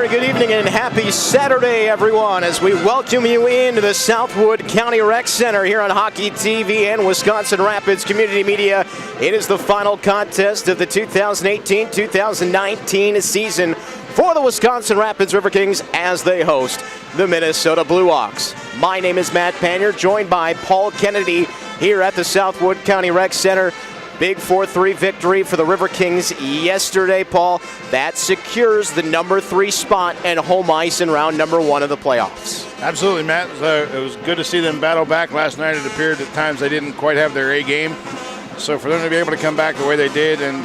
very good evening and happy Saturday, everyone, as we welcome you into the Southwood County Rec Center here on Hockey TV and Wisconsin Rapids Community Media. It is the final contest of the 2018-2019 season for the Wisconsin Rapids Riverkings as they host the Minnesota BlueOx. My name is Matt Panier, joined by Paul Kennedy here at the Southwood County Rec Center. Big 4-3 victory for the Riverkings yesterday, Paul. That secures the number 3 spot and home ice in round number 1 of the playoffs. Absolutely, Matt. It was good to see them battle back last night. It appeared at times they didn't quite have their A game. So for them to be able to come back the way they did and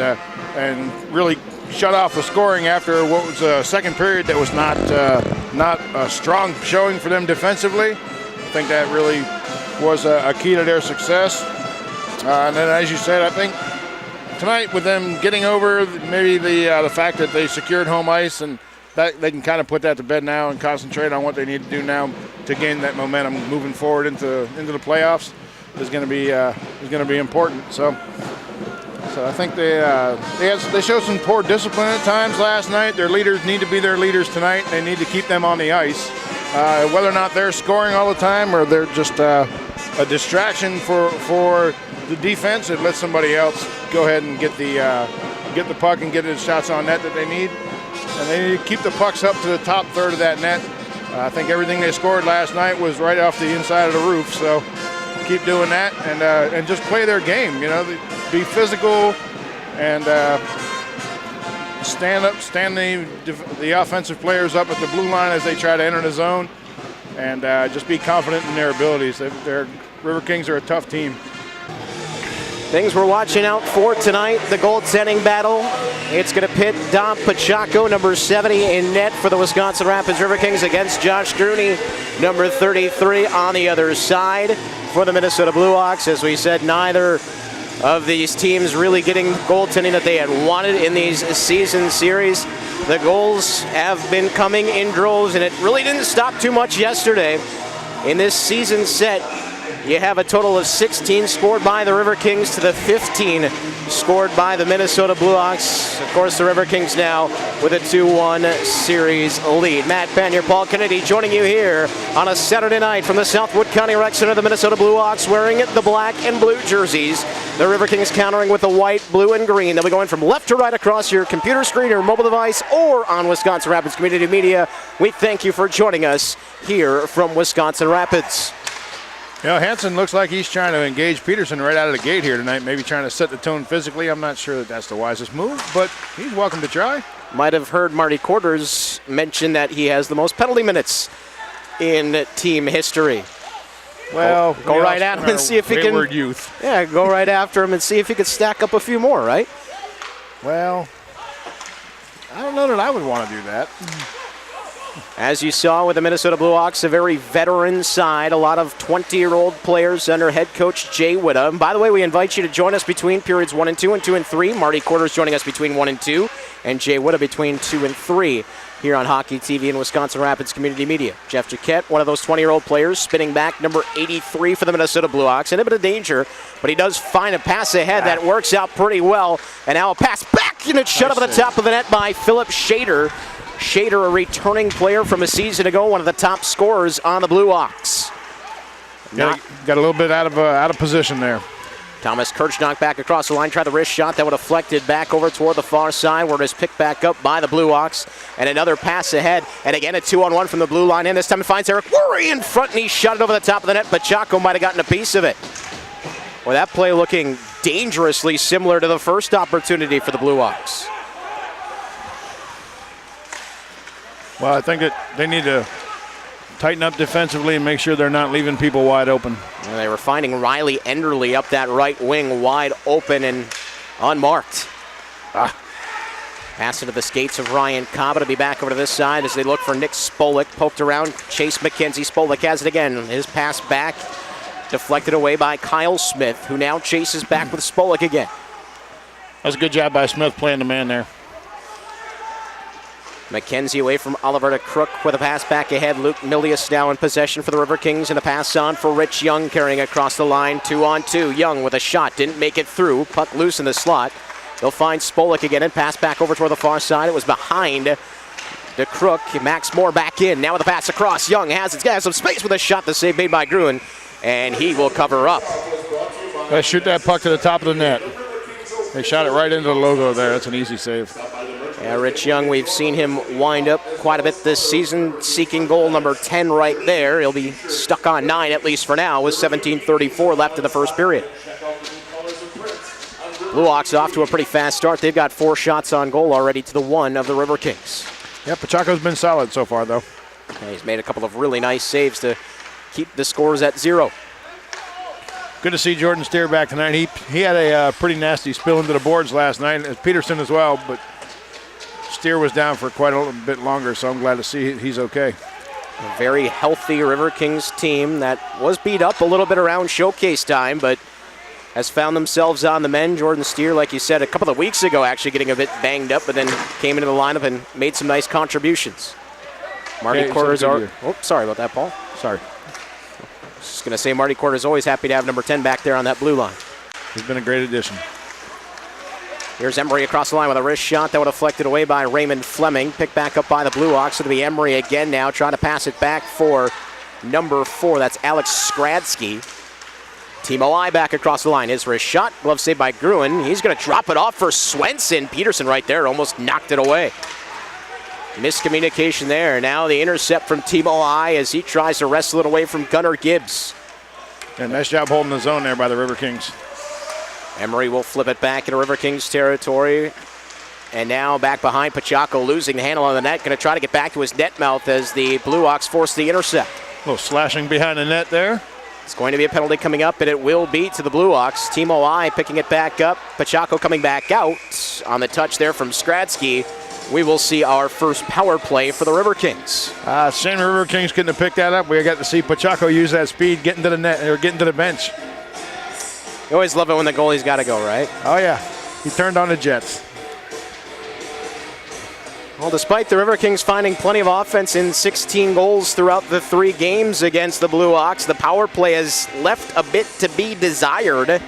really shut off the scoring after what was a second period that was not a strong showing for them defensively, I think that really was a key to their success. And then, as you said, I think tonight with them getting over maybe the fact that they secured home ice, and that they can kind of put that to bed now and concentrate on what they need to do now to gain that momentum moving forward into the playoffs is going to be important. So I think they showed some poor discipline at times last night. Their leaders need to be their leaders tonight. They need to keep them on the ice. Whether or not they're scoring all the time or they're just a distraction for the defense, it lets somebody else go ahead and get the puck and get the shots on net that they need. And they need to keep the pucks up to the top third of that net. I think everything they scored last night was right off the inside of the roof. So keep doing that and just play their game. You know, be physical and stand the offensive players up at the blue line as they try to enter the zone, and just be confident in their abilities. Their Riverkings are a tough team. Things we're watching out for tonight, the goaltending battle. It's going to pit Dom Pacheco, number 70, in net for the Wisconsin Rapids Riverkings against Josh Druney, number 33, on the other side for the Minnesota BlueOx. As we said, neither of these teams really getting goaltending that they had wanted in these season series. The goals have been coming in droves, and it really didn't stop too much yesterday. In this season set, you have a total of 16 scored by the Riverkings to the 15 scored by the Minnesota BlueOx. Of course, the Riverkings now with a 2-1 series lead. Matt Panier, Paul Kennedy joining you here on a Saturday night from the Southwood County Rec Center. The Minnesota BlueOx wearing the black and blue jerseys. The Riverkings countering with the white, blue, and green. They'll be going from left to right across your computer screen or mobile device or on Wisconsin Rapids Community Media. We thank you for joining us here from Wisconsin Rapids. You know, Hansen looks like he's trying to engage Peterson right out of the gate here tonight, maybe trying to set the tone physically. I'm not sure that that's the wisest move, but he's welcome to try. Might have heard Marty Quarters mention that he has the most penalty minutes in team history. Well, go right at him and see if he can. Wayward youth. Yeah, go right after him and see if he could stack up a few more, right? Well, I don't know that I would want to do that. As you saw with the Minnesota BlueOx, a very veteran side, a lot of 20-year-old players under head coach Jay Witta. And by the way, we invite you to join us between periods 1 and 2 and 2 and 3. Marty Quarters joining us between 1 and 2, and Jay Witta between 2 and 3 here on Hockey TV and Wisconsin Rapids Community Media. Jeff Jaquette, one of those 20-year-old players, spinning back, number 83 for the Minnesota BlueOx. In a bit of danger, but he does find a pass ahead that works out pretty well. And now a pass back, and it's shut up at the top of the net by Philip Shader. Shader, a returning player from a season ago, one of the top scorers on the BlueOx. Got a little bit out of position there. Thomas Kirchnock back across the line, tried the wrist shot that would have deflected back over toward the far side, where it is picked back up by the BlueOx. And another pass ahead, and again a 2-on-1 from the blue line, and this time it finds Eric Worry in front, and he shot it over the top of the net. Pacheco might have gotten a piece of it. Well, that play looking dangerously similar to the first opportunity for the BlueOx. Well, I think that they need to tighten up defensively and make sure they're not leaving people wide open. And they were finding Riley Enderle up that right wing wide open and unmarked. Pass into the skates of Ryan Kaba to be back over to this side as they look for Nick Spolik. Poked around Chase McKenzie. Spolik has it again. His pass back deflected away by Kyle Smith, who now chases back with Spolik again. That's a good job by Smith playing the man there. McKenzie away from Oliver to Crook with a pass back ahead. Luke Milius now in possession for the Riverkings, and a pass on for Rich Young carrying across the line. 2-on-2. Young with a shot. Didn't make it through. Puck loose in the slot. They'll find Spolik again and pass back over toward the far side. It was behind DeCrook, Max Moore back in. Now with a pass across. Young has some space with a shot. The save made by Gruen, and he will cover up. Let's shoot that puck to the top of the net. They shot it right into the logo there. That's an easy save. Yeah, Rich Young, we've seen him wind up quite a bit this season, seeking goal number 10 right there. He'll be stuck on 9, at least for now, with 17:34 left in the first period. BlueOx off to a pretty fast start. They've got 4 shots on goal already to the 1 of the Riverkings. Yeah, Pachaco's been solid so far, though. And he's made a couple of really nice saves to keep the scores at 0. Good to see Jordan Steer back tonight. He had a pretty nasty spill into the boards last night, as Peterson as well, but Steer was down for quite a little bit longer, so I'm glad to see he's okay. A very healthy Riverkings team that was beat up a little bit around showcase time, but has found themselves on the mend. Jordan Steer, like you said, a couple of weeks ago actually getting a bit banged up, but then came into the lineup and made some nice contributions. Marty Quarters are... Oh, sorry about that, Paul. Sorry. Just going to say Marty Quarters always happy to have number 10 back there on that blue line. He's been a great addition. Here's Emery across the line with a wrist shot that would have deflected away by Raymond Fleming. Picked back up by the BlueOx. It'll be Emery again now, trying to pass it back for number 4. That's Alex Skradsky. Timo I back across the line. His wrist shot. Glove saved by Gruen. He's going to drop it off for Swenson. Peterson right there almost knocked it away. Miscommunication there. Now the intercept from Timo I as he tries to wrestle it away from Gunnar Gibbs. And nice job holding the zone there by the Riverkings. Emery will flip it back into Riverkings territory. And now back behind Pachaco, losing the handle on the net. Going to try to get back to his net mouth as the BlueOx force the intercept. A little slashing behind the net there. It's going to be a penalty coming up, and it will be to the BlueOx. Timo I picking it back up. Pachaco coming back out on the touch there from Skradsky. We will see our first power play for the Riverkings. Shame the Riverkings couldn't have picked that up. We got to see Pachaco use that speed, getting to the net or getting to the bench. You always love it when the goalie's got to go, right? Oh yeah, he turned on the Jets. Well, despite the Riverkings finding plenty of offense in 16 goals throughout the 3 games against the BlueOx, the power play has left a bit to be desired.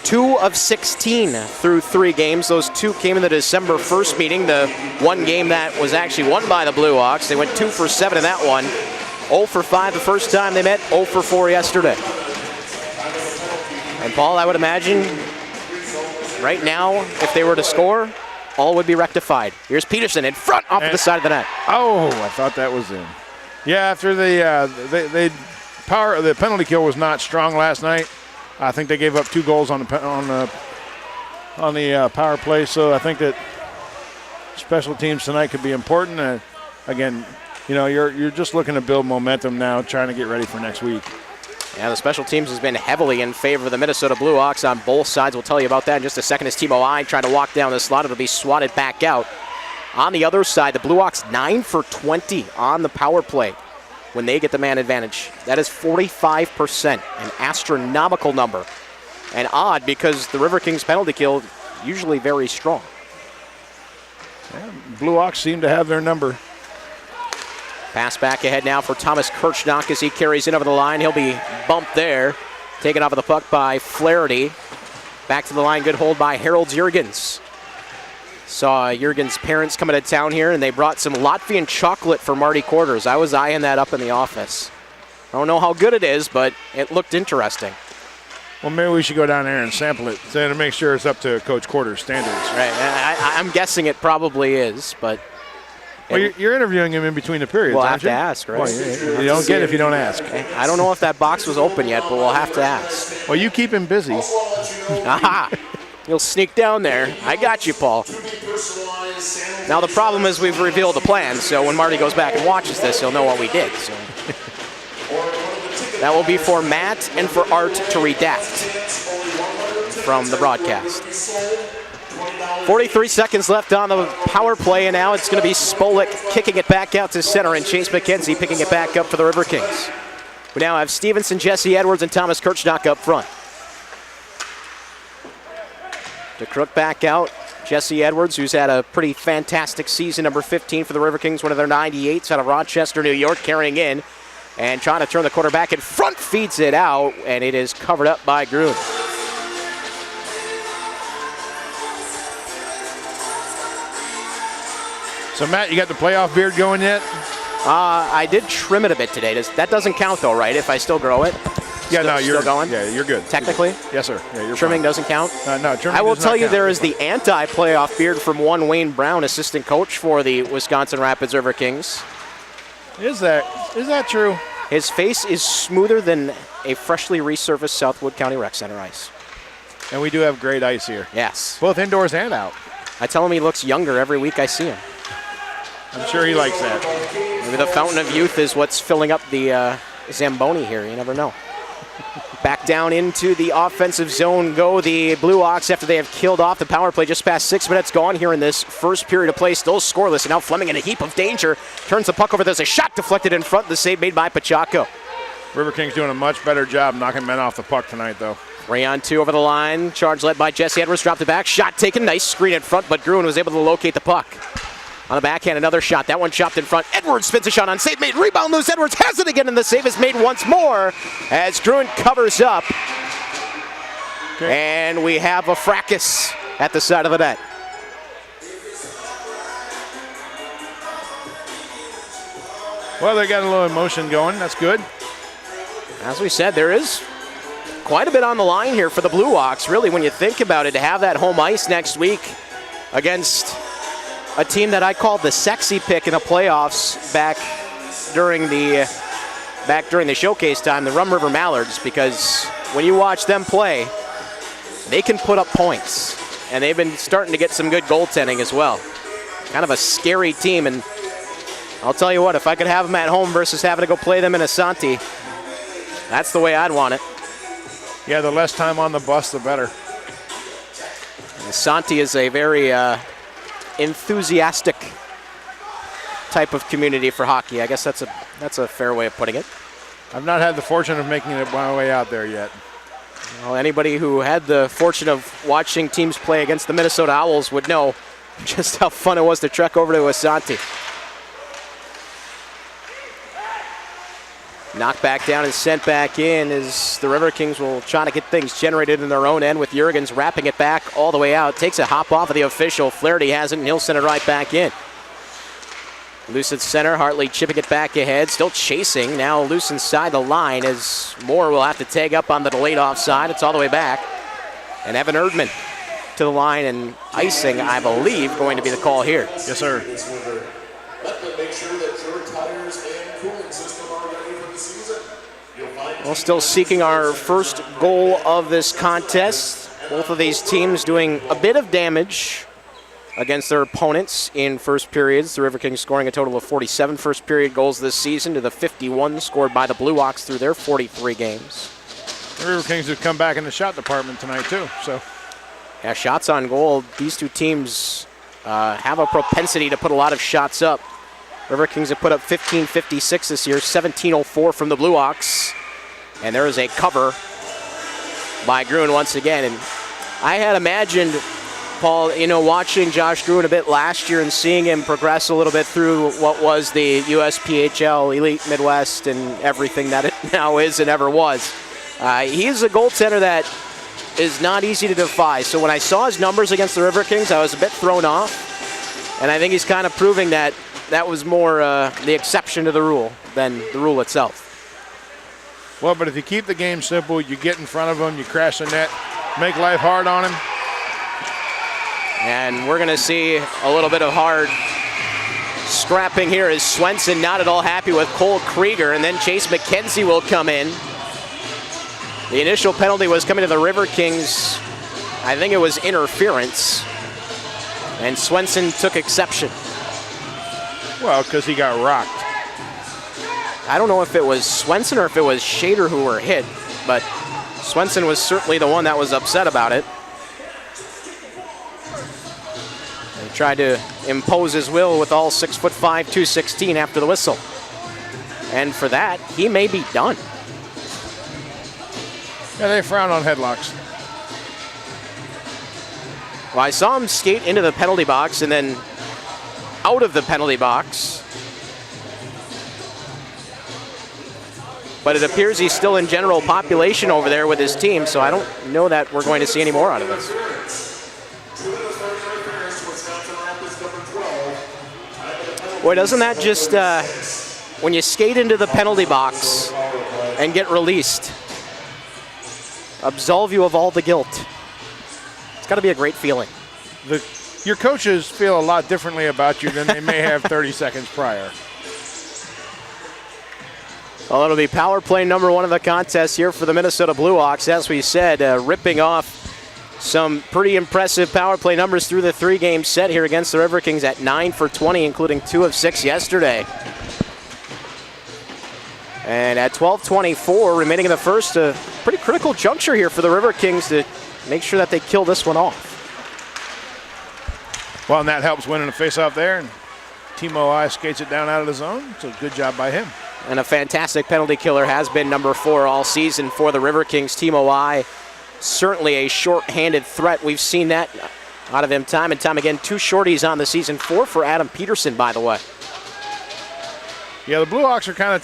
2 of 16 through 3 games. Those 2 came in the December 1st meeting. The 1 game that was actually won by the BlueOx. They went 2 for 7 in that one. 0 for 5 the first time they met, 0 for 4 yesterday. And Paul, I would imagine right now, if they were to score, all would be rectified. Here's Peterson in front off of the side of the net. Oh, I thought that was in. Yeah, after the penalty kill was not strong last night. I think they gave up 2 goals on the power play, so I think that special teams tonight could be important. Again, you know, you're just looking to build momentum now, trying to get ready for next week. Yeah, the special teams has been heavily in favor of the Minnesota BlueOx on both sides. We'll tell you about that in just a second as Timo I trying to walk down the slot. It'll be swatted back out. On the other side, the BlueOx 9 for 20 on the power play when they get the man advantage. That is 45%, an astronomical number. And odd because the Riverkings penalty kill usually very strong. Yeah, BlueOx seem to have their number. Pass back ahead now for Thomas Kirchnock as he carries in over the line. He'll be bumped there. Taken off of the puck by Flaherty. Back to the line, good hold by Harold Jurgens. Saw Jurgens' parents coming to town here, and they brought some Latvian chocolate for Marty Quarters. I was eyeing that up in the office. I don't know how good it is, but it looked interesting. Well, maybe we should go down there and sample it to make sure it's up to Coach Quarters' standards. Right, I'm guessing it probably is, but... Well, you're interviewing him in between the periods, we'll aren't have you? to ask, right? Well, you don't get it if you don't ask. I don't know if that box was open yet, but we'll have to ask. Well, you keep him busy. Aha! You'll sneak down there. I got you, Paul. Now, the problem is we've revealed the plan, so when Marty goes back and watches this, he'll know what we did. So that will be for Matt and for Art to redact from the broadcast. 43 seconds left on the power play, and now it's going to be Spolik kicking it back out to center, and Chase McKenzie picking it back up for the Riverkings. We now have Stevenson, Jesse Edwards, and Thomas Kirchnock up front. DeCrook back out. Jesse Edwards, who's had a pretty fantastic season, number 15 for the Riverkings, one of their 98s out of Rochester, New York, carrying in and trying to turn the quarterback in front, feeds it out, and it is covered up by Gruen. So, Matt, you got the playoff beard going yet? I did trim it a bit today. That doesn't count, though, right, if I still grow it? Yeah, no, you're still going? Yeah, you're good. Technically? You're good. Yes, sir. Yeah, you're Trimming fine. doesn't count? No, trimming I will does tell not you count. there is the anti-playoff beard from one Wayne Brown, assistant coach for the Wisconsin Rapids Riverkings. Is that true? His face is smoother than a freshly resurfaced Southwood County Rec Center ice. And we do have great ice here. Yes. Both indoors and out. I tell him he looks younger every week I see him. I'm sure he likes that. Maybe the fountain of youth is what's filling up the Zamboni here. You never know. Back down into the offensive zone go the BlueOx after they have killed off the power play. Just past 6 minutes gone here in this first period of play. Still scoreless, and now Fleming in a heap of danger. Turns the puck over. There's a shot deflected in front. The save made by Pachaco. Riverkings doing a much better job knocking men off the puck tonight, though. 3-on-2 over the line. Charge led by Jesse Edwards. Dropped it back. Shot taken. Nice screen in front, but Gruen was able to locate the puck. On the backhand, another shot. That one chopped in front. Edwards spins a shot on save made. Rebound loose. Edwards has it again, and the save is made once more as Gruen covers up. Okay. And we have a fracas at the side of the net. Well, they got a little emotion going. That's good. As we said, there is quite a bit on the line here for the BlueOx, really, when you think about it, to have that home ice next week against a team that I called the sexy pick in the playoffs back during the showcase time, the Rum River Mallards, because when you watch them play, they can put up points, and they've been starting to get some good goaltending as well. Kind of a scary team, and I'll tell you what, if I could have them at home versus having to go play them in Asante, that's the way I'd want it. Yeah, the less time on the bus, the better. Asante is a very enthusiastic type of community for hockey. I guess that's a fair way of putting it. I've not had the fortune of making it my way out there yet. Well, anybody who had the fortune of watching teams play against the Minnesota Owls would know just how fun it was to trek over to Asante. Knocked back down and sent back in as the Riverkings will try to get things generated in their own end with Jurgens wrapping it back all the way out. Takes a hop off of the official. Flaherty has it, and he'll send it right back in. Loose at center, Hartley chipping it back ahead, still chasing. Now loose inside the line as Moore will have to tag up on the delayed offside. It's all the way back. And Evan Erdman to the line, and icing, I believe, going to be the call here. Yes, sir. Well, still seeking our first goal of this contest. Both of these teams doing a bit of damage against their opponents in first periods. The Riverkings scoring a total of 47 first period goals this season to the 51 scored by the BlueOx through their 43 games. The Riverkings have come back in the shot department tonight, too. So, yeah, shots on goal. These two teams have a propensity to put a lot of shots up. Riverkings have put up 1556 this year, 1704 from the BlueOx. And there is a cover by Gruen once again. And I had imagined, Paul, watching Josh Gruen a bit last year and seeing him progress a little bit through what was the USPHL, Elite Midwest, and everything that it now is and ever was. He's a goaltender that is not easy to defy. So when I saw his numbers against the Riverkings, I was a bit thrown off. And I think he's kind of proving that was more the exception to the rule than the rule itself. Well, but if you keep the game simple, you get in front of them, you crash the net, make life hard on him. And we're going to see a little bit of hard scrapping here as Swenson not at all happy with Cole Krieger, and then Chase McKenzie will come in. The initial penalty was coming to the Riverkings. I think it was interference, and Swenson took exception. Well, because he got rocked. I don't know if it was Swenson or if it was Shader who were hit, but Swenson was certainly the one that was upset about it. He tried to impose his will with all 6'5", 216 after the whistle. And for that, he may be done. Yeah, they frown on headlocks. Well, I saw him skate into the penalty box and then out of the penalty box. But it appears he's still in general population over there with his team, so I don't know that we're going to see any more out of this. Boy, doesn't that just, when you skate into the penalty box and get released, absolve you of all the guilt? It's got to be a great feeling. Your coaches feel a lot differently about you than they may have 30 seconds prior. Well, it'll be power play number 1 of the contest here for the Minnesota BlueOx. As we said, ripping off some pretty impressive power play numbers through the 3-game set here against the Riverkings at 9 for 20, including 2 of 6 yesterday. And at 12:24 remaining in the first, a pretty critical juncture here for the Riverkings to make sure that they kill this one off. Well, and that helps winning a face-off there. And Timo I skates it down out of the zone, so good job by him. And a fantastic penalty killer has been number 4 all season for the Riverkings. Timo I, certainly a short-handed threat. We've seen that out of him time and time again. 2 shorties on the season, 4 for Adam Peterson, by the way. Yeah, the BlueOx are kind of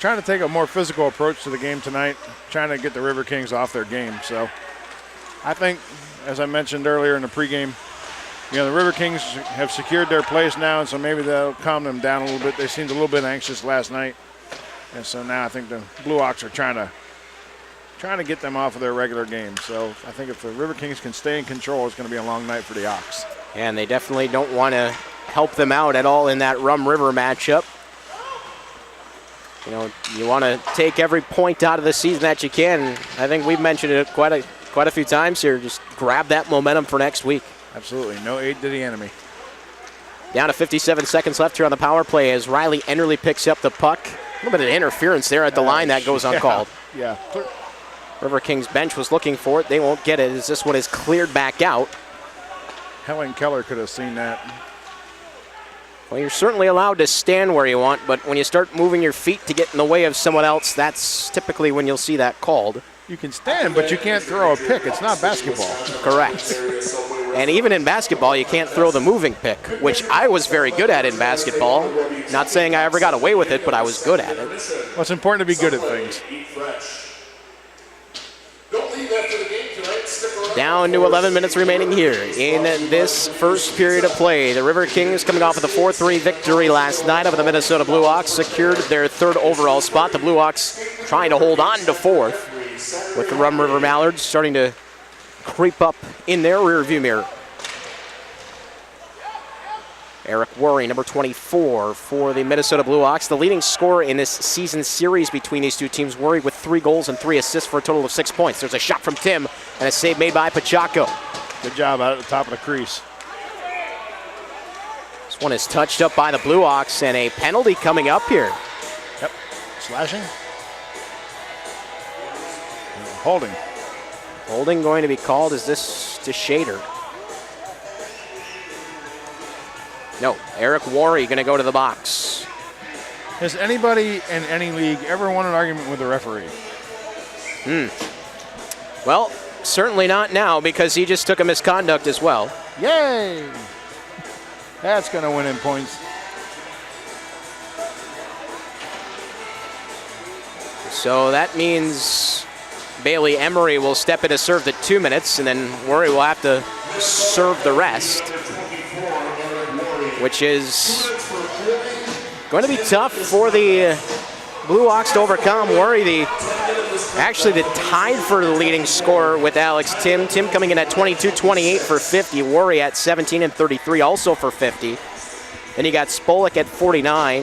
trying to take a more physical approach to the game tonight, trying to get the Riverkings off their game. So I think, as I mentioned earlier in the pregame, the Riverkings have secured their place now, and so maybe that'll calm them down a little bit. They seemed a little bit anxious last night, and so now I think the BlueOx are trying to get them off of their regular game. So I think if the Riverkings can stay in control, it's going to be a long night for the Ox. And they definitely don't want to help them out at all in that Rum River matchup. You want to take every point out of the season that you can. I think we've mentioned it quite a few times here. Just grab that momentum for next week. Absolutely. No aid to the enemy. Down to 57 seconds left here on the power play as Riley Enderle picks up the puck. A little bit of interference there at the line that goes uncalled. Yeah. Riverkings bench was looking for it. They won't get it as this one is cleared back out. Helen Keller could have seen that. Well, you're certainly allowed to stand where you want, but when you start moving your feet to get in the way of someone else, that's typically when you'll see that called. You can stand, but you can't throw a pick. It's not basketball. Correct. And even in basketball, you can't throw the moving pick, which I was very good at in basketball. Not saying I ever got away with it, but I was good at it. Well, it's important to be good at things. Down to 11 minutes remaining here in this first period of play. The Riverkings, coming off of the 4-3 victory last night over the Minnesota BlueOx, secured their 3rd overall spot. The BlueOx trying to hold on to 4th, with the Rum River Mallards starting to creep up in their rearview mirror. Eric Worry, number 24 for the Minnesota BlueOx, the leading scorer in this season series between these two teams. Worry with 3 goals and 3 assists for a total of 6 points. There's a shot from Tim and a save made by Pachaco. Good job out at the top of the crease. This one is touched up by the BlueOx, and a penalty coming up here. Yep, slashing. Holding. Holding going to be called. Is this to Shader? No, Eric Worry going to go to the box. Has anybody in any league ever won an argument with a referee? Well, certainly not now, because he just took a misconduct as well. Yay! That's going to win in points. So that means Bailey Emery will step in to serve the 2 minutes, and then Worry will have to serve the rest, which is going to be tough for the BlueOx to overcome. Worry, actually the tied for the leading scorer with Alex Tim. Tim coming in at 22-28 for 50. Worry at 17 and 33 also for 50. Then you got Spolik at 49.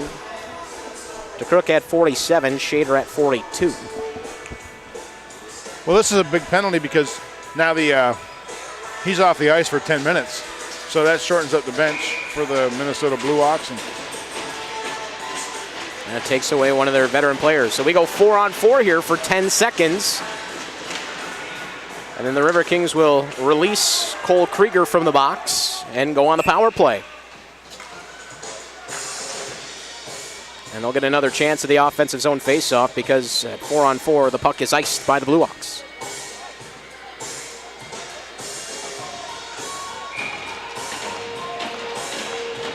DeCrook at 47. Shader at 42. Well, this is a big penalty because now he's off the ice for 10 minutes. So that shortens up the bench for the Minnesota BlueOx. And it takes away one of their veteran players. So we go 4-on-4 here for 10 seconds. And then the Riverkings will release Cole Krieger from the box and go on the power play. And they'll get another chance at the offensive zone faceoff because at 4-on-4, the puck is iced by the BlueOx.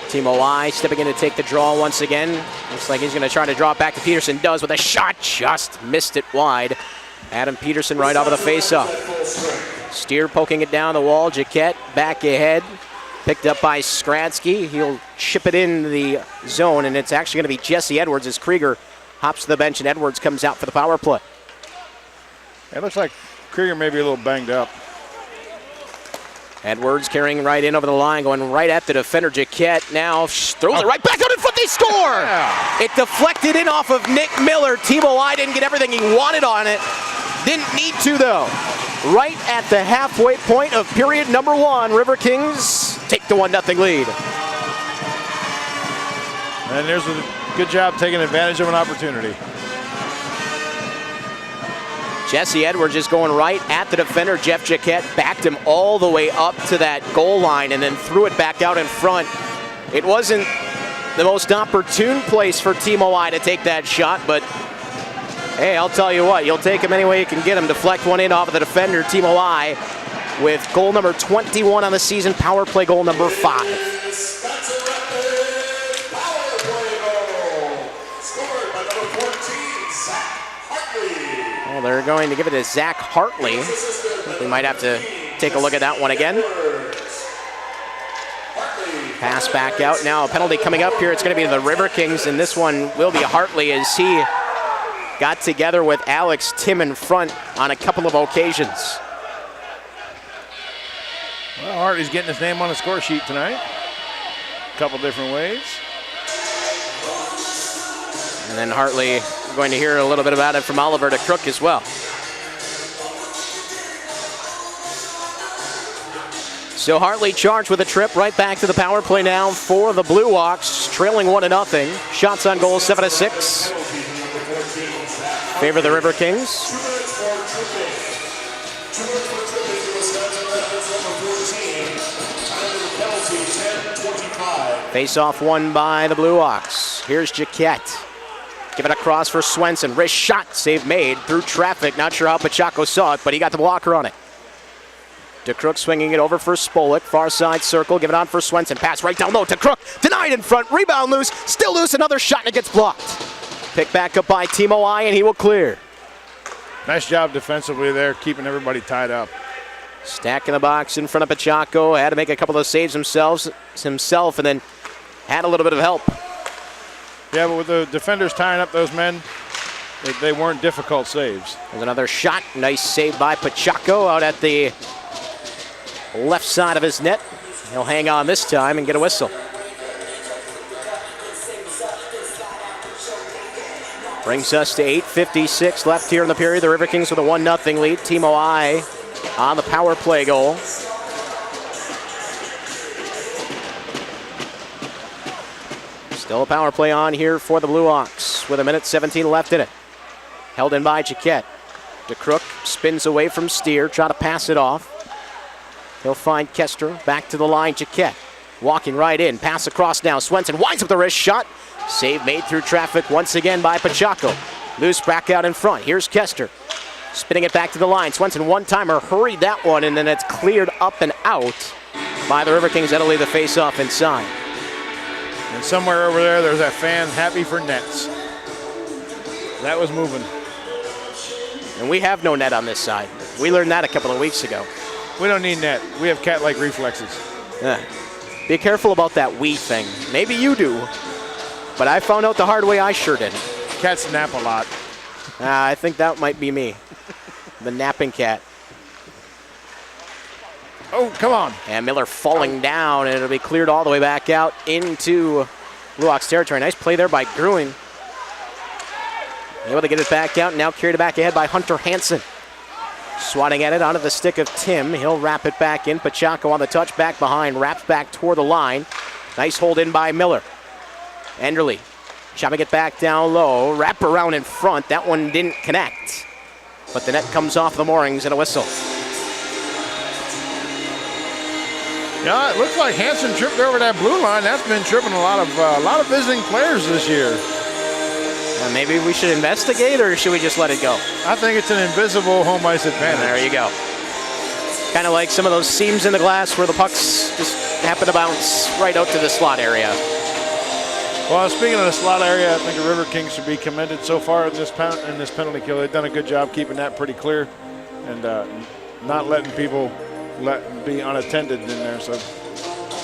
Timo I stepping in to take the draw once again. Looks like he's going to try to draw it back to Peterson. Does with a shot. Just missed it wide. Adam Peterson right off of the faceoff. Steer poking it down the wall. Jaquette back ahead. Picked up by Skradsky. He'll chip it in the zone, and it's actually going to be Jesse Edwards as Krieger hops to the bench, and Edwards comes out for the power play. It looks like Krieger may be a little banged up. Edwards carrying right in over the line, going right at the defender. Jaquette now throws it right back out in front. They score! Yeah. It deflected in off of Nick Miller. Timo I didn't get everything he wanted on it. Didn't need to, though. Right at the halfway point of period number 1, Riverkings take the 1-0 lead. And there's a good job taking advantage of an opportunity. Jesse Edwards just going right at the defender. Jeff Jaquette backed him all the way up to that goal line and then threw it back out in front. It wasn't the most opportune place for Timo I to take that shot, but hey, I'll tell you what, you'll take him any way you can get him. Deflect one in off of the defender, Timo I, with goal number 21 on the season, power play goal number 5. Well, they're going to give it to Zach Hartley. We might have to take a look at that one again. Pass back out. Now a penalty coming up here. It's going to be the Riverkings, and this one will be Hartley as he got together with Alex Tim in front on a couple of occasions. Well, Hartley's getting his name on the score sheet tonight. A couple different ways. And then Hartley, we're going to hear a little bit about it from Oliver to Crook as well. So Hartley charged with a trip right back to the power play now for the BlueOx, trailing 1-0. Shots on goal 7-6. Favor the Riverkings. Face-off won by the BlueOx. Here's Jaquette. Give it across for Swenson. Wrist shot, save made through traffic. Not sure how Pacheco saw it, but he got the blocker on it. DeCrook swinging it over for Spolik. Far side circle, give it on for Swenson. Pass right down low to Crook. Denied in front, rebound loose. Still loose, another shot and it gets blocked. Picked back up by Timo I and he will clear. Nice job defensively there, keeping everybody tied up. Stack in the box in front of Pacheco. Had to make a couple of saves himself and then had a little bit of help. Yeah, but with the defenders tying up those men, they weren't difficult saves. There's another shot. Nice save by Pacheco out at the left side of his net. He'll hang on this time and get a whistle. Brings us to 8:56 left here in the period. The Riverkings with a 1-0 lead. Timo I on the power play goal. Still a power play on here for the BlueOx with 1:17 left in it. Held in by Jaquette. DeCrook spins away from Steer, try to pass it off. He'll find Kester, back to the line, Jaquette. Walking right in, pass across now. Swenson winds up the wrist shot. Save made through traffic once again by Pacheco. Loose back out in front. Here's Kester. Spinning it back to the line. Swenson one-timer, hurried that one, and then it's cleared up and out by the Riverkings. That'll leave the face-off inside. And somewhere over there, there's that fan happy for nets. That was moving. And we have no net on this side. We learned that a couple of weeks ago. We don't need net. We have cat-like reflexes. Be careful about that we thing. Maybe you do, but I found out the hard way I sure didn't. Cats nap a lot. I think that might be me. The napping cat. Oh, come on. And Miller falling down, and it'll be cleared all the way back out into BlueOx territory. Nice play there by Gruen. Able to get it back out, and now carried it back ahead by Hunter Hansen. Swatting at it onto the stick of Tim. He'll wrap it back in. Pacheco on the touch, back behind, wraps back toward the line. Nice hold in by Miller. Enderle chopping it back down low. Wrap around in front. That one didn't connect. But the net comes off the moorings and a whistle. Yeah, it looks like Hansen tripped over that blue line. That's been tripping a lot of visiting players this year. Maybe we should investigate, or should we just let it go? I think it's an invisible home ice advantage. There you go. Kind of like some of those seams in the glass where the pucks just happen to bounce right out to the slot area. Well, speaking of the slot area, I think the Riverkings should be commended so far in this penalty kill. They've done a good job keeping that pretty clear and not letting people be unattended in there. So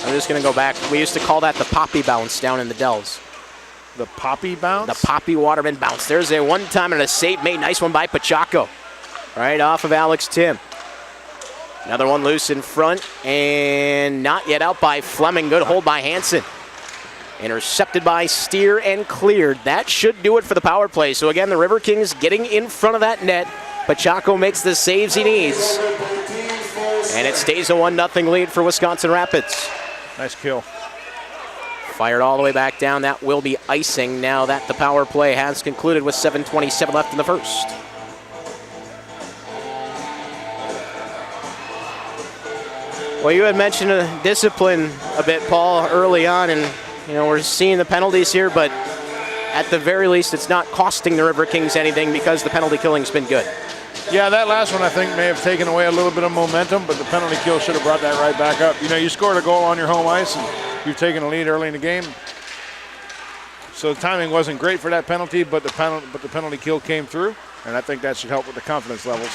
I'm just going to go back. We used to call that the poppy bounce down in the Dells. The poppy bounce? The Poppy Waterman bounce. There's a one-time and a save made. Nice one by Pachaco. Right off of Alex Tim. Another one loose in front, and not yet out by Fleming. Good hold by Hansen. Intercepted by Steer and cleared. That should do it for the power play. So again, the Riverkings getting in front of that net. Pachaco makes the saves he needs. And it stays a 1-0 lead for Wisconsin Rapids. Nice kill. Fired all the way back down. That will be icing now that the power play has concluded with 7:27 left in the first. Well, you had mentioned discipline a bit, Paul, early on, and we're seeing the penalties here, but at the very least, it's not costing the Riverkings anything because the penalty killing's been good. Yeah, that last one I think may have taken away a little bit of momentum, but the penalty kill should have brought that right back up. You scored a goal on your home ice, and you've taken a lead early in the game. So the timing wasn't great for that penalty, but the penalty kill came through, and I think that should help with the confidence levels.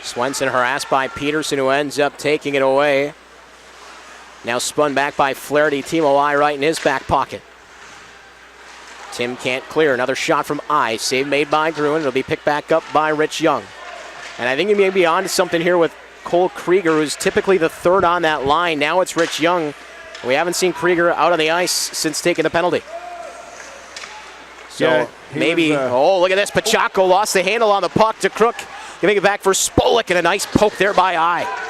Swenson harassed by Peterson, who ends up taking it away. Now spun back by Flaherty. Timo I right in his back pocket. Tim can't clear. Another shot from I. Save made by Gruen. It'll be picked back up by Rich Young. And I think he may be on to something here with Cole Krieger, who's typically the third on that line. Now it's Rich Young. We haven't seen Krieger out on the ice since taking the penalty. So yeah, maybe, look at this. Pachaco lost the handle on the puck to Crook. Giving it back for Spolik, and a nice poke there by I.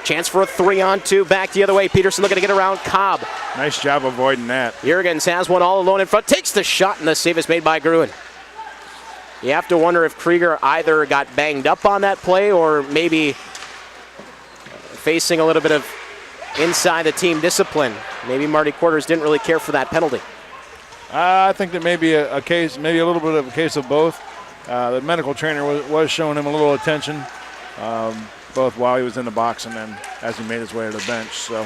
Chance for a 3-on-2 back the other way. Peterson looking to get around Cobb. Nice job avoiding that. Jurgens has one all alone in front. Takes the shot, and the save is made by Gruen. You have to wonder if Krieger either got banged up on that play or maybe facing a little bit of inside the team discipline. Maybe Marty Quarters didn't really care for that penalty. I think that may be a case, maybe a little bit of a case of both. The medical trainer was showing him a little attention, both while he was in the box and then as he made his way to the bench. So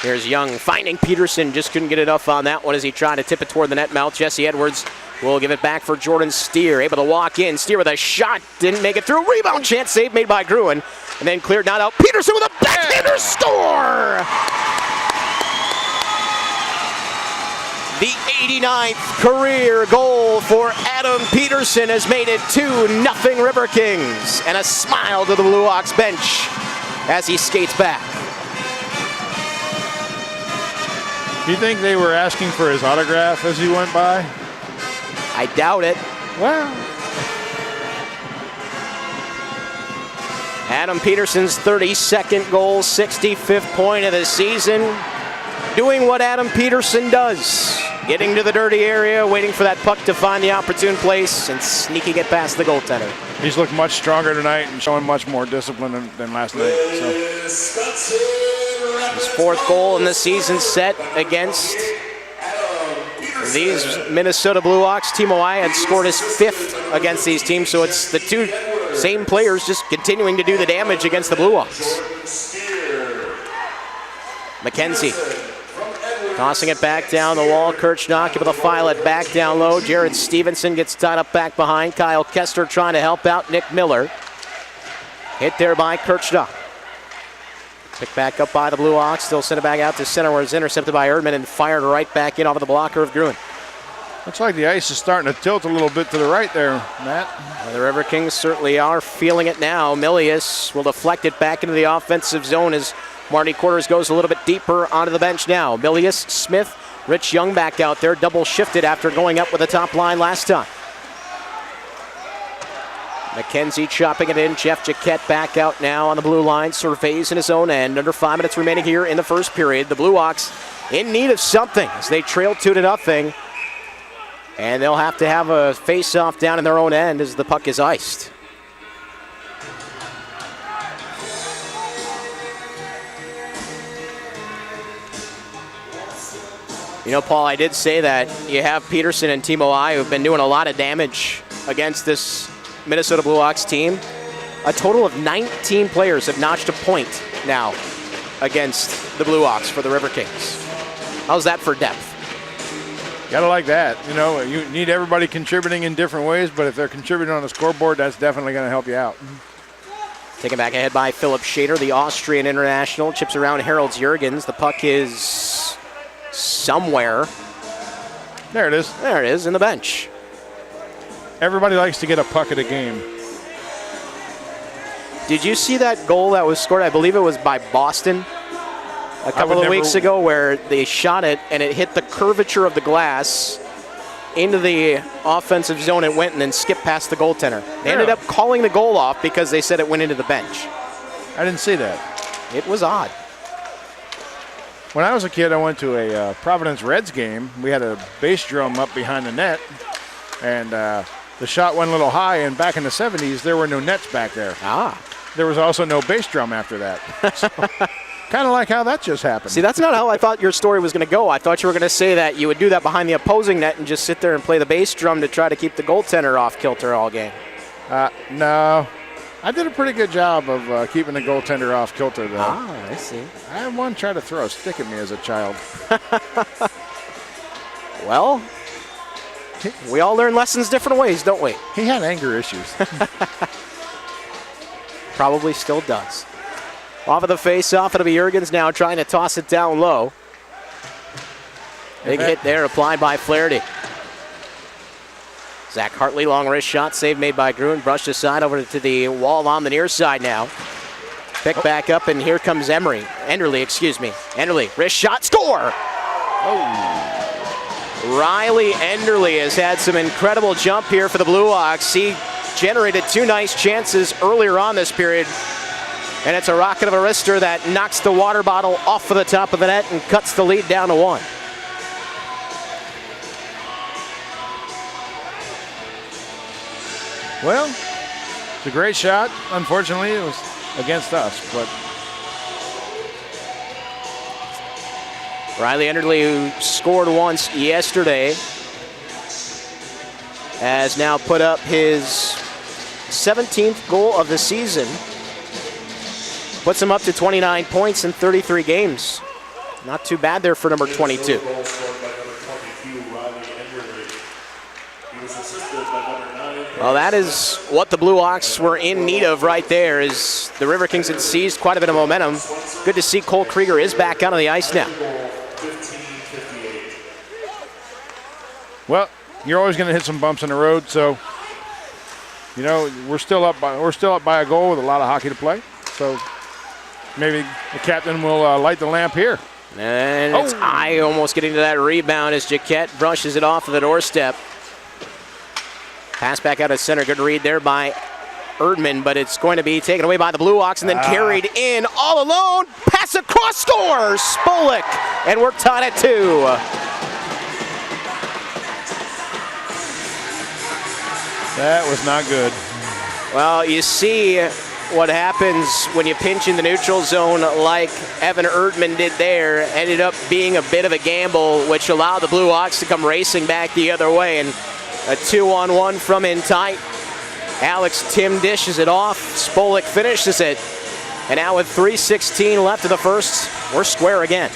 here's Young finding Peterson. Just couldn't get enough on that one as he tried to tip it toward the net mouth. Jesse Edwards will give it back for Jordan Steer. Able to walk in. Steer with a shot. Didn't make it through. Rebound chance save made by Gruen. And then cleared not out. Peterson with a backhander score! The 89th career goal for Adam Peterson has made it 2-0 Riverkings. And a smile to the BlueOx bench as he skates back. Do you think they were asking for his autograph as he went by? I doubt it. Well, Adam Peterson's 32nd goal, 65th point of the season. Doing what Adam Peterson does. Getting to the dirty area, waiting for that puck to find the opportune place, and sneaking it past the goaltender. He's looked much stronger tonight and showing much more discipline than last night. So. His fourth goal in the season set against these Minnesota BlueOx. Timo I had scored his 5th against these teams, so it's the two same players just continuing to do the damage against the BlueOx. McKenzie tossing it back down the wall. Kirchnock able to file it back down low. Jared Stevenson gets tied up back behind. Kyle Kester trying to help out Nick Miller. Hit there by Kirchnock. Picked back up by the BlueOx. Still sent it back out to center where it's intercepted by Erdman and fired right back in off of the blocker of Gruen. Looks like the ice is starting to tilt a little bit to the right there, Matt. The Riverkings certainly are feeling it now. Milius will deflect it back into the offensive zone as Marty Quarters goes a little bit deeper onto the bench now. Milius, Smith, Rich Young back out there, double shifted after going up with the top line last time. McKenzie chopping it in. Jeff Jaquette back out now on the blue line. Surveys in his own end. Under 5 minutes remaining here in the first period. The BlueOx in need of something as they trail 2-0. And they'll have to have a face-off down in their own end as the puck is iced. You know, Paul, I did say that you have Peterson and Timo I who've been doing a lot of damage against this Minnesota BlueOx team. A total of 19 players have notched a point now against the BlueOx for the Riverkings. How's that for depth? Gotta like that. You know, you need everybody contributing in different ways, but if they're contributing on the scoreboard, that's definitely going to help you out. Taken back ahead by Philip Schader, the Austrian international. Chips around Harold Jurgens. The puck is somewhere. There it is. There it is, in the bench. Everybody likes to get a puck at a game. Did you see that goal that was scored? I believe it was by Boston a couple of weeks ago, where they shot it and it hit the curvature of the glass into the offensive zone. It went and then skipped past the goaltender. They ended up calling the goal off because they said it went into the bench. I didn't see that. It was odd. When I was a kid, I went to a Providence Reds game. We had a bass drum up behind the net, and the shot went a little high, and back in the 70s, there were no nets back there. There was also no bass drum after that. So, kind of like how that just happened. See, that's not how I thought your story was going to go. I thought you were going to say that you would do that behind the opposing net and just sit there and play the bass drum to try to keep the goaltender off kilter all game. No. I did a pretty good job of keeping the goaltender off kilter, though. I see. I had one try to throw a stick at me as a child. Well, we all learn lessons different ways, don't we? He had anger issues. Probably still does. Off of the face-off, it'll be Jurgens now trying to toss it down low. Big hit there applied by Flaherty. Zach Hartley, long wrist shot, save made by Gruen, brushed aside over to the wall on the near side now. Pick back up, and here comes Enderley, Enderley, wrist shot, score! Riley Enderley has had some incredible jump here for the BlueOx. He generated 2 nice chances earlier on this period, and it's a rocket of a wrister that knocks the water bottle off of the top of the net and cuts the lead down to 1. Well, it's a great shot. Unfortunately, it was against us, but Riley Enderley, who scored once yesterday, has now put up his 17th goal of the season. Puts him up to 29 points in 33 games. Not too bad there for number 22. Well, that is what the BlueOx were in need of right there, is the Riverkings had seized quite a bit of momentum. Good to see Cole Krieger is back out on the ice now. Well, you're always going to hit some bumps in the road, so you know we're still up by a goal with a lot of hockey to play. So maybe the captain will light the lamp here. And it's almost getting to that rebound as Jaquette brushes it off of the doorstep. Pass back out of center. Good read there by Erdman, but it's going to be taken away by the BlueOx and then carried in all alone. Pass across, scores! Spolik, and we're tied at 2. That was not good. Well, you see what happens when you pinch in the neutral zone like Evan Erdman did there. Ended up being a bit of a gamble, which allowed the BlueOx to come racing back the other way, and a 2-on-1 from in tight. Alex Tim dishes it off. Spolik finishes it. And now with 3:16 left of the first, we're square again.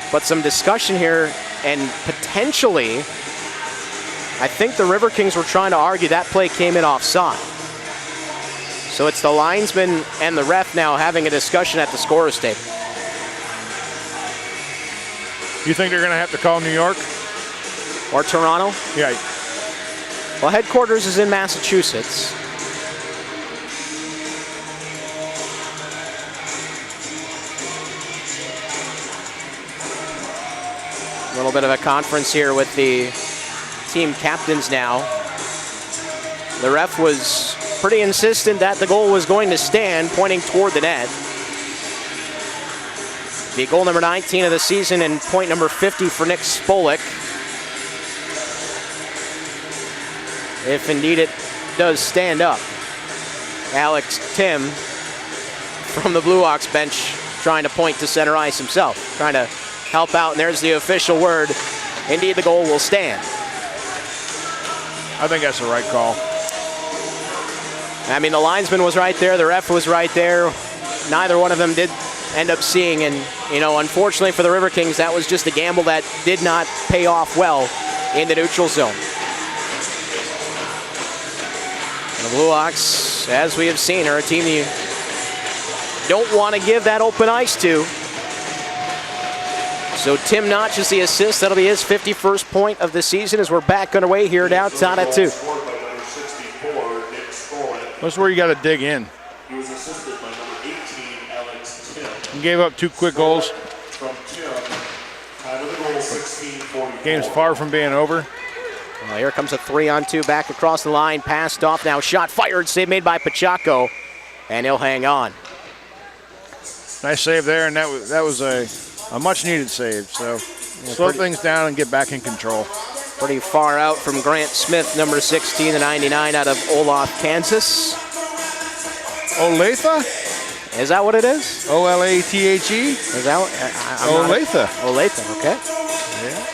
But some discussion here, and potentially, I think the Riverkings were trying to argue that play came in offside. So it's the linesman and the ref now having a discussion at the scorer's table. You think they're going to have to call New York? Or Toronto? Yeah. Well, headquarters is in Massachusetts. A little bit of a conference here with the team captains now. The ref was pretty insistent that the goal was going to stand, pointing toward the net. The goal number 19 of the season and point number 50 for Nick Spolik. If indeed it does stand up. Alex Tim from the BlueOx bench trying to point to center ice himself, trying to help out, and there's the official word. Indeed, the goal will stand. I think that's the right call. I mean, the linesman was right there, the ref was right there. Neither one of them did end up seeing, and you know, unfortunately for the Riverkings, that was just a gamble that did not pay off well in the neutral zone. The BlueOx, as we have seen, are a team you don't want to give that open ice to. So Tim Notch is the assist. That'll be his 51st point of the season as we're back underway here downtown at 2. That's where you got to dig in. He was assisted by number 18, Alex Tim. He gave up 2 quick goals. From Tim, time of the goal, 16:44. Game's far from being over. Well, here comes a 3-on-2 back across the line, passed off now, shot fired, save made by Pachaco, and he'll hang on. Nice save there, and that was a much-needed save. So slow things down and get back in control. Pretty far out from Grant Smith, number 16, the 99 out of Olaf, Kansas. Olathe? Is that what it is? O-L-A-T-H-E? Is that what? Olathe. Olathe, okay. Yeah.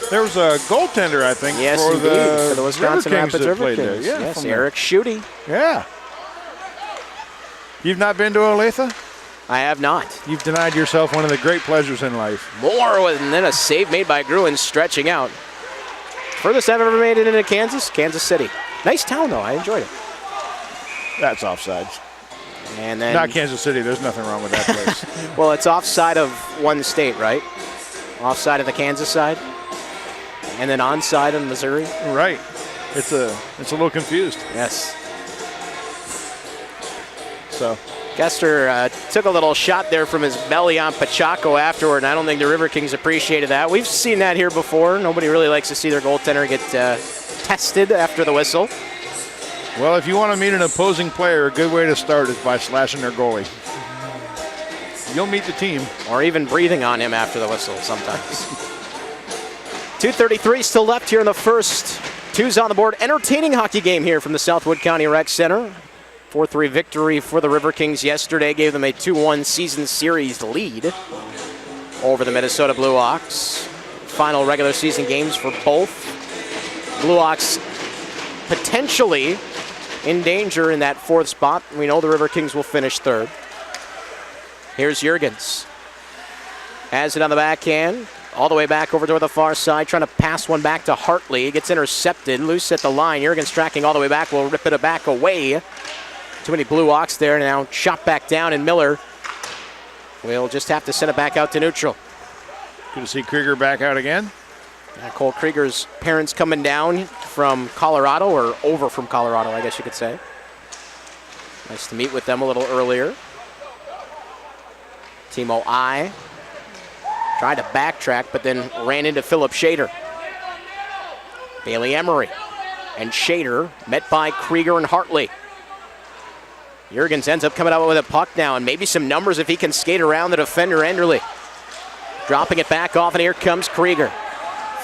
There was a goaltender, I think, Yes, for indeed, the for the Wisconsin Riverkings Rapids that played Riverkings. there. Yeah, yes, from Eric Schutte. Yeah. You've not been to Olathe? I have not. You've denied yourself one of the great pleasures in life. More, and then a save made by Gruen stretching out. Furthest I've ever made it into Kansas, Kansas City. Nice town, though. I enjoyed it. That's offsides. And then, Not Kansas City. There's nothing wrong with that place. well, it's offside of one state, right? Offside of the Kansas side, and then onside of Missouri. Right. It's a little confused. Yes. So Kester took a little shot there from his belly on Pachaco afterward, and I don't think the Riverkings appreciated that. We've seen that here before. Nobody really likes to see their goaltender get tested after the whistle. well, if you want to meet an opposing player, a good way to start is by slashing their goalie. You'll meet the team. Or even breathing on him after the whistle sometimes. 2:33 still left here in the first. 2's on the board. Entertaining hockey game here from the Southwood County Rec Center. 4-3 victory for the Riverkings yesterday. Gave them a 2-1 season series lead over the Minnesota BlueOx. Final regular season games for both. BlueOx potentially in danger in that 4th spot. We know the Riverkings will finish 3rd. Here's Jurgens. Has it on the backhand. All the way back over to the far side. Trying to pass one back to Hartley. Gets intercepted. Loose at the line. Jurgens tracking all the way back. Will rip it back away. Too many BlueOx there. Now shot back down. And Miller will just have to send it back out to neutral. Good to see Krieger back out again. Cole Krieger's parents coming down from Colorado. Or over from Colorado, I guess you could say. Nice to meet with them a little earlier. Timo I tried to backtrack, but then ran into Philip Shader. Bailey Emery and Shader met by Krieger and Hartley. Jurgens ends up coming out with a puck now, and maybe some numbers if he can skate around the defender Enderle. Dropping it back off, and here comes Krieger.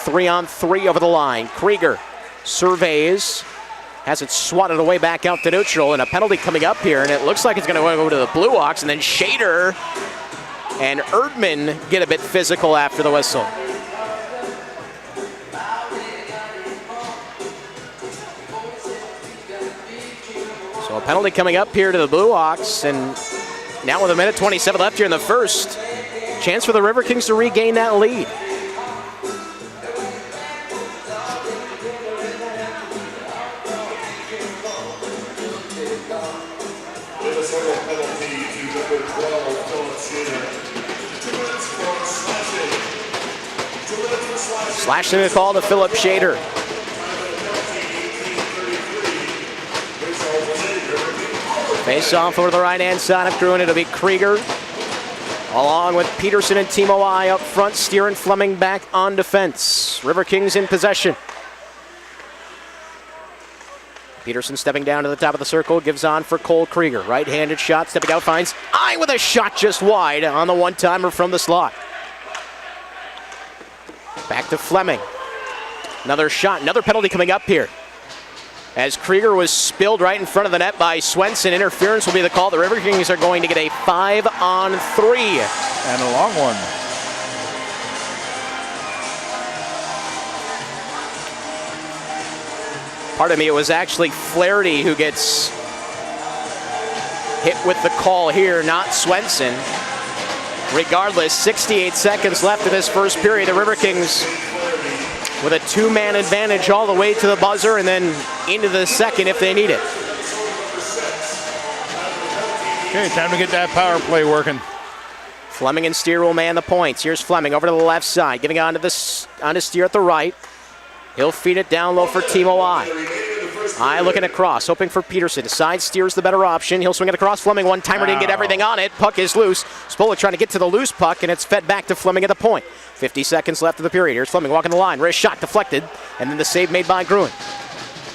3-on-3 over the line. Krieger surveys, has it swatted away back out to neutral, and a penalty coming up here, and it looks like it's going to go to the BlueOx, and then Shader and Erdman get a bit physical after the whistle. So a penalty coming up here to the BlueOx, and now with 1:27 left here in the first, chance for the Riverkings to regain that lead. Slashing the call to Philip Shader. Face off over the right-hand side of Gruen. It'll be Krieger, along with Peterson and Timo I up front, steering Fleming back on defense. Riverkings in possession. Peterson stepping down to the top of the circle, gives on for Cole Krieger. Right-handed shot, stepping out, finds I with a shot just wide on the one-timer from the slot. Back to Fleming. Another shot, another penalty coming up here. As Krieger was spilled right in front of the net by Swenson. Interference will be the call. The Riverkings are going to get a 5-on-3. And a long one. Pardon me, it was actually Flaherty who gets hit with the call here, not Swenson. Regardless, 68 seconds left in this first period. The Riverkings with a 2-man advantage all the way to the buzzer and then into the second if they need it. Okay, time to get that power play working. Fleming and Steer will man the points. Here's Fleming over to the left side, giving on to Steer at the right. He'll feed it down low for Timo I looking across, hoping for Peterson. Side Steer's the better option. He'll swing it across. Fleming, one-timer, didn't get everything on it. Puck is loose. Spolik trying to get to the loose puck, and it's fed back to Fleming at the point. 50 seconds left of the period. Here's Fleming walking the line. Wrist shot deflected, and then the save made by Gruen.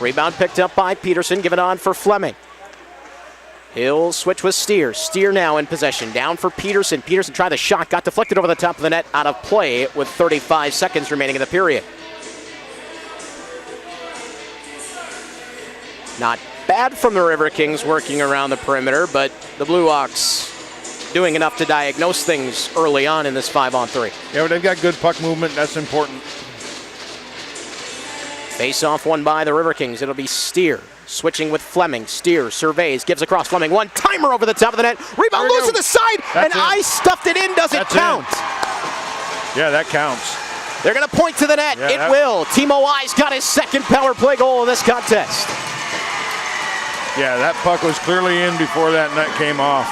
Rebound picked up by Peterson, given on for Fleming. He'll switch with Steer. Steer now in possession. Down for Peterson. Peterson tried the shot, got deflected over the top of the net, out of play with 35 seconds remaining in the period. Not bad from the Riverkings working around the perimeter, but the BlueOx doing enough to diagnose things early on in this 5-on-3. Yeah, but they've got good puck movement. That's important. Face-off won by the Riverkings. It'll be Steer switching with Fleming. Steer surveys, gives across Fleming. One-timer over the top of the net. Rebound loose to the side, and I stuffed it in. Does it count? Yeah, that counts. They're going to point to the net. Yeah, it will. Timo I's got his second power play goal of this contest. Yeah, that puck was clearly in before that net came off.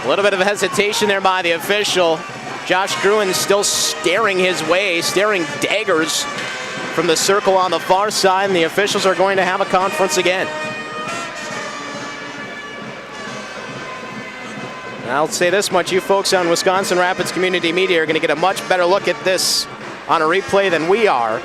A little bit of hesitation there by the official. Josh Gruen still staring his way, staring daggers from the circle on the far side, and the officials are going to have a conference again. And I'll say this much, you folks on Wisconsin Rapids Community Media are going to get a much better look at this on a replay than we are.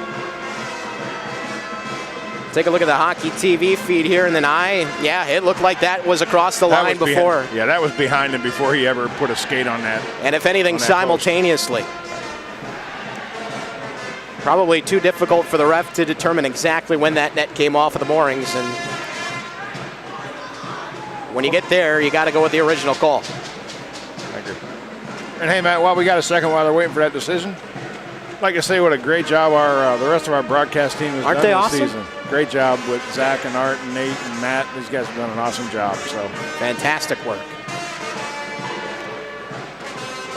Take a look at the hockey TV feed here, and then it looked like that was across the line before. Yeah, that was behind him before he ever put a skate on that. And if anything, simultaneously. Probably too difficult for the ref to determine exactly when that net came off of the moorings, and when you get there, you got to go with the original call. I agree. And hey, Matt, while we got a second while they're waiting for that decision, I'd like to say what a great job the rest of our broadcast team has done this season. Great job with Zach and Art and Nate and Matt. These guys have done an awesome job. So fantastic work.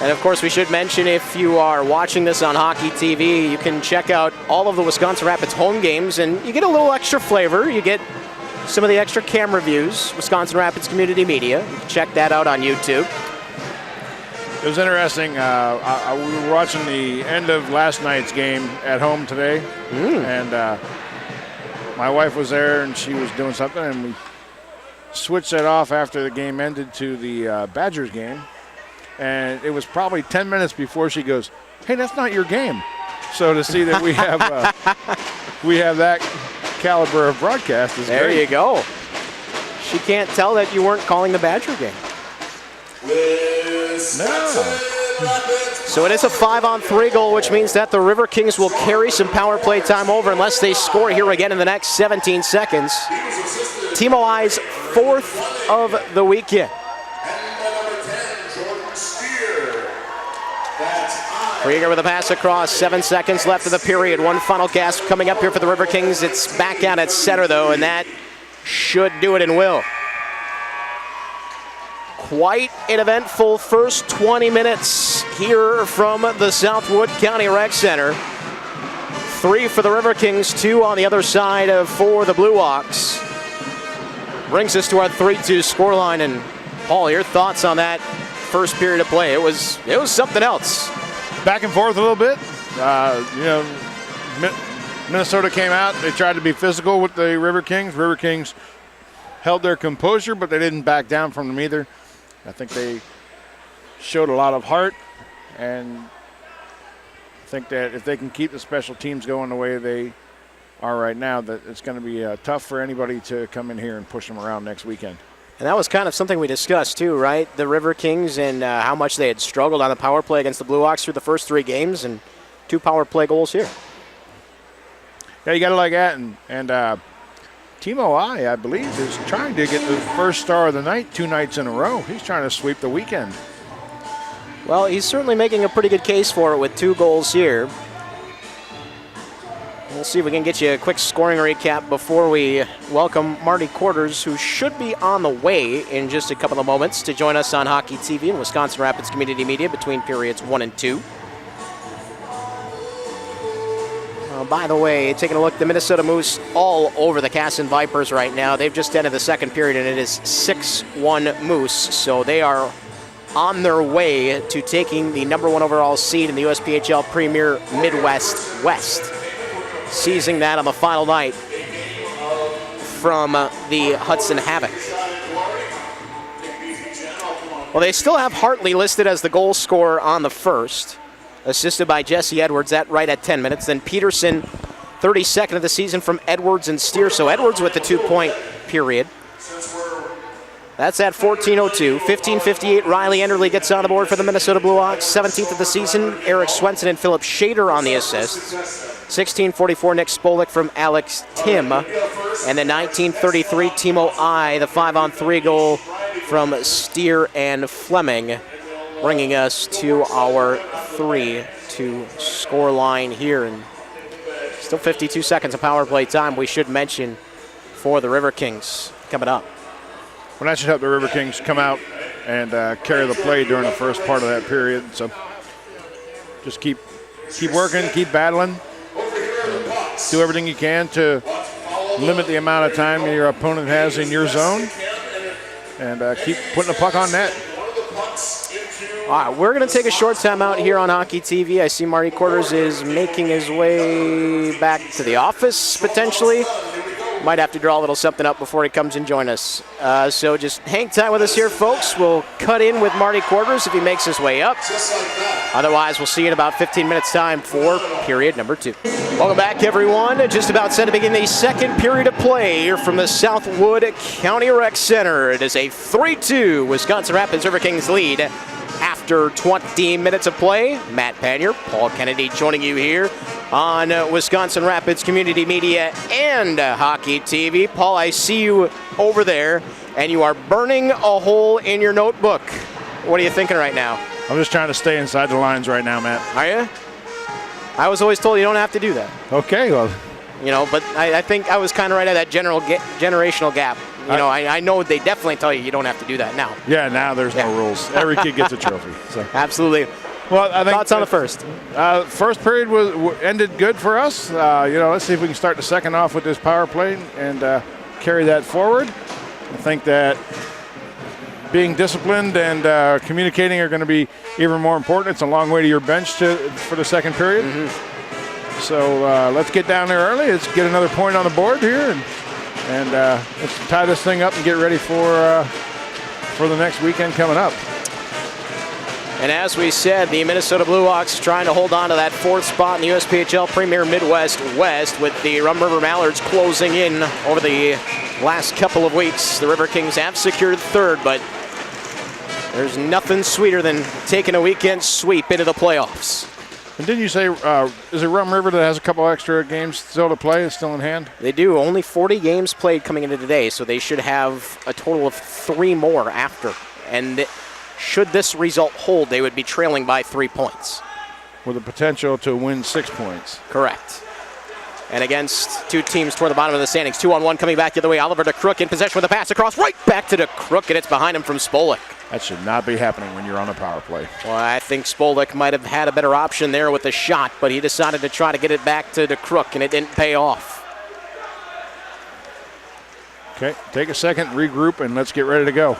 And of course, we should mention, if you are watching this on Hockey TV, you can check out all of the Wisconsin Rapids home games, and you get a little extra flavor. You get some of the extra camera views, Wisconsin Rapids Community Media. You can check that out on YouTube. It was interesting. We were watching the end of last night's game at home today, and my wife was there, and she was doing something, and we switched it off after the game ended to the Badgers game, and it was probably 10 minutes before she goes, "Hey, that's not your game." So to see that we have that caliber of broadcast is there. Great. You go. She can't tell that you weren't calling the Badger game. No. So it is a 5-on-3 goal, which means that the Riverkings will carry some power play time over unless they score here again in the next 17 seconds. Timo I's 4th of the weekend. Krieger with a pass across, 7 seconds left of the period. One final gasp coming up here for the Riverkings. It's back out at center though, and that should do it and will. Quite an eventful first 20 minutes here from the Southwood County Rec Center. 3 for the Riverkings, 2 on the other side for the BlueOx. Brings us to our 3-2 scoreline. And Paul, your thoughts on that first period of play? It was something else. Back and forth a little bit. Minnesota came out. They tried to be physical with the Riverkings. Riverkings held their composure, but they didn't back down from them either. I think they showed a lot of heart, and I think that if they can keep the special teams going the way they are right now, that it's going to be tough for anybody to come in here and push them around next weekend. And that was kind of something we discussed too, right? The Riverkings and how much they had struggled on the power play against the BlueOx through the first 3 games, and 2 power play goals here. Yeah, you got to like that, and Timo I believe, is trying to get the first star of the night 2 nights in a row. He's trying to sweep the weekend. Well, he's certainly making a pretty good case for it with 2 goals here. We'll see if we can get you a quick scoring recap before we welcome Marty Quarters, who should be on the way in just a couple of moments to join us on Hockey TV and Wisconsin Rapids Community Media between periods 1 and 2. By the way, taking a look, the Minnesota Moose all over the Casson Vipers right now. They've just ended the second period, and it is 6-1 Moose. So they are on their way to taking the #1 overall seed in the USPHL Premier Midwest West, seizing that on the final night from the Hudson Havoc. Well, they still have Hartley listed as the goal scorer on the first, assisted by Jesse Edwards, that right at 10 minutes. Then Peterson, 32nd of the season from Edwards and Steer. So Edwards with the 2-point period. That's at 14:02. 15:58, Riley Enderle gets on the board for the Minnesota BlueOx. 17th of the season, Eric Swenson and Philip Shader on the assists. 16:44, Nick Spolik from Alex Tim. And then 19:33, Timo I, the 5-on-3 goal from Steer and Fleming, bringing us to our 3-2 score line here. And still 52 seconds of power play time, we should mention, for the Riverkings coming up. Well, that should help the Riverkings come out and carry the play during the first part of that period. So just keep working, keep battling, do everything you can to limit the amount of time your opponent has in your zone, and keep putting the puck on net. All right, we're going to take a short time out here on Hockey TV. I see Marty Quarters is making his way back to the office, potentially. Might have to draw a little something up before he comes and join us. So just hang tight with us here, folks. We'll cut in with Marty Quarters if he makes his way up. Otherwise, we'll see you in about 15 minutes' time for period number 2. Welcome back, everyone. Just about set to begin the second period of play here from the Southwood County Rec Center. It is a 3-2 Wisconsin Rapids Riverkings lead after 20 minutes of play. Matt Panier, Paul Kennedy joining you here on Wisconsin Rapids Community Media and Hockey TV. Paul, I see you over there, and you are burning a hole in your notebook. What are you thinking right now? I'm just trying to stay inside the lines right now, Matt. Are you? I was always told you don't have to do that. Okay, well. You know, but I think I was kind of right at that generational gap. You know, I know they definitely tell you don't have to do that now. Yeah, now there's no rules. Every kid gets a trophy. So. Absolutely. Well, I think thoughts on the first? First period ended good for us. Let's see if we can start the second off with this power play and carry that forward. I think that being disciplined and communicating are going to be even more important. It's a long way to your bench for the second period. Mm-hmm. So let's get down there early. Let's get another point on the board here, and let's tie this thing up and get ready for the next weekend coming up. And as we said, the Minnesota BlueOx trying to hold on to that 4th spot in the USPHL Premier Midwest West, with the Rum River Mallards closing in over the last couple of weeks. The Riverkings have secured 3rd, but there's nothing sweeter than taking a weekend sweep into the playoffs. And didn't you say, is it Rum River that has a couple extra games still to play, is still in hand? They do. Only 40 games played coming into today, so they should have a total of 3 more after. And should this result hold, they would be trailing by 3 points. With the potential to win 6 points. Correct. And against 2 teams toward the bottom of the standings. 2-on-1 coming back the other way. Oliver to Crook in possession with a pass across, right back to the Crook, and it's behind him from Spolik. That should not be happening when you're on a power play. Well, I think Spolik might have had a better option there with the shot, but he decided to try to get it back to the Crook, and it didn't pay off. Okay, take a second, regroup, and let's get ready to go.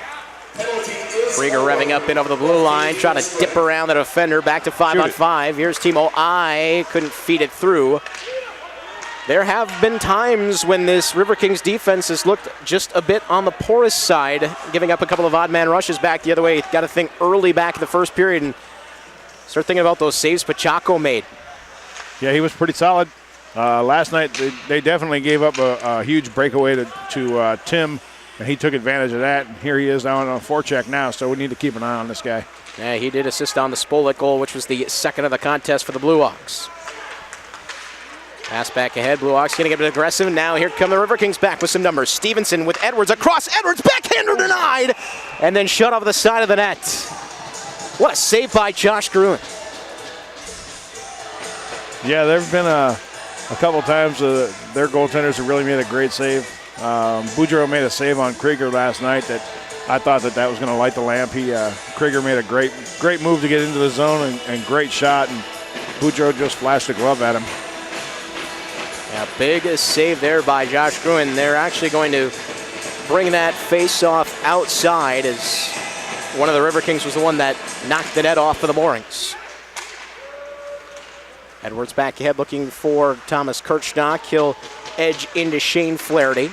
Krieger revving up in over the blue line, trying to dip around the defender, back to 5-on-5. Here's Timo I, couldn't feed it through. There have been times when this Riverkings defense has looked just a bit on the porous side, giving up a couple of odd man rushes back the other way. Got to think early back in the first period and start thinking about those saves Pacheco made. Yeah, he was pretty solid. Last night, they definitely gave up a huge breakaway to Tim, and he took advantage of that. And here he is now on a forecheck now, so we need to keep an eye on this guy. Yeah, he did assist on the Spolik goal, which was the second of the contest for the BlueOx. Pass back ahead, BlueOx going to get a bit aggressive. Now here come the Riverkings back with some numbers. Stevenson with Edwards across. Edwards, backhander denied, and then shut off the side of the net. What a save by Josh Gruen. Yeah, there have been a couple times their goaltenders have really made a great save. Boudreau made a save on Krieger last night that I thought that was going to light the lamp. Krieger made a great move to get into the zone and great shot, and Boudreau just flashed a glove at him. A big save there by Josh Gruen. They're actually going to bring that face-off outside as one of the Riverkings was the one that knocked the net off for the Moorings. Edwards back ahead looking for Thomas Kirchnock. He'll edge into Shane Flaherty.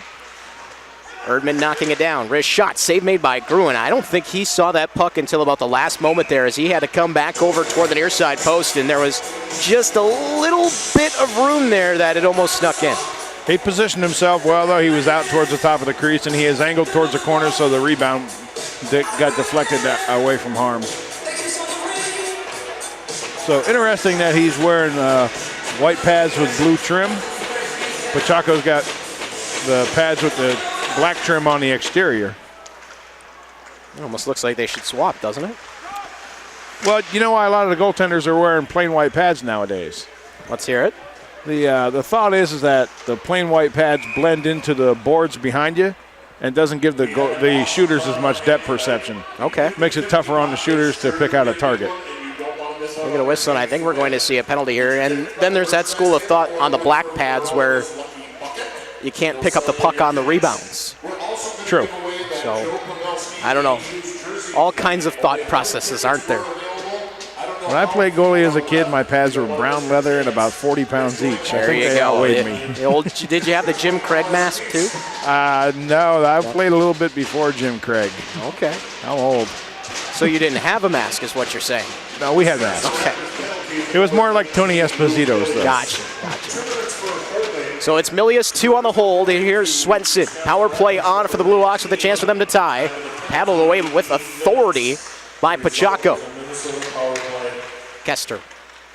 Erdman knocking it down. Wrist shot, save made by Gruen. I don't think he saw that puck until about the last moment there as he had to come back over toward the near side post, and there was just a little bit of room there that it almost snuck in. He positioned himself well, though. He was out towards the top of the crease, and he is angled towards the corner, so the rebound got deflected away from harm. So interesting that he's wearing white pads with blue trim. Pachaco's got the pads with the black trim on the exterior. It almost looks like they should swap, doesn't it? Well, you know why a lot of the goaltenders are wearing plain white pads nowadays? Let's hear it. The thought is that the plain white pads blend into the boards behind you and doesn't give the shooters as much depth perception. Okay. Makes it tougher on the shooters to pick out a target. We're going to whistle, and I think we're going to see a penalty here. And then there's that school of thought on the black pads where you can't pick up the puck on the rebounds. True. So, I don't know. All kinds of thought processes, aren't there? When I played goalie as a kid, my pads were brown leather and about 40 pounds each. There I think you they go. outweighed me. Did you have the Jim Craig mask too? No, I played a little bit before Jim Craig. Okay. I'm old. So you didn't have a mask is what you're saying? No, we had masks. Okay. It was more like Tony Esposito's, though. Gotcha. So it's Milius 2 on the hold. And here's Swenson. Power play on for the BlueOx with a chance for them to tie. Paddled away with authority by Pachaco. Kester.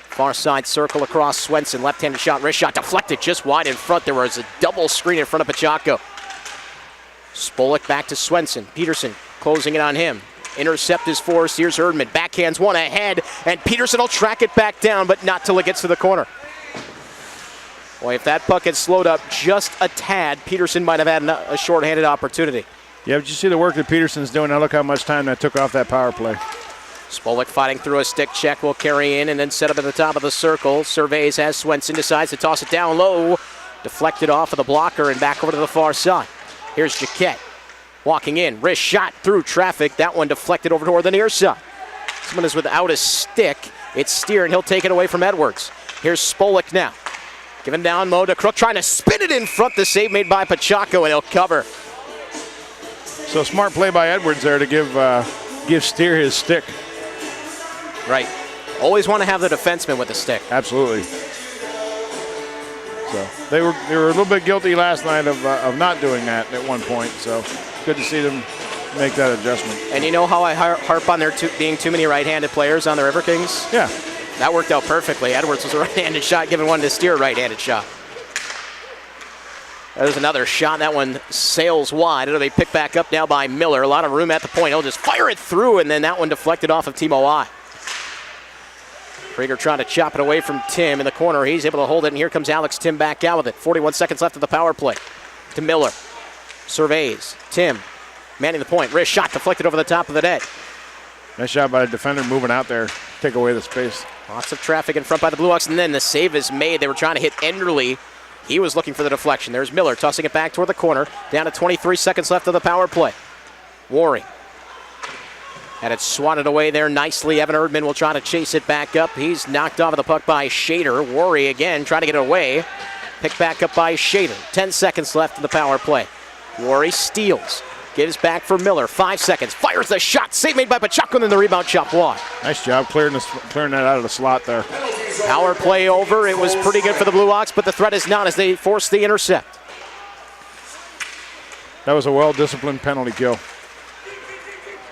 Far side circle across Swenson. Left-handed shot, wrist shot, deflected just wide in front. There was a double screen in front of Pachaco. Spolik back to Swenson. Peterson closing it on him. Intercept is forced. Here's Erdman. Backhands one ahead, and Peterson will track it back down, but not till it gets to the corner. Boy, if that puck had slowed up just a tad, Peterson might have had a shorthanded opportunity. Yeah, but you see the work that Peterson's doing. Now look how much time that took off that power play. Spolik fighting through a stick check, will carry in and then set up at the top of the circle. Surveys as Swenson decides to toss it down low. Deflected off of the blocker and back over to the far side. Here's Jaquette. Walking in, wrist shot through traffic. That one deflected over toward the near side. Someone is without a stick. It's Steer, and he'll take it away from Edwards. Here's Spolik now. Giving down low to Crook, trying to spin it in front. The save made by Pachaco, and he'll cover. So smart play by Edwards there to give Steer his stick. Right. Always want to have the defenseman with the stick. Absolutely. So they were a little bit guilty last night of not doing that at one point. So good to see them make that adjustment. And you know how I harp on there being too many right-handed players on the Riverkings? Yeah. That worked out perfectly. Edwards was a right-handed shot, giving one to Steer a right-handed shot. There's another shot. That one sails wide. It'll be picked back up now by Miller. A lot of room at the point. He'll just fire it through, and then that one deflected off of Timo I. Krieger trying to chop it away from Tim in the corner. He's able to hold it, and here comes Alex Tim back out with it. 41 seconds left of the power play. To Miller. Surveys. Tim manning the point. Wrist shot deflected over the top of the net. Nice shot by the defender moving out there. Take away the space. Lots of traffic in front by the BlueOx, and then the save is made. They were trying to hit Enderle. He was looking for the deflection. There's Miller tossing it back toward the corner. Down to 23 seconds left of the power play. Worry. Had it swatted away there nicely. Evan Erdman will try to chase it back up. He's knocked off of the puck by Shader. Worry again trying to get it away. Picked back up by Shader. 10 seconds left in the power play. Worry steals. Gives back for Miller. 5 seconds. Fires the shot. Save made by Pachaco, and then the rebound chopped wide. Nice job clearing that out of the slot there. Power play over. It was pretty good for the BlueOx, but the threat is not as they force the intercept. That was a well-disciplined penalty kill.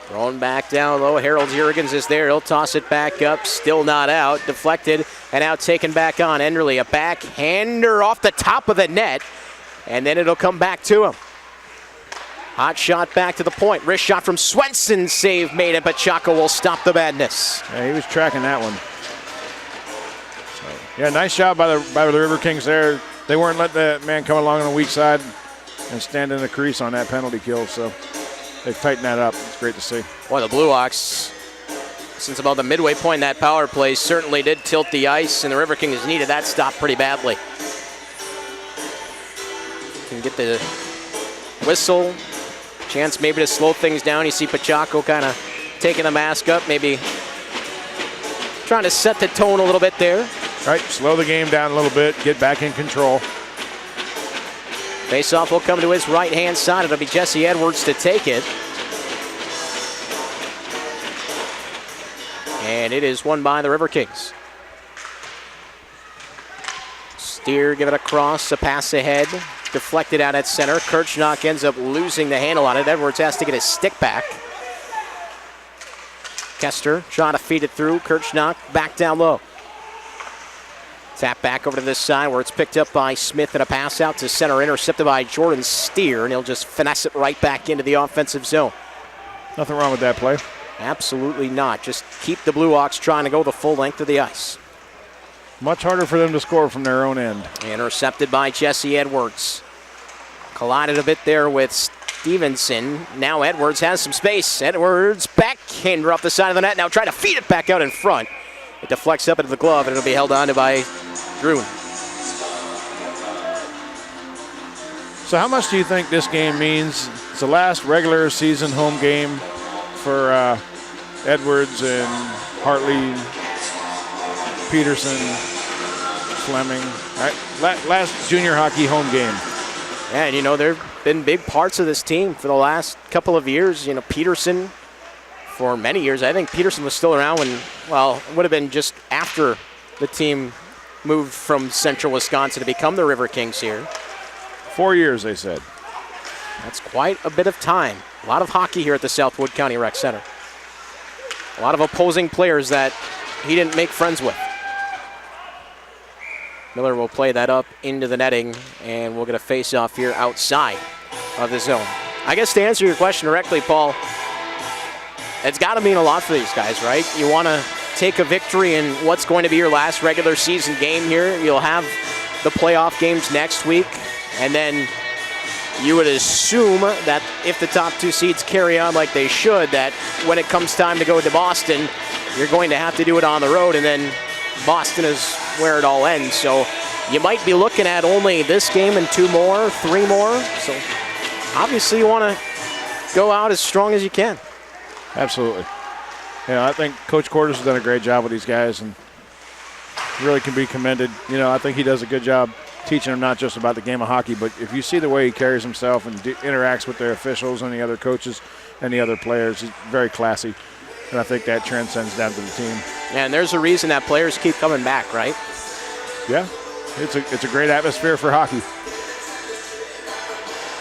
Thrown back down low. Harold Jurgens is there. He'll toss it back up. Still not out. Deflected and now taken back on. Enderle, a backhander off the top of the net, and then it'll come back to him. Hot shot back to the point. Wrist shot from Swenson. Save made, and Pachaco will stop the madness. Yeah, he was tracking that one. So, yeah, nice job by the Riverkings there. They weren't letting that man come along on the weak side and stand in the crease on that penalty kill. So they've tightened that up. It's great to see. Boy, the BlueOx, since about the midway point in that power play, certainly did tilt the ice, and the Riverkings needed that stop pretty badly. can get the whistle. Chance maybe to slow things down. You see Pachaco kind of taking the mask up, maybe trying to set the tone a little bit there. Right, slow the game down a little bit, get back in control. Faceoff will come to his right-hand side. It'll be Jesse Edwards to take it. And it is won by the Riverkings. Steer, give it across, a pass ahead, deflected out at center. Kirchnock ends up losing the handle on it. Edwards has to get his stick back. Kester trying to feed it through. Kirchnock back down low. Tap back over to this side where it's picked up by Smith and a pass out to center, intercepted by Jordan Steer, and he'll just finesse it right back into the offensive zone. Nothing wrong with that play. Absolutely not. Just keep the BlueOx trying to go the full length of the ice. Much harder for them to score from their own end. Intercepted by Jesse Edwards. Collided a bit there with Stevenson. Now Edwards has some space. Edwards backhander up the side of the net. Now try to feed it back out in front. It deflects up into the glove, and it'll be held on to by Druin. So how much do you think this game means? It's the last regular season home game for Edwards and Hartley, Peterson, Fleming. Last junior hockey home game. Yeah, and you know, there have been big parts of this team for the last couple of years. You know, Peterson, for many years, I think Peterson was still around when, well, it would have been just after the team moved from central Wisconsin to become the Riverkings here. 4 years, they said. That's quite a bit of time. A lot of hockey here at the Southwood County Rec Center. A lot of opposing players that he didn't make friends with. Miller will play that up into the netting, and we'll get a face-off here outside of the zone. I guess to answer your question directly, Paul, it's got to mean a lot for these guys, right? You want to take a victory in what's going to be your last regular season game here. You'll have the playoff games next week, and then you would assume that if the top two seeds carry on like they should, that when it comes time to go to Boston, you're going to have to do it on the road, and then Boston is where it all ends. So you might be looking at only this game and 2 more, 3 more. So obviously you want to go out as strong as you can. Absolutely. Yeah, I think Coach Quarters has done a great job with these guys and really can be commended. You know, I think he does a good job teaching them not just about the game of hockey, but if you see the way he carries himself and interacts with their officials and the other coaches and the other players, he's very classy. And I think that transcends down to the team. Yeah, and there's a reason that players keep coming back, right? Yeah, it's a great atmosphere for hockey.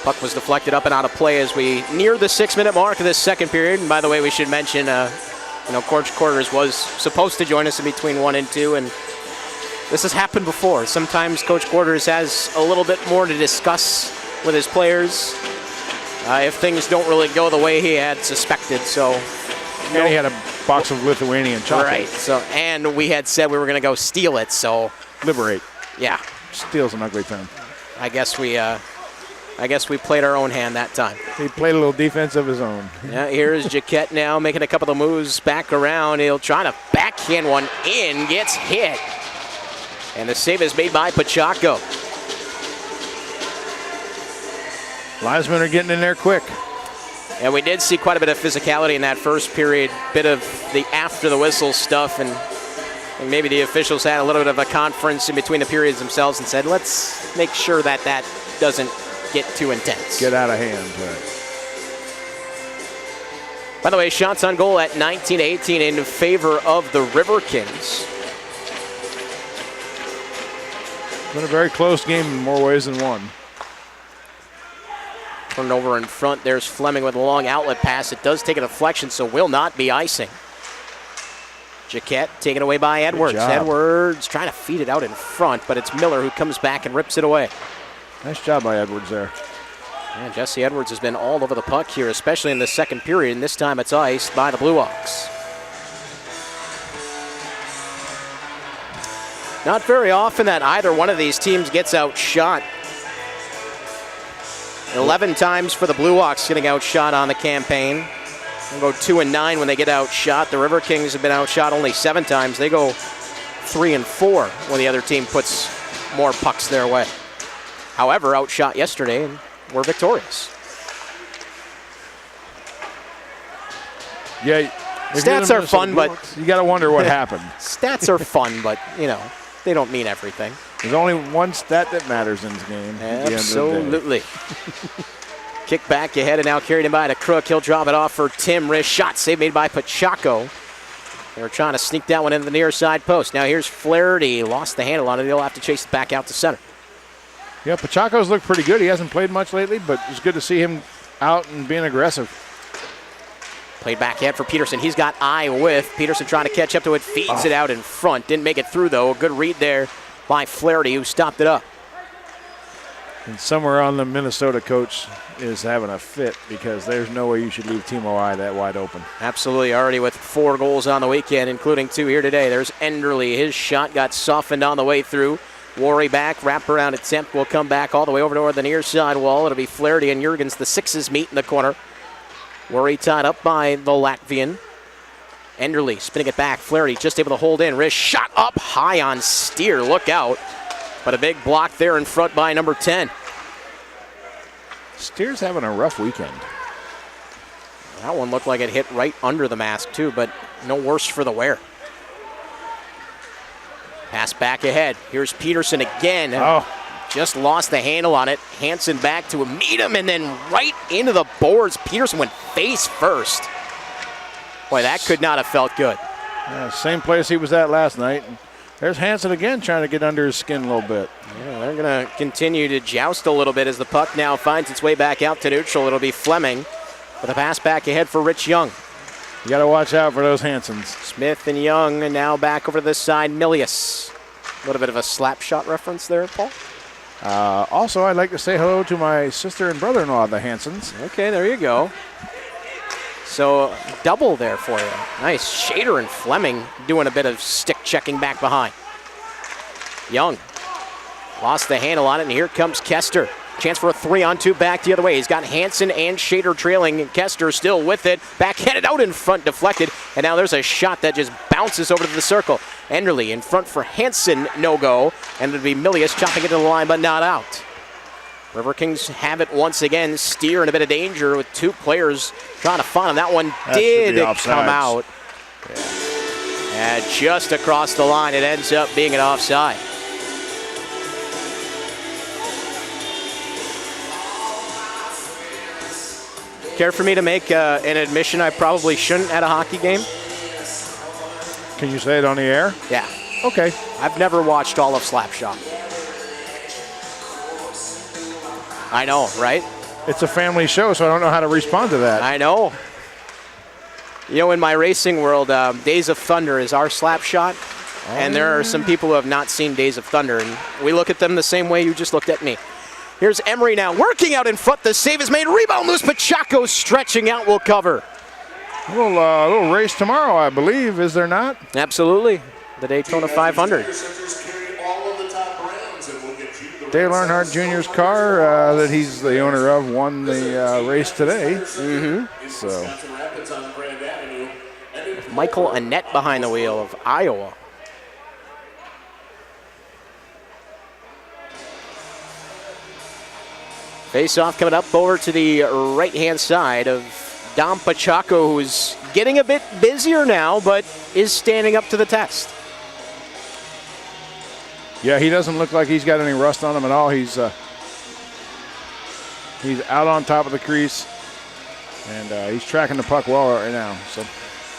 Puck was deflected up and out of play as we near the 6-minute mark of this second period. And by the way, we should mention, Coach Quarters was supposed to join us in between 1 and 2, and this has happened before. Sometimes Coach Quarters has a little bit more to discuss with his players if things don't really go the way he had suspected. So, and he had a box of Lithuanian chocolate. Right. So, and we had said we were going to go steal it. So liberate. Yeah. Steal's an ugly term. I guess we played our own hand that time. He played a little defense of his own. Yeah, here's Jaquette now making a couple of moves back around. He'll try to backhand one in, gets hit. And the save is made by Pachaco. Linesmen are getting in there quick. And we did see quite a bit of physicality in that first period, bit of the after the whistle stuff, and maybe the officials had a little bit of a conference in between the periods themselves and said, let's make sure that doesn't get too intense. Get out of hand. Right. By the way, shots on goal at 19-18 in favor of the Riverkings. It's been a very close game in more ways than one. Turnover in front. There's Fleming with a long outlet pass. It does take a deflection, so will not be icing. Jaquette taken away by Edwards. Edwards trying to feed it out in front, but it's Miller who comes back and rips it away. Nice job by Edwards there. And Jesse Edwards has been all over the puck here, especially in the second period, and this time it's iced by the BlueOx. Not very often that either one of these teams gets outshot. 11 times for the BlueOx getting outshot on the campaign. They'll go 2-9 when they get outshot. The Riverkings have been outshot only 7 times. They go 3-4 when the other team puts more pucks their way. However, outshot yesterday and were victorious. Yeah. Stats are fun, but you got to wonder what happened. Stats are fun, but, they don't mean everything. There's only one stat that matters in this game. Absolutely. Kick back ahead and now carried in by the Crook. He'll drop it off for Tim. Wrist shot save made by Pachaco. They were trying to sneak that one into the near side post. Now here's Flaherty. Lost the handle on it. He'll have to chase it back out to center. Yeah, Pachaco's looked pretty good. He hasn't played much lately, but it's good to see him out and being aggressive. Played back ahead for Peterson. He's got eye width. Peterson trying to catch up to it. Feeds it out in front. Didn't make it through, though. A good read there by Flaherty, who stopped it up. And somewhere on the Minnesota coach is having a fit because there's no way you should leave Timo I that wide open. Absolutely. Already with 4 goals on the weekend, including 2 here today. There's Enderle. His shot got softened on the way through. Worry back, wrap around attempt will come back all the way over toward the near side wall. It'll be Flaherty and Jurgens. The sixes meet in the corner. Worry tied up by the Latvian. Enderle spinning it back. Flaherty just able to hold in. Wrist shot up high on Steer. Look out. But a big block there in front by number 10. Steer's having a rough weekend. That one looked like it hit right under the mask too, but no worse for the wear. Pass back ahead. Here's Peterson again. Just lost the handle on it. Hansen back to meet him and then right into the boards. Peterson went face first. Boy, that could not have felt good. Yeah, same place he was at last night. There's Hansen again trying to get under his skin a little bit. Yeah, they're going to continue to joust a little bit as the puck now finds its way back out to neutral. It'll be Fleming with a pass back ahead for Rich Young. You got to watch out for those Hansens. Smith and Young, and now back over to this side, Milius. A little bit of a slap shot reference there, Paul. Also, I'd like to say hello to my sister and brother-in-law, the Hansens. Okay, there you go. So double there for you. Nice. Shader and Fleming doing a bit of stick checking back behind. Young lost the handle on it, and here comes Kester. Chance for a 3-on-2 back the other way. He's got Hansen and Shader trailing, and Kester still with it. Backhanded out in front, deflected, and now there's a shot that just bounces over to the circle. Enderle in front for Hansen, no go, and it'll be Milius chopping it to the line, but not out. Riverkings have it once again. Steer in a bit of danger with 2 players trying to find him. That one did come out. And just across the line, it ends up being an offside. Care for me to make an admission I probably shouldn't at a hockey game? Can you say it on the air? Yeah. Okay. I've never watched all of Slapshot. I know, right? It's a family show, so I don't know how to respond to that. I know. In my racing world, Days of Thunder is our Slapshot, and there are some people who have not seen Days of Thunder, and we look at them the same way you just looked at me. Here's Emery now, working out in front. The save is made. Rebound loose. Pachaco stretching out will cover. A little race tomorrow, I believe, is there not? Absolutely. The Daytona 500. Dale Earnhardt Jr.'s car that he's the owner of won the race today. Mm-hmm. So Michael Annette behind the wheel of Iowa. Face-off coming up over to the right-hand side of Dom Pachaco, who's getting a bit busier now, but is standing up to the test. Yeah, he doesn't look like he's got any rust on him at all. He's out on top of the crease, and he's tracking the puck well right now. So,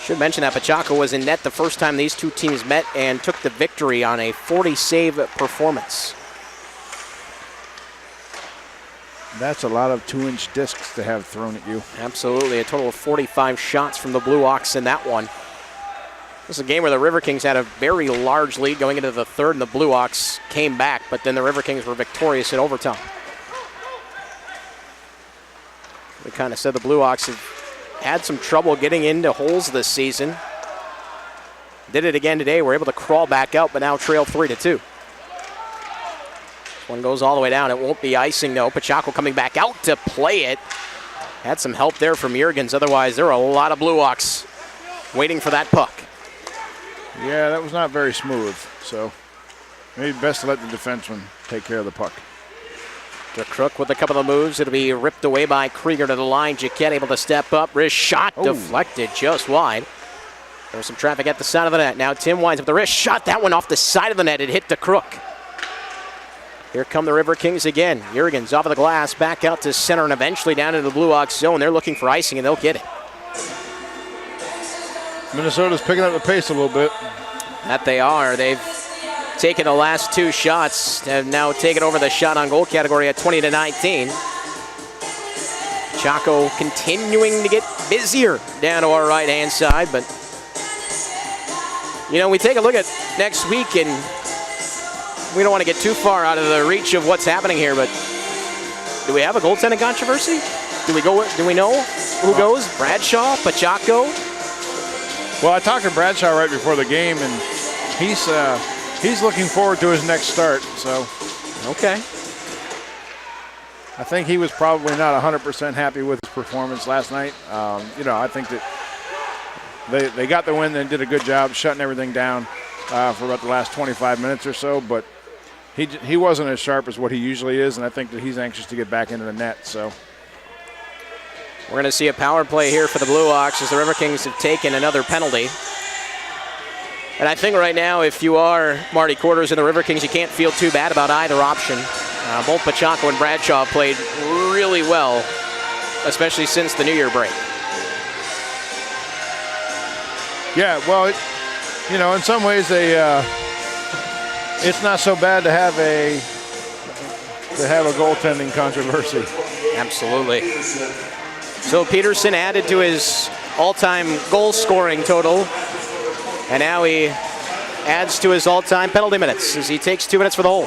should mention that Pachaco was in net the first time these two teams met and took the victory on a 40-save performance. That's a lot of 2-inch discs to have thrown at you. Absolutely, a total of 45 shots from the BlueOx in that one. This is a game where the Riverkings had a very large lead going into the third, and the BlueOx came back, but then the Riverkings were victorious in overtime. We kind of said the BlueOx have had some trouble getting into holes this season. Did it again today. We're able to crawl back out, but now trail 3-2. One goes all the way down. It won't be icing, though. Pachaco coming back out to play it. Had some help there from Jurgens. Otherwise, there were a lot of BlueOx waiting for that puck. Yeah, that was not very smooth. So maybe best to let the defenseman take care of the puck. The Crook with a couple of moves. It'll be ripped away by Krieger to the line. Jaquette able to step up. Wrist shot deflected just wide. There's some traffic at the side of the net. Now Tim winds up the wrist shot. That one off the side of the net. It hit the Crook. Here come the Riverkings again. Jurgens off of the glass, back out to center, and eventually down into the BlueOx zone. They're looking for icing, and they'll get it. Minnesota's picking up the pace a little bit. That they are. They've taken the last 2 shots, have now taken over the shot on goal category at 20-19. Chaco continuing to get busier down to our right-hand side, but you know, we take a look at next week, and we don't want to get too far out of the reach of what's happening here, but do we have a goaltending controversy? Do we know who goes? Bradshaw, Pacheco? Well, I talked to Bradshaw right before the game, and he's looking forward to his next start. So, okay. I think he was probably not 100% happy with his performance last night. You know, I think that they got the win and did a good job shutting everything down for about the last 25 minutes or so. But he wasn't as sharp as what he usually is, and I think that he's anxious to get back into the net. So. We're going to see a power play here for the BlueOx as the Riverkings have taken another penalty. And I think right now, if you are Marty Quarters and the Riverkings, you can't feel too bad about either option. Both Pacheco and Bradshaw played really well, especially since the New Year break. Yeah, well, you know, in some ways, it's not so bad to have a goaltending controversy. Absolutely. So Peterson added to his all-time goal scoring total, and now he adds to his all-time penalty minutes as he takes 2 minutes for the hole.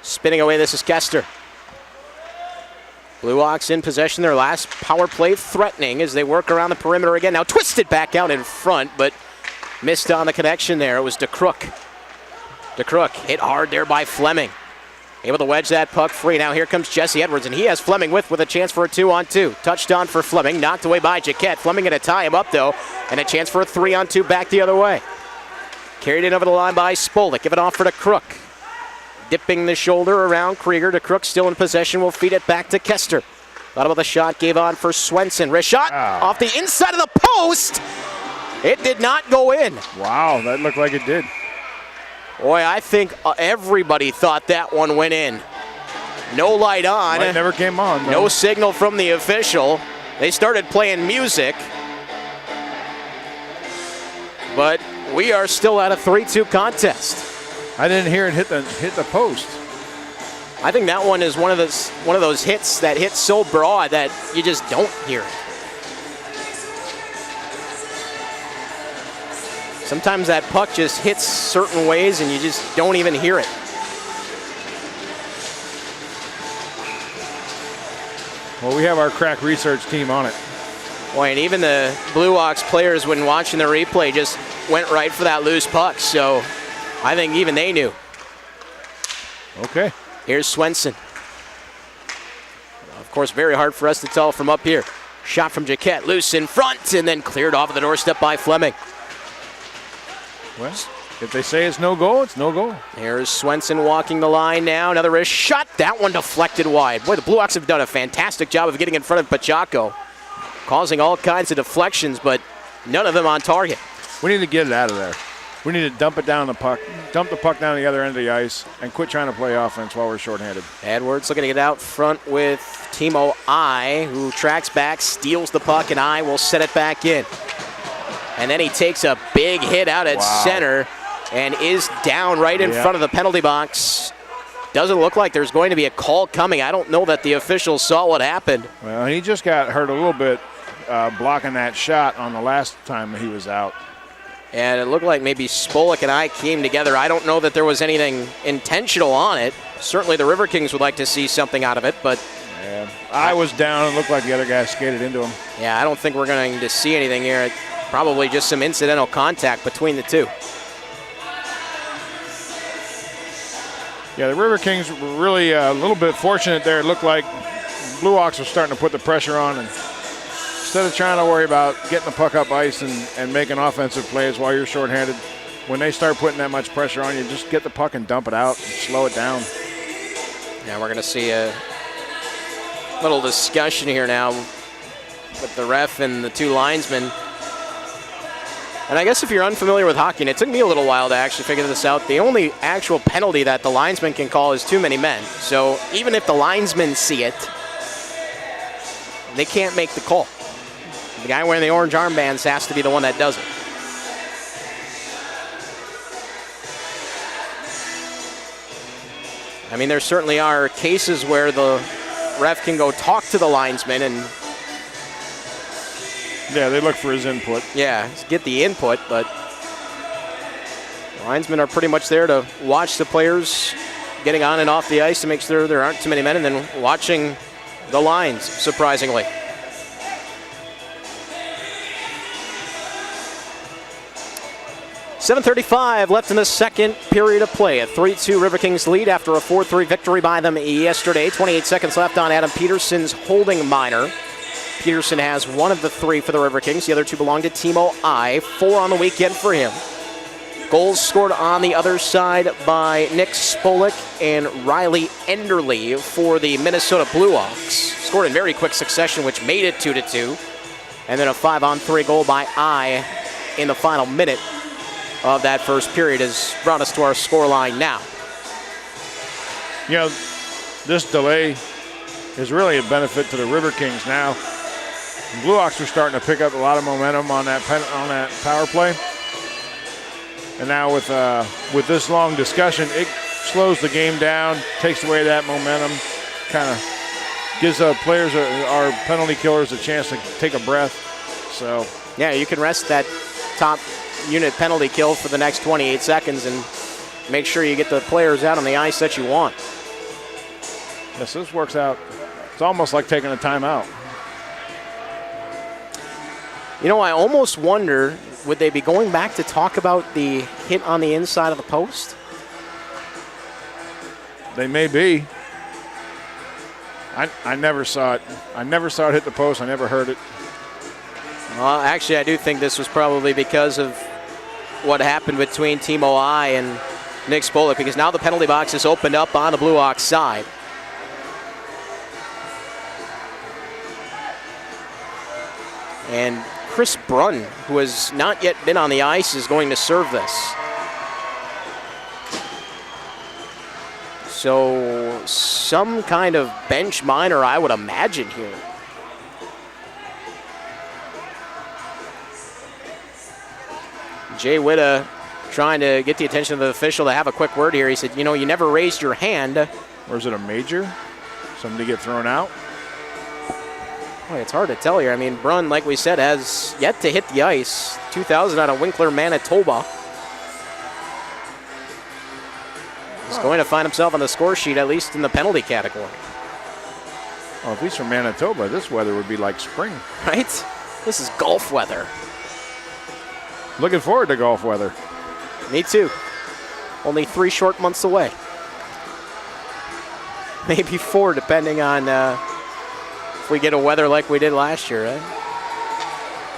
Spinning away, this is Kester. BlueOx in possession, their last power play, threatening as they work around the perimeter again. Now twisted back out in front, but missed on the connection there. It was DeCrook. DeCrook hit hard there by Fleming. Able to wedge that puck free. Now here comes Jesse Edwards, and he has Fleming with a chance for a 2-on-2. Touched on for Fleming, knocked away by Jaquette. Fleming going to tie him up, though, and a chance for a 3-on-2 back the other way. Carried in over the line by Spolik. Give it off for DeCrook. Dipping the shoulder around Krieger. DeCrook still in possession. Will feed it back to Kester. Thought about the shot. Gave on for Swenson. Wrist shot off the inside of the post. It did not go in. Wow, that looked like it did. Boy, I think everybody thought that one went in. No light on. Light never came on. No signal from the official. They started playing music. But we are still at a 3-2 contest. I didn't hear it hit the post. I think that one is one of those hits that hits so broad that you just don't hear it. Sometimes that puck just hits certain ways and you just don't even hear it. Well, we have our crack research team on it. Boy, and even the BlueOx players, when watching the replay, just went right for that loose puck. So I think even they knew. Okay. Here's Swenson. Of course, very hard for us to tell from up here. Shot from Jaquette, loose in front, and then cleared off of the doorstep by Fleming. Well, if they say it's no goal, it's no goal. Here's Swenson walking the line now. Another wrist shot. That one deflected wide. Boy, the BlueOx have done a fantastic job of getting in front of Pacheco, causing all kinds of deflections, but none of them on target. We need to get it out of there. We need to dump the puck down the other end of the ice, and quit trying to play offense while we're shorthanded. Edwards looking to get out front with Timo I, who tracks back, steals the puck, and I will set it back in. And then he takes a big hit out at center and is down right in front of the penalty box. Doesn't look like there's going to be a call coming. I don't know that the officials saw what happened. Well, he just got hurt a little bit blocking that shot on the last time he was out. And it looked like maybe Spolik and I came together. I don't know that there was anything intentional on it. Certainly the Riverkings would like to see something out of it, but... Yeah, I was down and looked like the other guy skated into him. Yeah, I don't think we're going to see anything here. Probably just some incidental contact between the two. Yeah, the Riverkings were really a little bit fortunate there. It looked like BlueOx was starting to put the pressure on, and instead of trying to worry about getting the puck up ice and making offensive plays while you're shorthanded, when they start putting that much pressure on you, just get the puck and dump it out and slow it down. Now we're going to see a little discussion here now with the ref and the two linesmen. And I guess if you're unfamiliar with hockey, and it took me a little while to actually figure this out, the only actual penalty that the linesman can call is too many men. So even if the linesmen see it, they can't make the call. The guy wearing the orange armbands has to be the one that does it. I mean, there certainly are cases where the ref can go talk to the linesman and yeah, they look for his input. Yeah, get the input, but the linesmen are pretty much there to watch the players getting on and off the ice to make sure there aren't too many men, and then watching the lines, surprisingly. .7:35 left in the second period of play. A 3-2 Riverkings lead after a 4-3 victory by them yesterday. 28 seconds left on Adam Peterson's holding minor. Peterson has one of the three for the Riverkings. The other two belong to Timo I. 4 on the weekend for him. Goals scored on the other side by Nick Spolik and Riley Enderle for the Minnesota BlueOx. Scored in very quick succession, which made it 2-2. And then a 5-on-3 goal by I in the final minute of that first period has brought us to our scoreline now. You know, this delay is really a benefit to the Riverkings now. The BlueOx are starting to pick up a lot of momentum on that power play. And now with this long discussion, it slows the game down, takes away that momentum, kind of gives players, our penalty killers, a chance to take a breath. So yeah, you can rest that top unit penalty kill for the next 28 seconds and make sure you get the players out on the ice that you want. Yes, this works out. It's almost like taking a timeout. You know, I almost wonder, would they be going back to talk about the hit on the inside of the post? They may be. I never saw it. I never saw it hit the post. I never heard it. Well, actually, I do think this was probably because of what happened between Timo I and Nick Spolik, because now the penalty box is opened up on the BlueOx side. And Chris Brunn, who has not yet been on the ice, is going to serve this. So some kind of bench minor, I would imagine here. Jay Witta trying to get the attention of the official to have a quick word here. He said, you know, you never raised your hand. Or is it a major? Somebody get thrown out? Boy, it's hard to tell here. I mean, Brunn, like we said, has yet to hit the ice. 2000 out of Winkler, Manitoba. He's going to find himself on the score sheet, at least in the penalty category. Well, if he's from Manitoba, this weather would be like spring. Right? This is golf weather. Looking forward to golf weather. Me too. Only 3 short months away. Maybe 4, depending on if we get a weather like we did last year, right?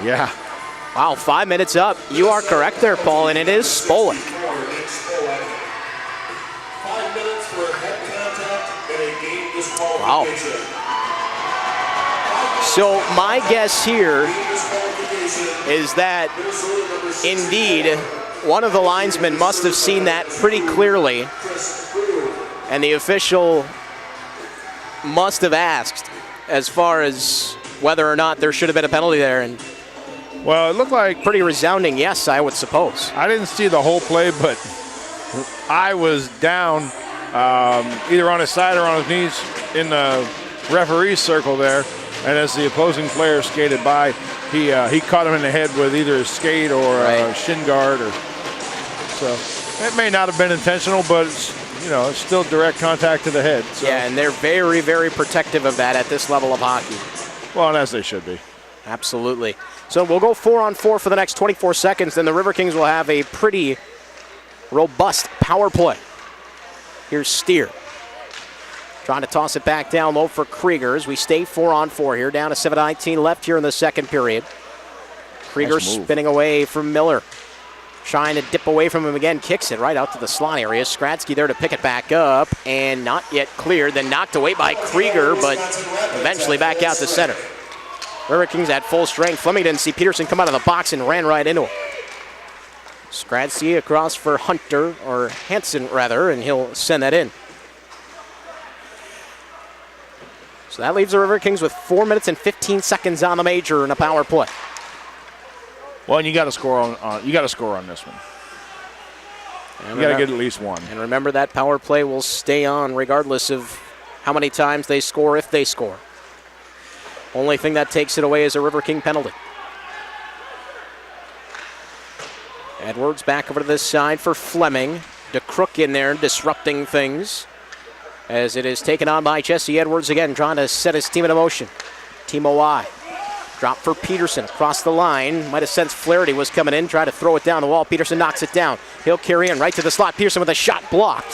Yeah. Wow, 5 minutes up. You are correct there, Paul, and it is Spolik. 5 minutes for head contact and a game disqualification. Wow. So my guess here is that indeed one of the linesmen must have seen that pretty clearly, and the official must have asked as far as whether or not there should have been a penalty there. And well, it looked like pretty resounding yes, I would suppose. I didn't see the whole play, but I was down either on his side or on his knees in the referee's circle there. And as the opposing player skated by, he caught him in the head with either his skate or a shin guard. So it may not have been intentional, but it's still direct contact to the head. So. Yeah, and they're very, very protective of that at this level of hockey. Well, and as they should be. Absolutely. So we'll go 4-on-4 for the next 24 seconds. Then the Riverkings will have a pretty robust power play. Here's Steer. Trying to toss it back down low for Krieger as we stay 4-on-4 here. Down to 7:19 left here in the second period. Krieger nice spinning away from Miller. trying to dip away from him again, kicks it right out to the slot area. Skradsky there to pick it back up, and not yet cleared, then knocked away by Krieger, but eventually back out to center. Riverkings at full strength. Fleming didn't see Peterson come out of the box and ran right into him. Skradsky across for Hunter, or Hansen rather, and he'll send that in. So that leaves the Riverkings with 4 minutes and 15 seconds on the major in a power play. Well, and you got to score on this one. You got to get at least one. And remember, that power play will stay on regardless of how many times they score, if they score. Only thing that takes it away is a River King penalty. Edwards back over to this side for Fleming. DeCrook in there disrupting things as it is taken on by Jesse Edwards again, trying to set his team in motion. Timo Y. Drop for Peterson across the line. Might have sensed Flaherty was coming in, tried to throw it down the wall. Peterson knocks it down. He'll carry in right to the slot. Peterson with a shot blocked.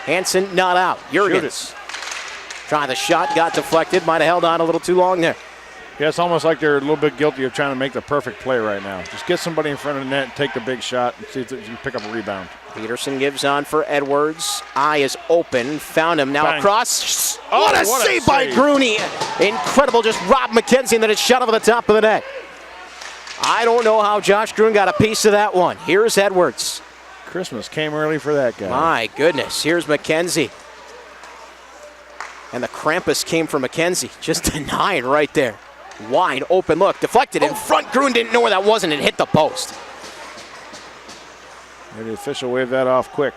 Hansen not out. Jurgens. Try the shot, got deflected. Might have held on a little too long there. Yeah, it's almost like they're a little bit guilty of trying to make the perfect play right now. Just get somebody in front of the net and take the big shot and see if you can pick up a rebound. Peterson gives on for Edwards. Eye is open. Found him now. Bang. Across. Oh, what a save by Grooney. Incredible. Just Rob McKenzie, and then it's shot over the top of the net. I don't know how Josh Gruen got a piece of that one. Here's Edwards. Christmas came early for that guy. My goodness. Here's McKenzie. And the Krampus came from McKenzie. Just denied right there. Wide open look. Deflected in front. Gruen didn't know where that was, and it hit the post. Maybe the official waved that off quick.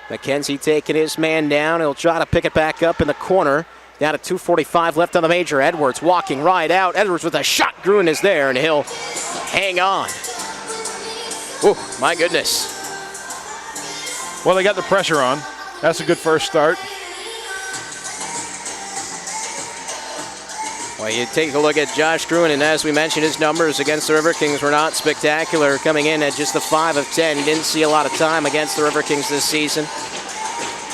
McKenzie taking his man down. He'll try to pick it back up in the corner. Down to 2:45 left on the major. Edwards walking right out. Edwards with a shot. Gruen is there, and he'll hang on. Ooh, my goodness. Well, they got the pressure on. That's a good first start. Well, you take a look at Josh Gruen, and as we mentioned, his numbers against the Riverkings were not spectacular, coming in at just a 5 of 10. He didn't see a lot of time against the Riverkings this season.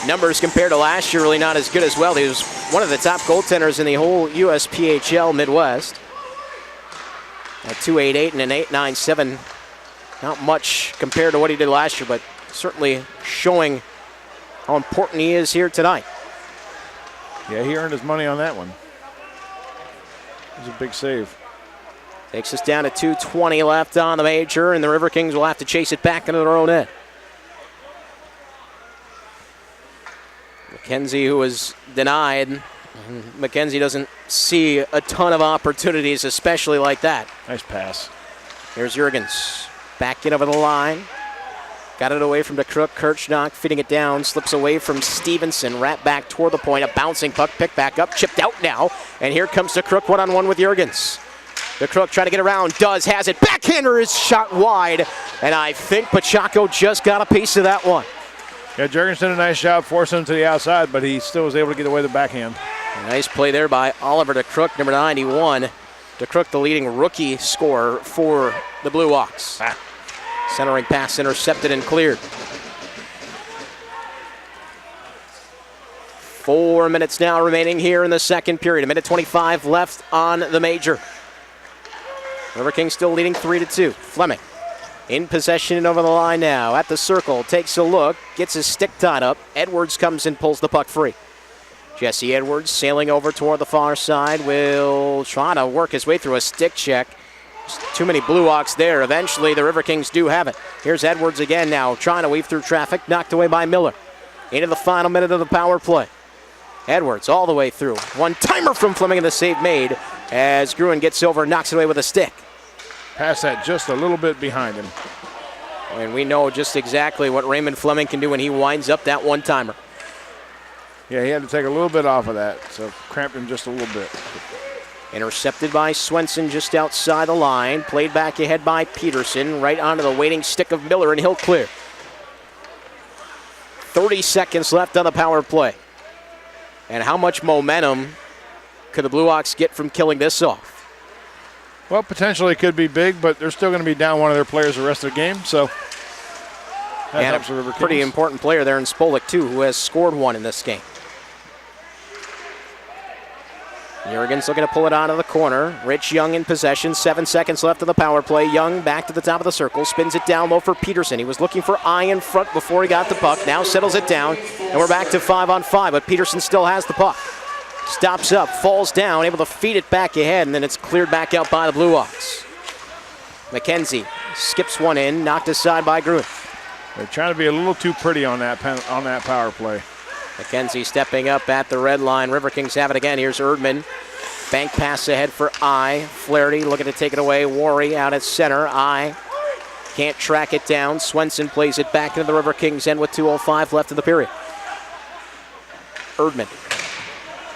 Numbers compared to last year really not as good as well. He was one of the top goaltenders in the whole USPHL Midwest. A .288 and an .897. Not much compared to what he did last year, but certainly showing how important he is here tonight. Yeah, he earned his money on that one. It was a big save. Takes us down to 2:20 left on the major, and the Riverkings will have to chase it back into their own end. McKenzie, who was denied. McKenzie doesn't see a ton of opportunities, especially like that. Nice pass. Here's Jurgens. Back in over the line. Got it away from DeCrook. Kirchnock feeding it down. Slips away from Stevenson. Wrapped back toward the point. A bouncing puck. Picked back up. Chipped out now. And here comes DeCrook one-on-one with Jurgens. DeCrook trying to get around. Does. Has it. Backhander is shot wide. And I think Pacheco just got a piece of that one. Yeah, Jurgens did a nice job forcing him to the outside, but he still was able to get away the backhand. A nice play there by Oliver DeCrook, number 91. DeCrook, the leading rookie scorer for the BlueOx. Centering pass intercepted and cleared. 4 minutes now remaining here in the second period. 1:25 left on the major. Riverkings still leading 3-2. Fleming in possession and over the line now. At the circle, takes a look, gets his stick tied up. Edwards comes and pulls the puck free. Jesse Edwards sailing over toward the far side. Will try to work his way through a stick check. Too many BlueOx there. Eventually, the Riverkings do have it. Here's Edwards again now, trying to weave through traffic. Knocked away by Miller. Into the final minute of the power play. Edwards all the way through. One-timer from Fleming, and the save made as Gruen gets over and knocks it away with a stick. Pass that just a little bit behind him. And we know just exactly what Raymond Fleming can do when he winds up that one-timer. Yeah, he had to take a little bit off of that, so cramped him just a little bit. Intercepted by Swenson just outside the line. Played back ahead by Peterson. Right onto the waiting stick of Miller, and he'll clear. 30 seconds left on the power play. And how much momentum could the BlueOx get from killing this off? Well, potentially it could be big, but they're still going to be down one of their players the rest of the game, so that helps the Riverkings. Pretty important player there in Spolik, too, who has scored one in this game. Jurgens looking to pull it out of the corner. Rich Young in possession. 7 seconds left of the power play. Young back to the top of the circle. Spins it down low for Peterson. He was looking for eye in front before he got the puck. Now settles it down. And we're back to 5-on-5. But Peterson still has the puck. Stops up. Falls down. Able to feed it back ahead. And then it's cleared back out by the BlueOx. McKenzie skips one in. Knocked aside by Gruen. They're trying to be a little too pretty on that power play. McKenzie stepping up at the red line. Riverkings have it again. Here's Erdman. Bank pass ahead for I. Flaherty looking to take it away. Worry out at center. I can't track it down. Swenson plays it back into the Riverkings end with 2:05 left in the period. Erdman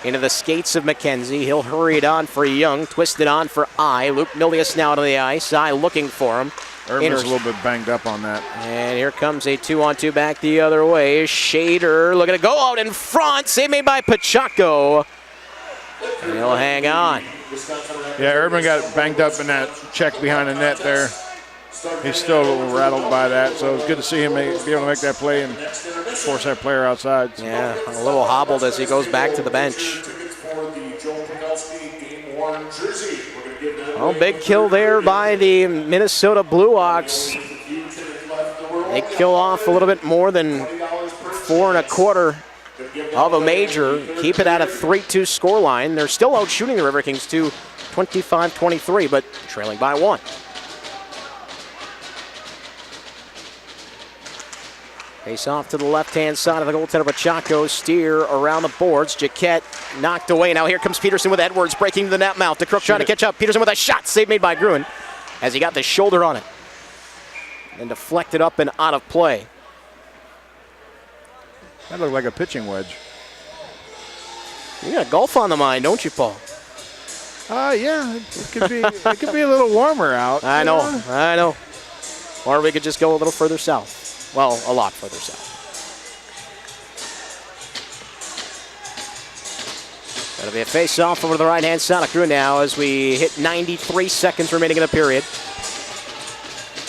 into the skates of McKenzie. He'll hurry it on for Young. Twist it on for I. Luke Milius now to the ice. I looking for him. Erdman's a little bit banged up on that. And here comes a 2-on-2 back the other way. Shader looking to go out in front. Save made by Pacheco. And he'll hang on. Yeah, Erdman got banged up in that check behind the net there. He's still a little rattled by that, so it's good to see him be able to make that play and force that player outside. Yeah, a little hobbled as he goes back to the bench. Oh, big kill there by the Minnesota BlueOx. They kill off a little bit more than 4 1/4 of a major. Keep it at a 3-2 scoreline. They're still out shooting the Riverkings to 25-23, but trailing by 1. Face off to the left-hand side of the goaltender Pacheco. Steer around the boards. Jaquette knocked away. Now here comes Peterson with Edwards breaking the net mouth. DeCrook trying to catch up. Peterson with a shot. Save made by Gruen as he got the shoulder on it. And deflected up and out of play. That looked like a pitching wedge. You got golf on the mind, don't you, Paul? Yeah. It could be a little warmer out. I know. Or we could just go a little further south. Well, a lot further south. That'll be a face-off over to the right-hand side of Gruen now as we hit 93 seconds remaining in the period.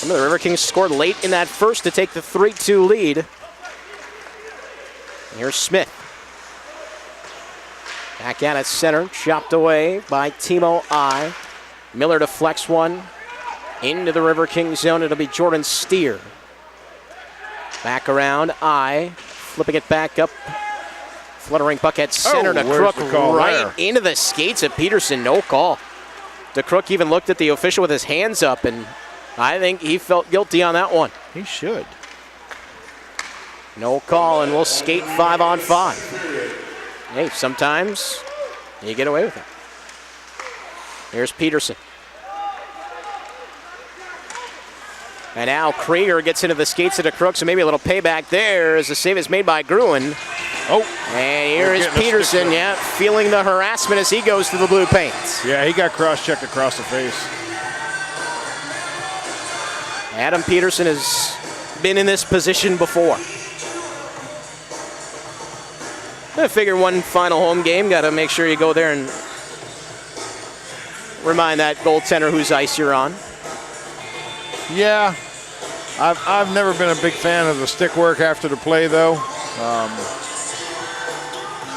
Remember, the Riverkings scored late in that first to take the 3-2 lead. And here's Smith. Back out at center, chopped away by Timo I. Miller deflects one into the Riverkings zone. It'll be Jordan Steer. Back around, I. Flipping it back up. Fluttering puck at center to Crook right into the skates of Peterson. No call. DeCrook even looked at the official with his hands up, and I think he felt guilty on that one. He should. No call, and we'll skate 5-on-5. Hey, sometimes you get away with it. Here's Peterson. And now Krieger gets into the skates of DeCrook, so maybe a little payback there as the save is made by Gruen. Oh. And here is Peterson, feeling the harassment as he goes to the blue paint. Yeah, he got cross-checked across the face. Adam Peterson has been in this position before. I figure one final home game, got to make sure you go there and remind that goaltender whose ice you're on. Yeah, I've never been a big fan of the stick work after the play, though.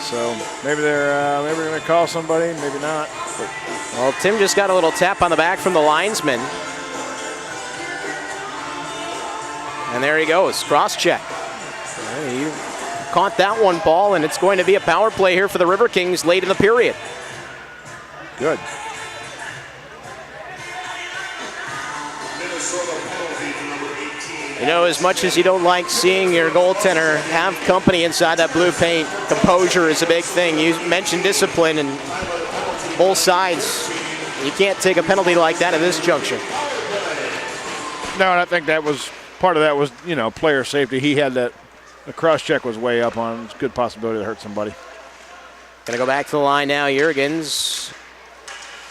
So maybe they're going to call somebody, maybe not. But. Well, Tim just got a little tap on the back from the linesman. And there he goes, cross-check. He caught that one, Paul, and it's going to be a power play here for the Riverkings late in the period. Good. You know, as much as you don't like seeing your goaltender have company inside that blue paint, composure is a big thing. You mentioned discipline, and both sides, you can't take a penalty like that at this juncture. No, and I think that was part of that was, player safety. He had that, the cross check was way up on him. It's a good possibility to hurt somebody. Gonna go back to the line now. Jurgens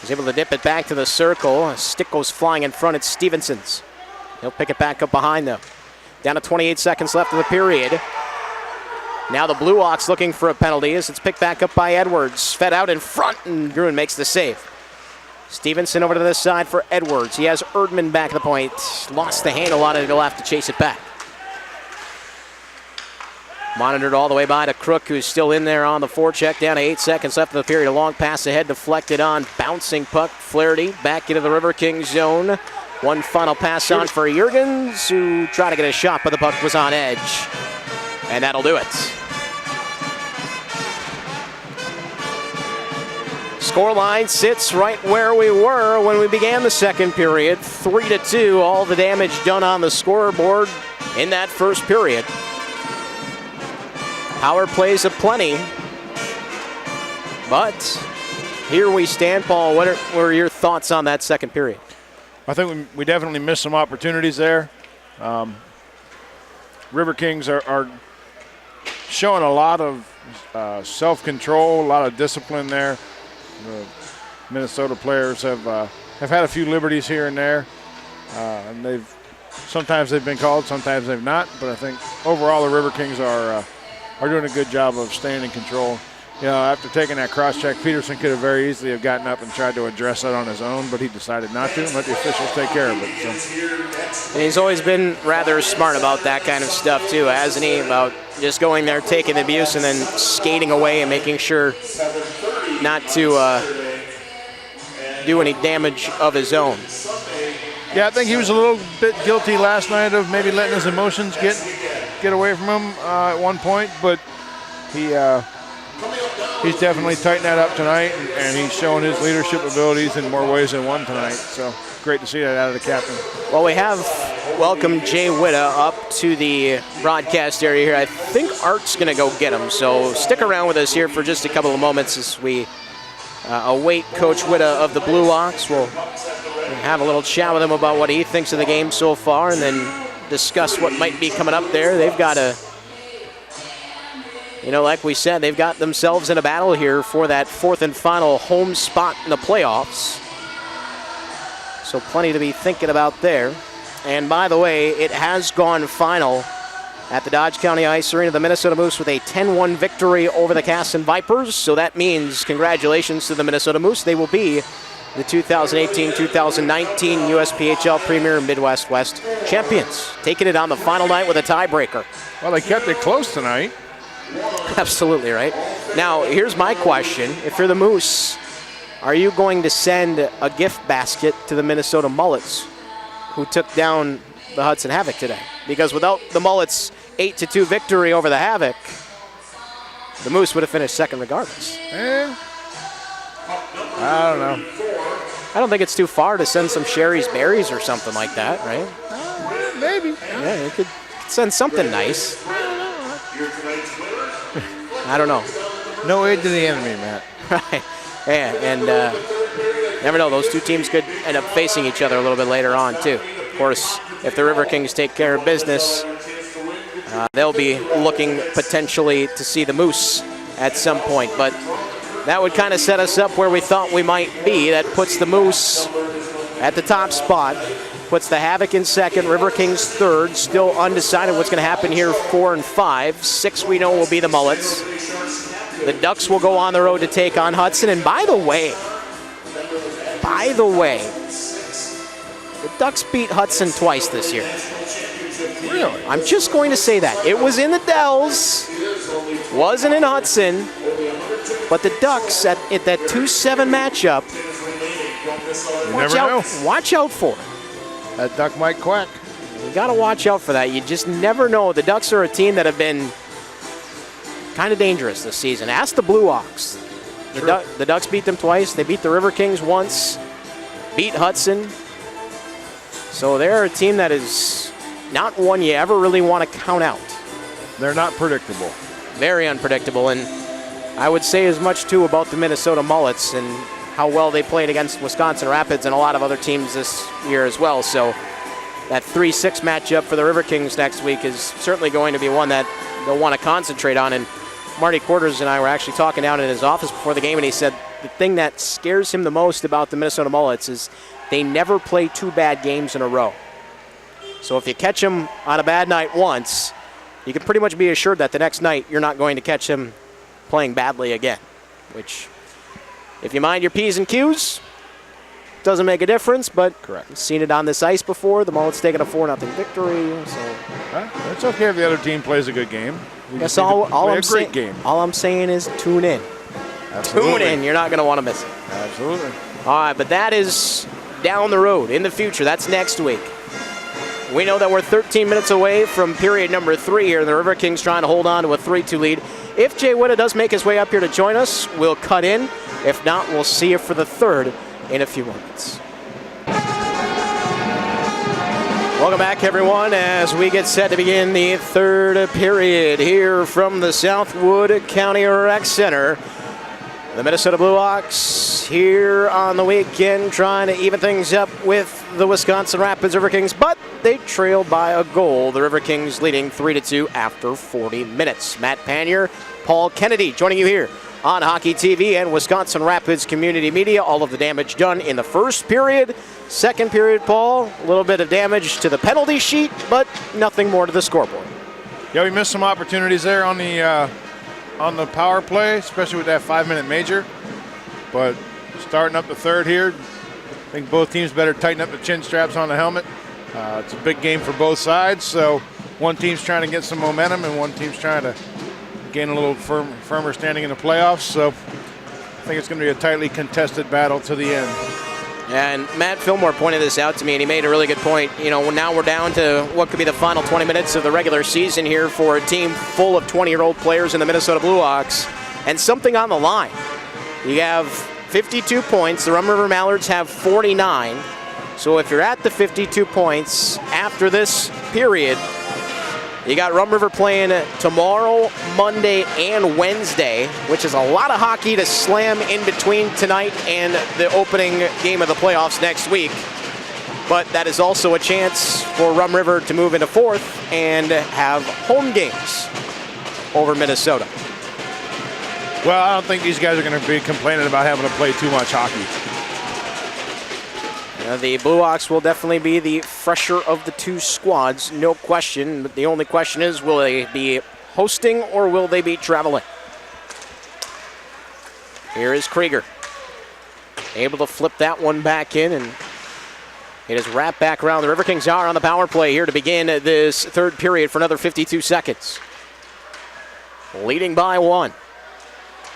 is able to dip it back to the circle. A stick goes flying in front. It's Stevenson's. He'll pick it back up behind them. Down to 28 seconds left of the period. Now the BlueOx looking for a penalty as it's picked back up by Edwards. Fed out in front, and Gruen makes the save. Stevenson over to this side for Edwards. He has Erdman back at the point. Lost the handle on it. He'll have to chase it back. Monitored all the way by to Crook, who's still in there on the forecheck. Down to 8 seconds left of the period. A long pass ahead, deflected on. Bouncing puck. Flaherty back into the Riverkings zone. One final pass on for Jurgens, who tried to get a shot, but the puck was on edge. And that'll do it. Scoreline sits right where we were when we began the second period. 3-2, all the damage done on the scoreboard in that first period. Power plays aplenty. But here we stand, Paul. What are your thoughts on that second period? I think we definitely missed some opportunities there. Riverkings are showing a lot of self-control, a lot of discipline there. The Minnesota players have had a few liberties here and there, and sometimes they've been called, sometimes they've not. But I think overall the Riverkings are doing a good job of staying in control. You know, after taking that cross-check, Peterson could have very easily have gotten up and tried to address that on his own, but he decided not to and let the officials take care of it. So. And he's always been rather smart about that kind of stuff too, hasn't he? About just going there, taking the abuse, and then skating away and making sure not to do any damage of his own. Yeah, I think he was a little bit guilty last night of maybe letting his emotions get away from him at one point, but he's definitely tightened that up tonight, and he's showing his leadership abilities in more ways than one tonight. So great to see that out of the captain. Well, we have welcomed Jay Witta up to the broadcast area here. I think Art's going to go get him, so stick around with us here for just a couple of moments as we await Coach Witta of the BlueOx. We'll have a little chat with him about what he thinks of the game so far, and then discuss what might be coming up there. They've got like we said, they've got themselves in a battle here for that fourth and final home spot in the playoffs. So plenty to be thinking about there. And by the way, it has gone final at the Dodge County Ice Arena. The Minnesota Moose with a 10-1 victory over the Casson Vipers. So that means congratulations to the Minnesota Moose. They will be the 2018-2019 USPHL Premier Midwest West champions, taking it on the final night with a tiebreaker. Well, they kept it close tonight. Absolutely right. Now, here's my question. If you're the Moose, are you going to send a gift basket to the Minnesota Mullets, who took down the Hudson Havoc today? Because without the Mullets' 8-2 victory over the Havoc, the Moose would have finished second regardless. I don't know. I don't think it's too far to send some Sherry's Berries or something like that, right? Maybe. Yeah, you could send something nice. I don't know. No aid to the enemy, Matt. Right. Yeah, and never know. Those two teams could end up facing each other a little bit later on, too. Of course, if the Riverkings take care of business, they'll be looking potentially to see the Moose at some point. But that would kind of set us up where we thought we might be. That puts the Moose at the top spot, puts the Havoc in second, Riverkings third. Still undecided what's going to happen here, 4 and 5. 6 we know will be the Mullets. The Ducks will go on the road to take on Hudson. And by the way, the Ducks beat Hudson twice this year. Really? I'm just going to say that. It was in the Dells, wasn't in Hudson, but the Ducks at that 2-7 matchup, watch out for it. That duck might quack. You got to watch out for that. You just never know. The Ducks are a team that have been kind of dangerous this season. Ask the BlueOx. The Ducks beat them twice. They beat the Riverkings once, beat Hudson. So they're a team that is not one you ever really want to count out. They're not predictable. Very unpredictable. And I would say as much, too, about the Minnesota Mullets and how well they played against Wisconsin Rapids and a lot of other teams this year as well. So that 3-6 matchup for the Riverkings next week is certainly going to be one that they'll want to concentrate on. And Marty Quarters and I were actually talking down in his office before the game, and he said the thing that scares him the most about the Minnesota Mullets is they never play 2 bad games in a row. So if you catch them on a bad night once, you can pretty much be assured that the next night you're not going to catch them playing badly again, which, if you mind your P's and Q's, doesn't make a difference, but Correct. I've seen it on this ice before. The Mullet's taken a 4-0 victory. So It's okay if the other team plays a good game. We that's just need to all play I'm a saying. great game. All I'm saying is tune in. Absolutely. Tune in. You're not going to want to miss it. Absolutely. All right, but that is down the road in the future. That's next week. We know that we're 13 minutes away from period number 3 here. The Riverkings trying to hold on to a 3-2 lead. If Jay Witta does make his way up here to join us, we'll cut in. If not, we'll see you for the third in a few moments. Welcome back, everyone, as we get set to begin the third period here from the Southwood County Rec Center. The Minnesota BlueOx here on the weekend trying to even things up with the Wisconsin Rapids Riverkings, but they trailed by a goal. The Riverkings leading 3-2 after 40 minutes. Matt Panier, Paul Kennedy joining you here on Hockey TV and Wisconsin Rapids Community Media. All of the damage done in the first period. Second period, Paul, a little bit of damage to the penalty sheet, but nothing more to the scoreboard. Yeah, we missed some opportunities there on the power play, especially with that 5-minute major. But starting up the third here, I think both teams better tighten up the chin straps on the helmet. It's a big game for both sides, so one team's trying to get some momentum and one team's trying to gain a little firmer standing in the playoffs. So I think it's going to be a tightly contested battle to the end. And Matt Fillmore pointed this out to me, and he made a really good point. You know, now we're down to what could be the final 20 minutes of the regular season here for a team full of 20-year-old players in the Minnesota BlueOx, and something on the line. You have 52 points. The Rum River Mallards have 49. So if you're at the 52 points after this period, you got Rum River playing tomorrow, Monday, and Wednesday, which is a lot of hockey to slam in between tonight and the opening game of the playoffs next week. But that is also a chance for Rum River to move into fourth and have home games over Minnesota. Well, I don't think these guys are going to be complaining about having to play too much hockey. The BlueOx will definitely be the fresher of the two squads, no question. But the only question is, will they be hosting or will they be traveling? Here is Krieger. Able to flip that one back in, and it is wrapped back around. The Riverkings are on the power play here to begin this third period for another 52 seconds. Leading by 1.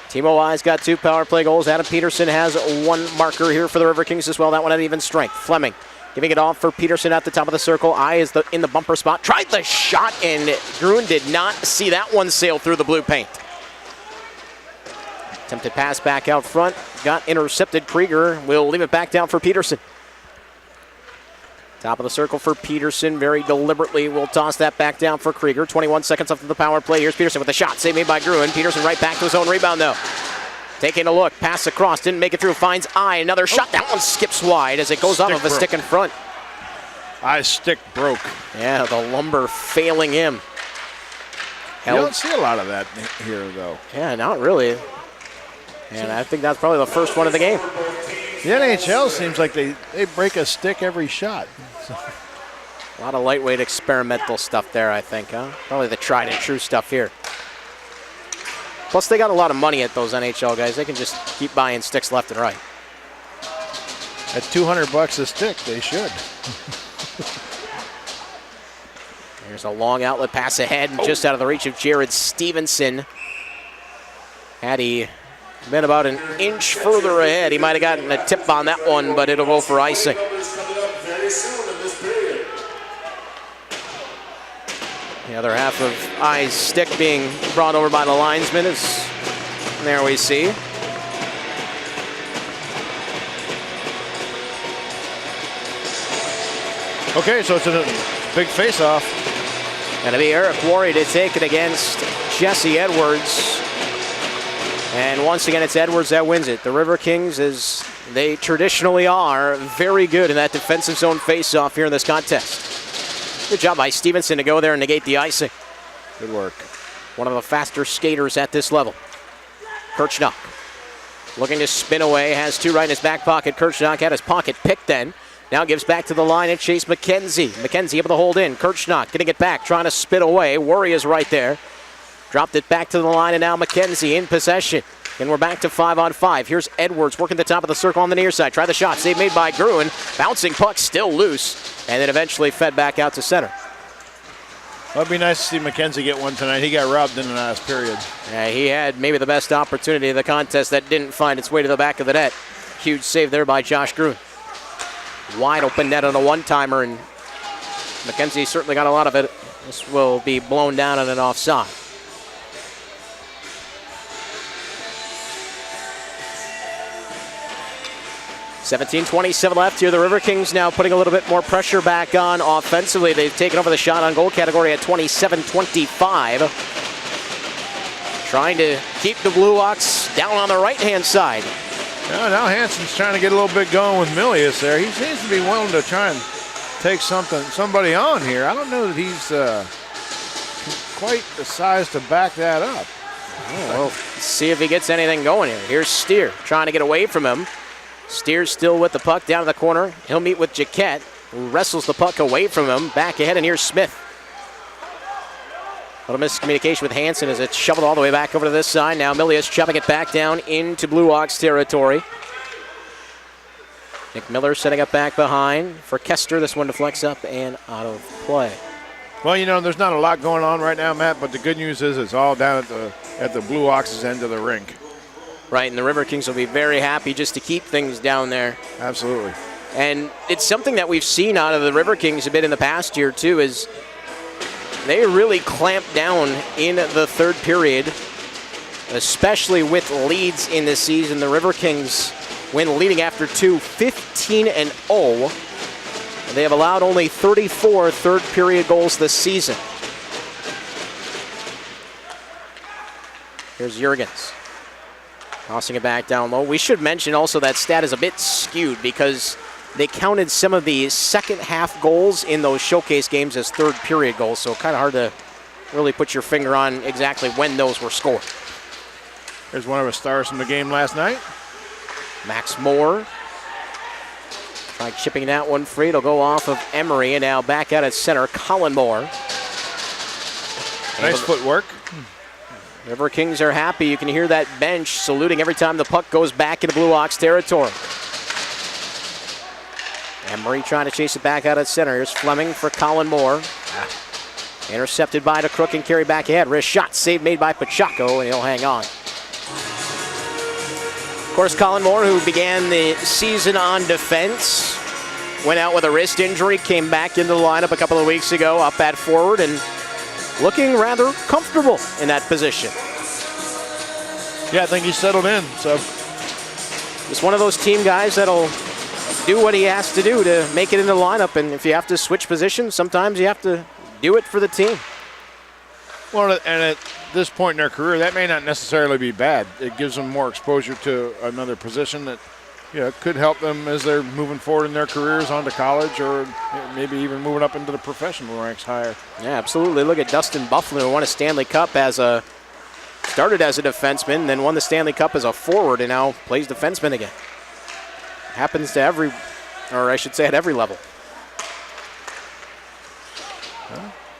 Timo Wise got 2 power play goals. Adam Peterson has 1 marker here for the Riverkings as well. That one at even strength. Fleming giving it off for Peterson at the top of the circle. Eye is in the bumper spot. Tried the shot, and Gruen did not see that one sail through the blue paint. Attempted pass back out front. Got intercepted. Krieger will leave it back down for Peterson. Top of the circle for Peterson. Very deliberately will toss that back down for Krieger. 21 seconds left of the power play. Here's Peterson with the shot. Save made by Gruen. Peterson right back to his own rebound, though. Taking a look. Pass across. Didn't make it through. Finds Eye. Another shot. That one skips wide as it goes off of a stick in front. Eye's stick broke. Yeah, the lumber failing him. You don't see a lot of that here, though. Yeah, not really. And I think that's probably the first one of the game. The NHL seems like they break a stick every shot. A lot of lightweight experimental stuff there, I think, huh? Probably the tried and true stuff here. Plus, they got a lot of money at those NHL guys. They can just keep buying sticks left and right. At $200 a stick, they should. There's a long outlet pass ahead and just out of the reach of Jared Stevenson. Had he been about an inch further ahead, he might have gotten a tip on that one, but it'll go for icing. The other half of Eye's stick being brought over by the linesman is, there we see. Okay, so it's a big face-off. Going to be Eric Worry to take it against Jesse Edwards. And once again, it's Edwards that wins it. The Riverkings, as they traditionally are, very good in that defensive zone face-off here in this contest. Good job by Stevenson to go there and negate the icing. Good work. One of the faster skaters at this level. Kirchnock looking to spin away, has 2 right in his back pocket. Kirchnock had his pocket picked then. Now gives back to the line and Chase McKenzie. McKenzie able to hold in. Kirchnock getting it back, trying to spin away. Worry is right there. Dropped it back to the line, and now McKenzie in possession. And we're back to 5-on-5. Here's Edwards working the top of the circle on the near side. Try the shot. Save made by Gruen. Bouncing puck still loose. And then eventually fed back out to center. Well, it'd be nice to see McKenzie get one tonight. He got robbed in the last period. Yeah, he had maybe the best opportunity of the contest that didn't find its way to the back of the net. Huge save there by Josh Gruen. Wide open net on a one-timer, and McKenzie certainly got a lot of it. This will be blown down on an offside. .27 left here. The Riverkings now putting a little bit more pressure back on offensively. They've taken over the shot on goal category at 27-25. Trying to keep the BlueOx down on the right-hand side. Now Hansen's trying to get a little bit going with Milius there. He seems to be willing to try and take somebody on here. I don't know that he's quite the size to back that up. Oh, well, let's see if he gets anything going here. Here's Steer trying to get away from him. Steer's still with the puck down in the corner. He'll meet with Jaquette, who wrestles the puck away from him. Back ahead, and here's Smith. A little miscommunication with Hansen as it's shoveled all the way back over to this side. Now Milius shoving it back down into BlueOx territory. Nick Miller setting up back behind for Kester. This one deflects up and out of play. Well, you know, there's not a lot going on right now, Matt, but the good news is it's all down at the BlueOx's end of the rink. Right, and the Riverkings will be very happy just to keep things down there. Absolutely. And it's something that we've seen out of the Riverkings a bit in the past year, too, is they really clamp down in the third period, especially with leads in this season. The Riverkings win leading after two, 15-0. They have allowed only 34 third period goals this season. Here's Jurgens. Tossing it back down low. We should mention also that stat is a bit skewed because they counted some of the second half goals in those showcase games as third period goals, so kind of hard to really put your finger on exactly when those were scored. Here's one of the stars from the game last night. Max Moore. Tried chipping that one free. It'll go off of Emery, and now back out at center, Colin Moore. Nice footwork. Riverkings are happy. You can hear that bench saluting every time the puck goes back into BlueOx territory. Emery trying to chase it back out at center. Here's Fleming for Colin Moore. Intercepted by DeCrook and carried back ahead. Wrist shot, save made by Pacheco, and he'll hang on. Of course, Colin Moore, who began the season on defense, went out with a wrist injury, came back into the lineup a couple of weeks ago, up at forward, and looking rather comfortable in that position. Yeah, I think he's settled in. So, just one of those team guys that'll do what he has to do to make it into the lineup, and if you have to switch positions, sometimes you have to do it for the team. Well, and at this point in their career, that may not necessarily be bad. It gives them more exposure to another position that, you know, could help them as they're moving forward in their careers onto college or maybe even moving up into the professional ranks higher. Yeah, absolutely. Look at Dustin Buffalo, who won a Stanley Cup started as a defenseman, then won the Stanley Cup as a forward, and now plays defenseman again. Happens to at every level.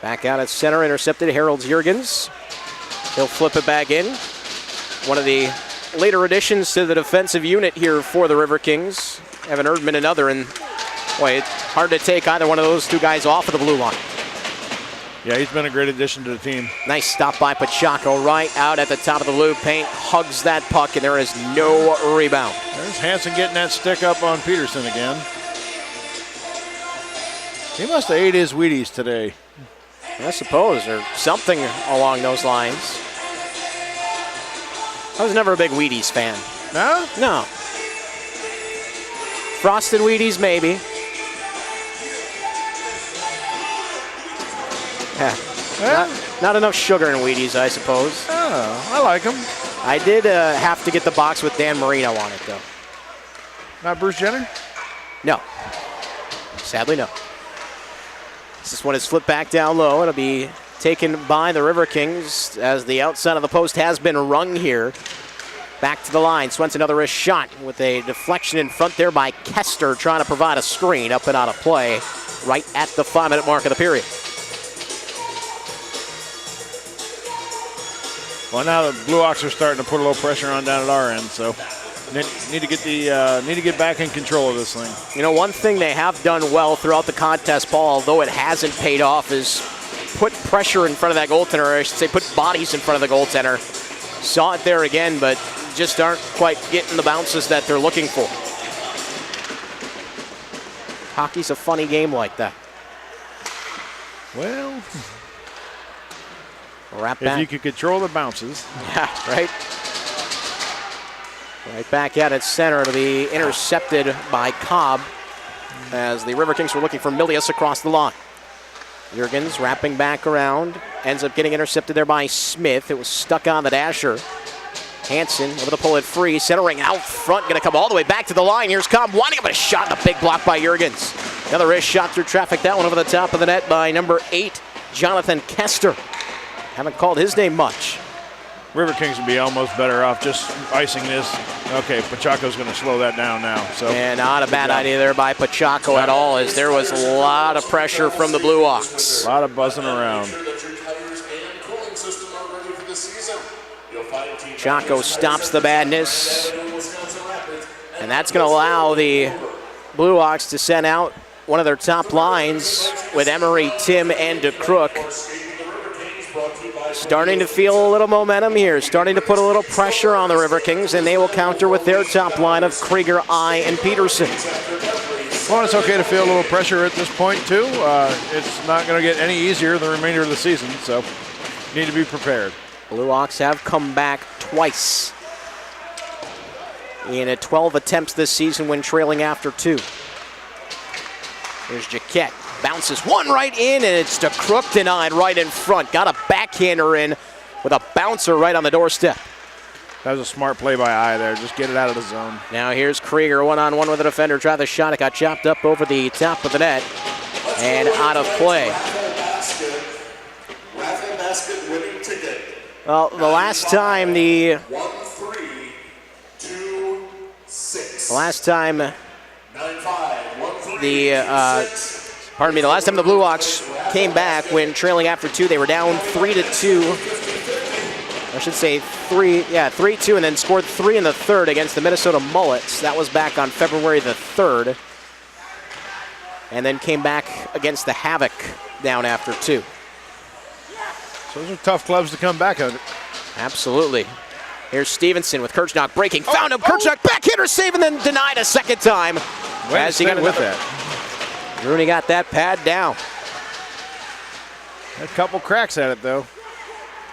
Back out at center, intercepted Harold Jurgens. He'll flip it back in. One of the later additions to the defensive unit here for the Riverkings. Evan Erdman, another, and boy, it's hard to take either one of those two guys off of the blue line. Yeah, he's been a great addition to the team. Nice stop by Pacheco, right out at the top of the blue paint, hugs that puck, and there is no rebound. There's Hansen getting that stick up on Peterson again. He must have ate his Wheaties today. I suppose, or something along those lines. I was never a big Wheaties fan. No? No. Frosted Wheaties, maybe. Yeah. Not enough sugar in Wheaties, I suppose. Oh, I like them. I did have to get the box with Dan Marino on it, though. Not Bruce Jenner? No. Sadly, no. This one is flipped back down low. It'll be taken by the Riverkings as the outside of the post has been rung here. Back to the line. Swenson another wrist shot with a deflection in front there by Kester, trying to provide a screen up and out of play right at the 5-minute mark of the period. Well, now the BlueOx are starting to put a little pressure on down at our end, so need to get back in control of this thing. You know, one thing they have done well throughout the contest, Paul, although it hasn't paid off, is put pressure in front of that goaltender, or I should say put bodies in front of the goaltender. Saw it there again, but just aren't quite getting the bounces that they're looking for. Hockey's a funny game like that. Well, if you could control the bounces. Yeah, right. Right back at its center to be intercepted by Cobb as the Riverkings were looking for Milius across the line. Jurgens wrapping back around, ends up getting intercepted there by Smith. It was stuck on the dasher. Hansen able to pull it free, centering out front, going to come all the way back to the line. Here's Cobb winding up a shot, and a big block by Jurgens. Another wrist shot through traffic, that one over the top of the net by number 8, Jonathan Kester. Haven't called his name much. Riverkings would be almost better off just icing this. Okay, Pachaco's going to slow that down now. So. And not a bad idea there by Pachaco at all, as there was a lot of pressure from the BlueOx. A lot of buzzing around. Pachaco stops the badness. And that's going to allow the BlueOx to send out one of their top lines with Emery, Tim, and DeCrook. Starting to feel a little momentum here, starting to put a little pressure on the Riverkings, and they will counter with their top line of Krieger, I, and Peterson. Well, it's okay to feel a little pressure at this point, too. It's not going to get any easier the remainder of the season, so you need to be prepared. BlueOx have come back twice in 12 attempts this season when trailing after 2. There's Jaquette. Bounces one right in, and it's DeCrook denied right in front. Got a backhander in with a bouncer right on the doorstep. That was a smart play by I there. Just get it out of the zone. Now here's Krieger one-on-one with the defender. Try the shot. It got chopped up over the top of the net and out of play. Well, the last time the last time the BlueOx came back when trailing after 2, they were down 3-2. I should say 3-2, and then scored 3 in the third against the Minnesota Mullets. That was back on February the 3rd. And then came back against the Havoc down after 2. So those are tough clubs to come back on. Absolutely. Here's Stevenson with Kirchnock breaking. Found him. Kirchnock backhander save and then denied a second time. As he got with that. Rooney got that pad down. Had a couple cracks at it, though.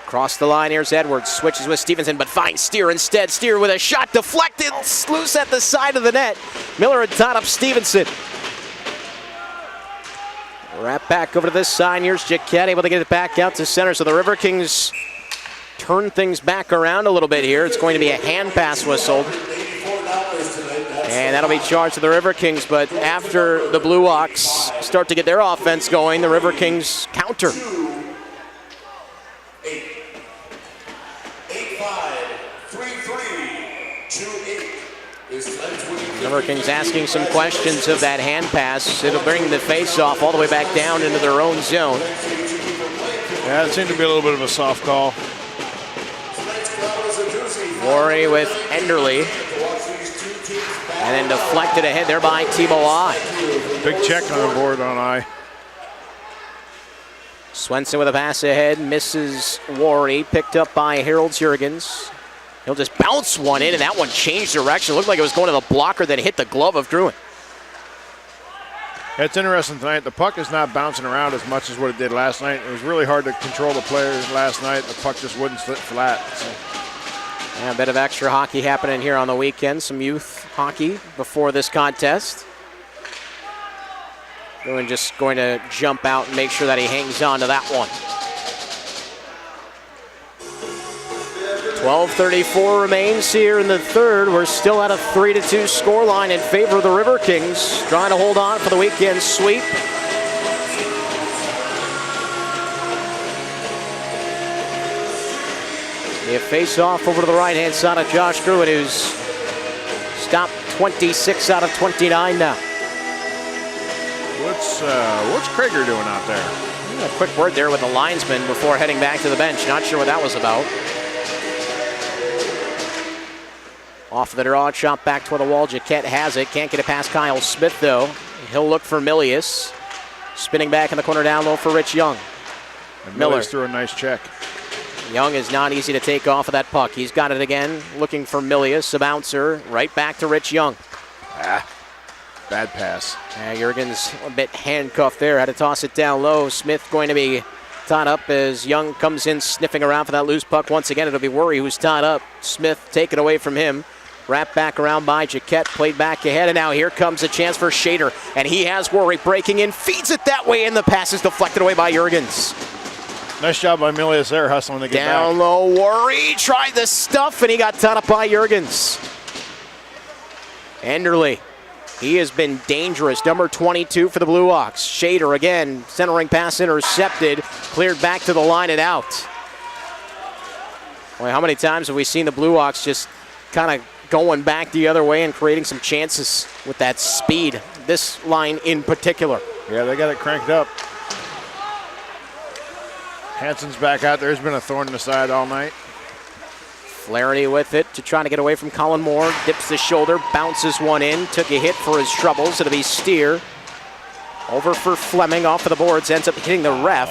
Across the line, here's Edwards. Switches with Stevenson, but finds Steer instead. Steer with a shot deflected, loose at the side of the net. Miller had tied up Stevenson. Wrap back over to this side. Here's Jaquette able to get it back out to center. So the Riverkings turn things back around a little bit here. It's going to be a hand pass whistled. And that'll be charged to the Riverkings, but after the BlueOx start to get their offense going, the Riverkings counter. 8-5-3-3-2-8. Riverkings asking some questions of that hand pass. It'll bring the face-off all the way back down into their own zone. Yeah, it seemed to be a little bit of a soft call. Worry with Enderle. And then deflected ahead there by Timo I. Big check on the board on I. Swenson with a pass ahead, misses Worry, picked up by Harold Jurgens. He'll just bounce one in, and that one changed direction. Looked like it was going to the blocker, then hit the glove of Gruen. It's interesting tonight. The puck is not bouncing around as much as what it did last night. It was really hard to control the players last night. The puck just wouldn't slip flat. So. Yeah, a bit of extra hockey happening here on the weekend. Some youth hockey before this contest. Gruen just going to jump out and make sure that he hangs on to that one. 12:34 remains here in the third. We're still at a 3-2 scoreline in favor of the Riverkings, trying to hold on for the weekend sweep. A face-off over to the right-hand side of Josh Gruen, who's stopped 26 out of 29 now. What's Krieger doing out there? A quick word there with the linesman before heading back to the bench. Not sure what that was about. Off the draw, shot back toward the wall. Jaquette has it. Can't get it past Kyle Smith, though. He'll look for Milius. Spinning back in the corner down low for Rich Young. And Miller threw a nice check. Young is not easy to take off of that puck. He's got it again, looking for Milius, a bouncer. Right back to Rich Young. Bad pass. Jurgens a bit handcuffed there. Had to toss it down low. Smith going to be tied up as Young comes in sniffing around for that loose puck. Once again, it'll be Worry who's tied up. Smith taken away from him. Wrapped back around by Jaquette, played back ahead, and now here comes a chance for Shader. And he has Worry breaking in, feeds it that way, and the pass is deflected away by Jurgens. Nice job by Milius there, hustling to get down back. Low, Worry tried the stuff, and he got tied up by Jurgens. Enderle, he has been dangerous. Number 22 for the BlueOx. Shader again, centering pass intercepted, cleared back to the line and out. Boy, how many times have we seen the BlueOx just kind of going back the other way and creating some chances with that speed? This line in particular. Yeah, they got it cranked up. Hansen's back out there. Has been a thorn in the side all night. Flaherty with it to try to get away from Colin Moore. Dips the shoulder, bounces one in. Took a hit for his troubles. It'll be Steer. Over for Fleming, off of the boards. Ends up hitting the ref.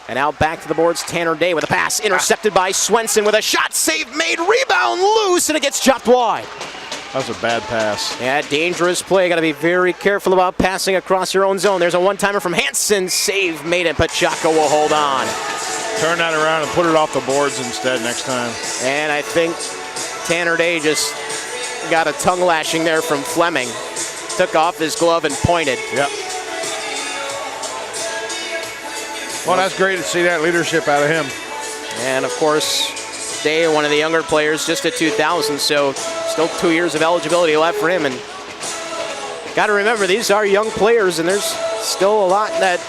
And out back to the boards, Tanner Day with a pass. Intercepted by Swenson with a shot. Save made. Rebound loose, and it gets chopped wide. That was a bad pass. Yeah, dangerous play. Got to be very careful about passing across your own zone. There's a one-timer from Hansen. Save made, and Pacheco will hold on. Turn that around and put it off the boards instead next time. And I think Tanner Day just got a tongue lashing there from Fleming. Took off his glove and pointed. Yep. Well, that's great to see that leadership out of him. And, of course, Day, one of the younger players, just at 2,000, so still 2 years of eligibility left for him. And got to remember, these are young players, and there's still a lot that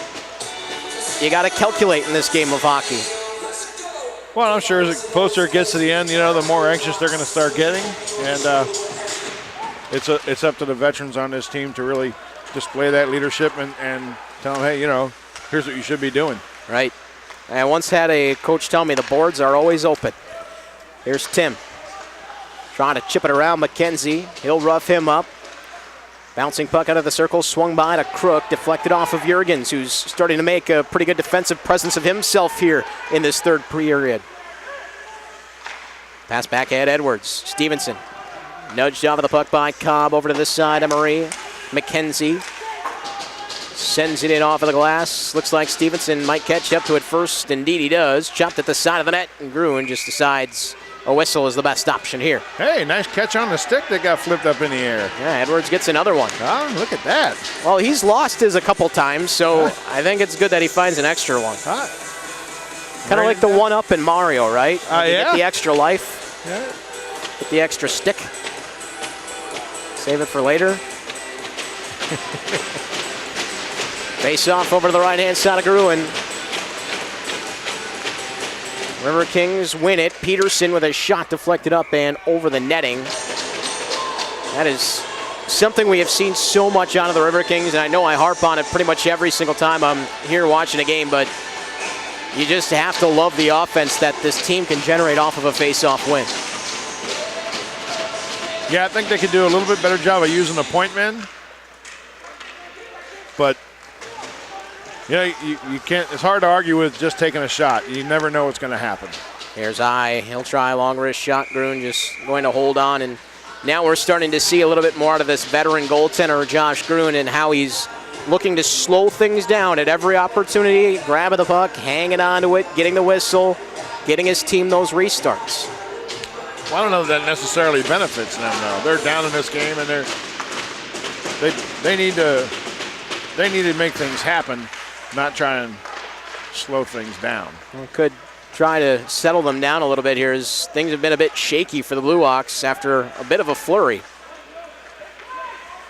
you got to calculate in this game of hockey. Well, I'm sure as the closer it gets to the end, the more anxious they're going to start getting. And it's up to the veterans on this team to really display that leadership and tell them, hey, here's what you should be doing. Right. I once had a coach tell me the boards are always open. Here's Tim. Trying to chip it around McKenzie. He'll rough him up. Bouncing puck out of the circle, swung by to Crook, deflected off of Jurgens, who's starting to make a pretty good defensive presence of himself here in this third period. Pass back ahead, Edwards. Stevenson nudged off of the puck by Cobb over to this side, Emery. McKenzie sends it in off of the glass. Looks like Stevenson might catch up to it first. Indeed he does. Chopped at the side of the net, and Gruen just decides a whistle is the best option here. Hey, nice catch on the stick that got flipped up in the air. Yeah, Edwards gets another one. Oh, look at that. Well, he's lost his a couple times, so I think it's good that he finds an extra one. Kind of like the one-up in Mario, right? You yeah. get the extra life. Yeah. Get the extra stick. Save it for later. Face off over to the right-hand side of Gruen. Riverkings win it. Peterson with a shot deflected up and over the netting. That is something we have seen so much out of the Riverkings, and I know I harp on it pretty much every single time I'm here watching a game, but you just have to love the offense that this team can generate off of a face-off win. Yeah, I think they could do a little bit better job of using the point men. But you can't. It's hard to argue with just taking a shot. You never know what's going to happen. Here's I. He'll try a long wrist shot. Gruen just going to hold on, and now we're starting to see a little bit more out of this veteran goaltender, Josh Gruen, and how he's looking to slow things down at every opportunity, grabbing the puck, hanging on to it, getting the whistle, getting his team those restarts. Well, I don't know if that necessarily benefits them, though. They're down in this game, and they need to make things happen, not try and slow things down. Well, could try to settle them down a little bit here, as things have been a bit shaky for the BlueOx after a bit of a flurry.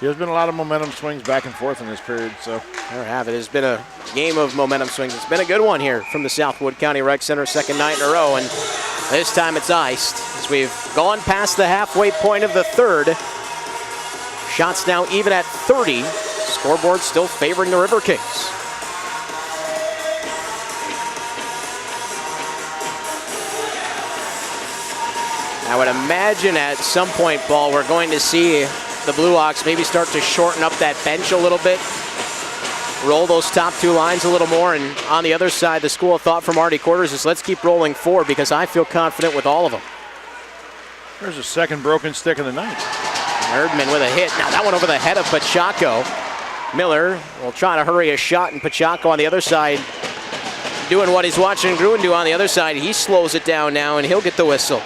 There's been a lot of momentum swings back and forth in this period. So there have it. It's been a game of momentum swings. It's been a good one here from the Southwood County Rec Center, second night in a row, and this time it's iced as we've gone past the halfway point of the third. Shots now even at 30. Scoreboard still favoring the Riverkings. I would imagine at some point, Paul, we're going to see the BlueOx maybe start to shorten up that bench a little bit, roll those top two lines a little more, and on the other side, the school of thought from Artie Quarters is let's keep rolling forward because I feel confident with all of them. There's a second broken stick of the night. Erdman with a hit. Now that one over the head of Pacheco. Miller will try to hurry a shot, and Pacheco on the other side doing what he's watching Gruen do on the other side. He slows it down now, and he'll get the whistle.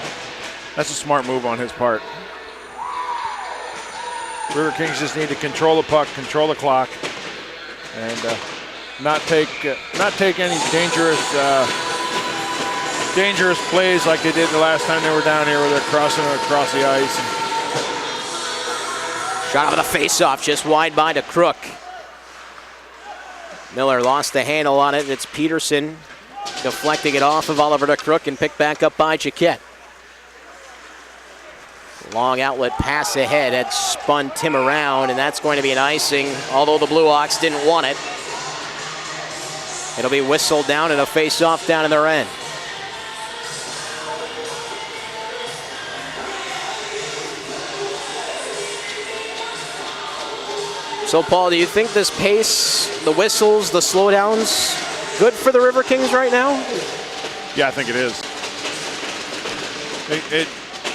That's a smart move on his part. Riverkings just need to control the puck, control the clock, and not take any dangerous plays like they did the last time they were down here where they're crossing across the ice. Shot out of the face-off, just wide by to Crook. Miller lost the handle on it. It's Peterson deflecting it off of Oliver to Crook and picked back up by Jaquette. Long outlet pass ahead. That spun Tim around, and that's going to be an icing, although the BlueOx didn't want it. It'll be whistled down and a face-off down in their end. So, Paul, do you think this pace, the whistles, the slowdowns, good for the Riverkings right now? Yeah, I think it is. It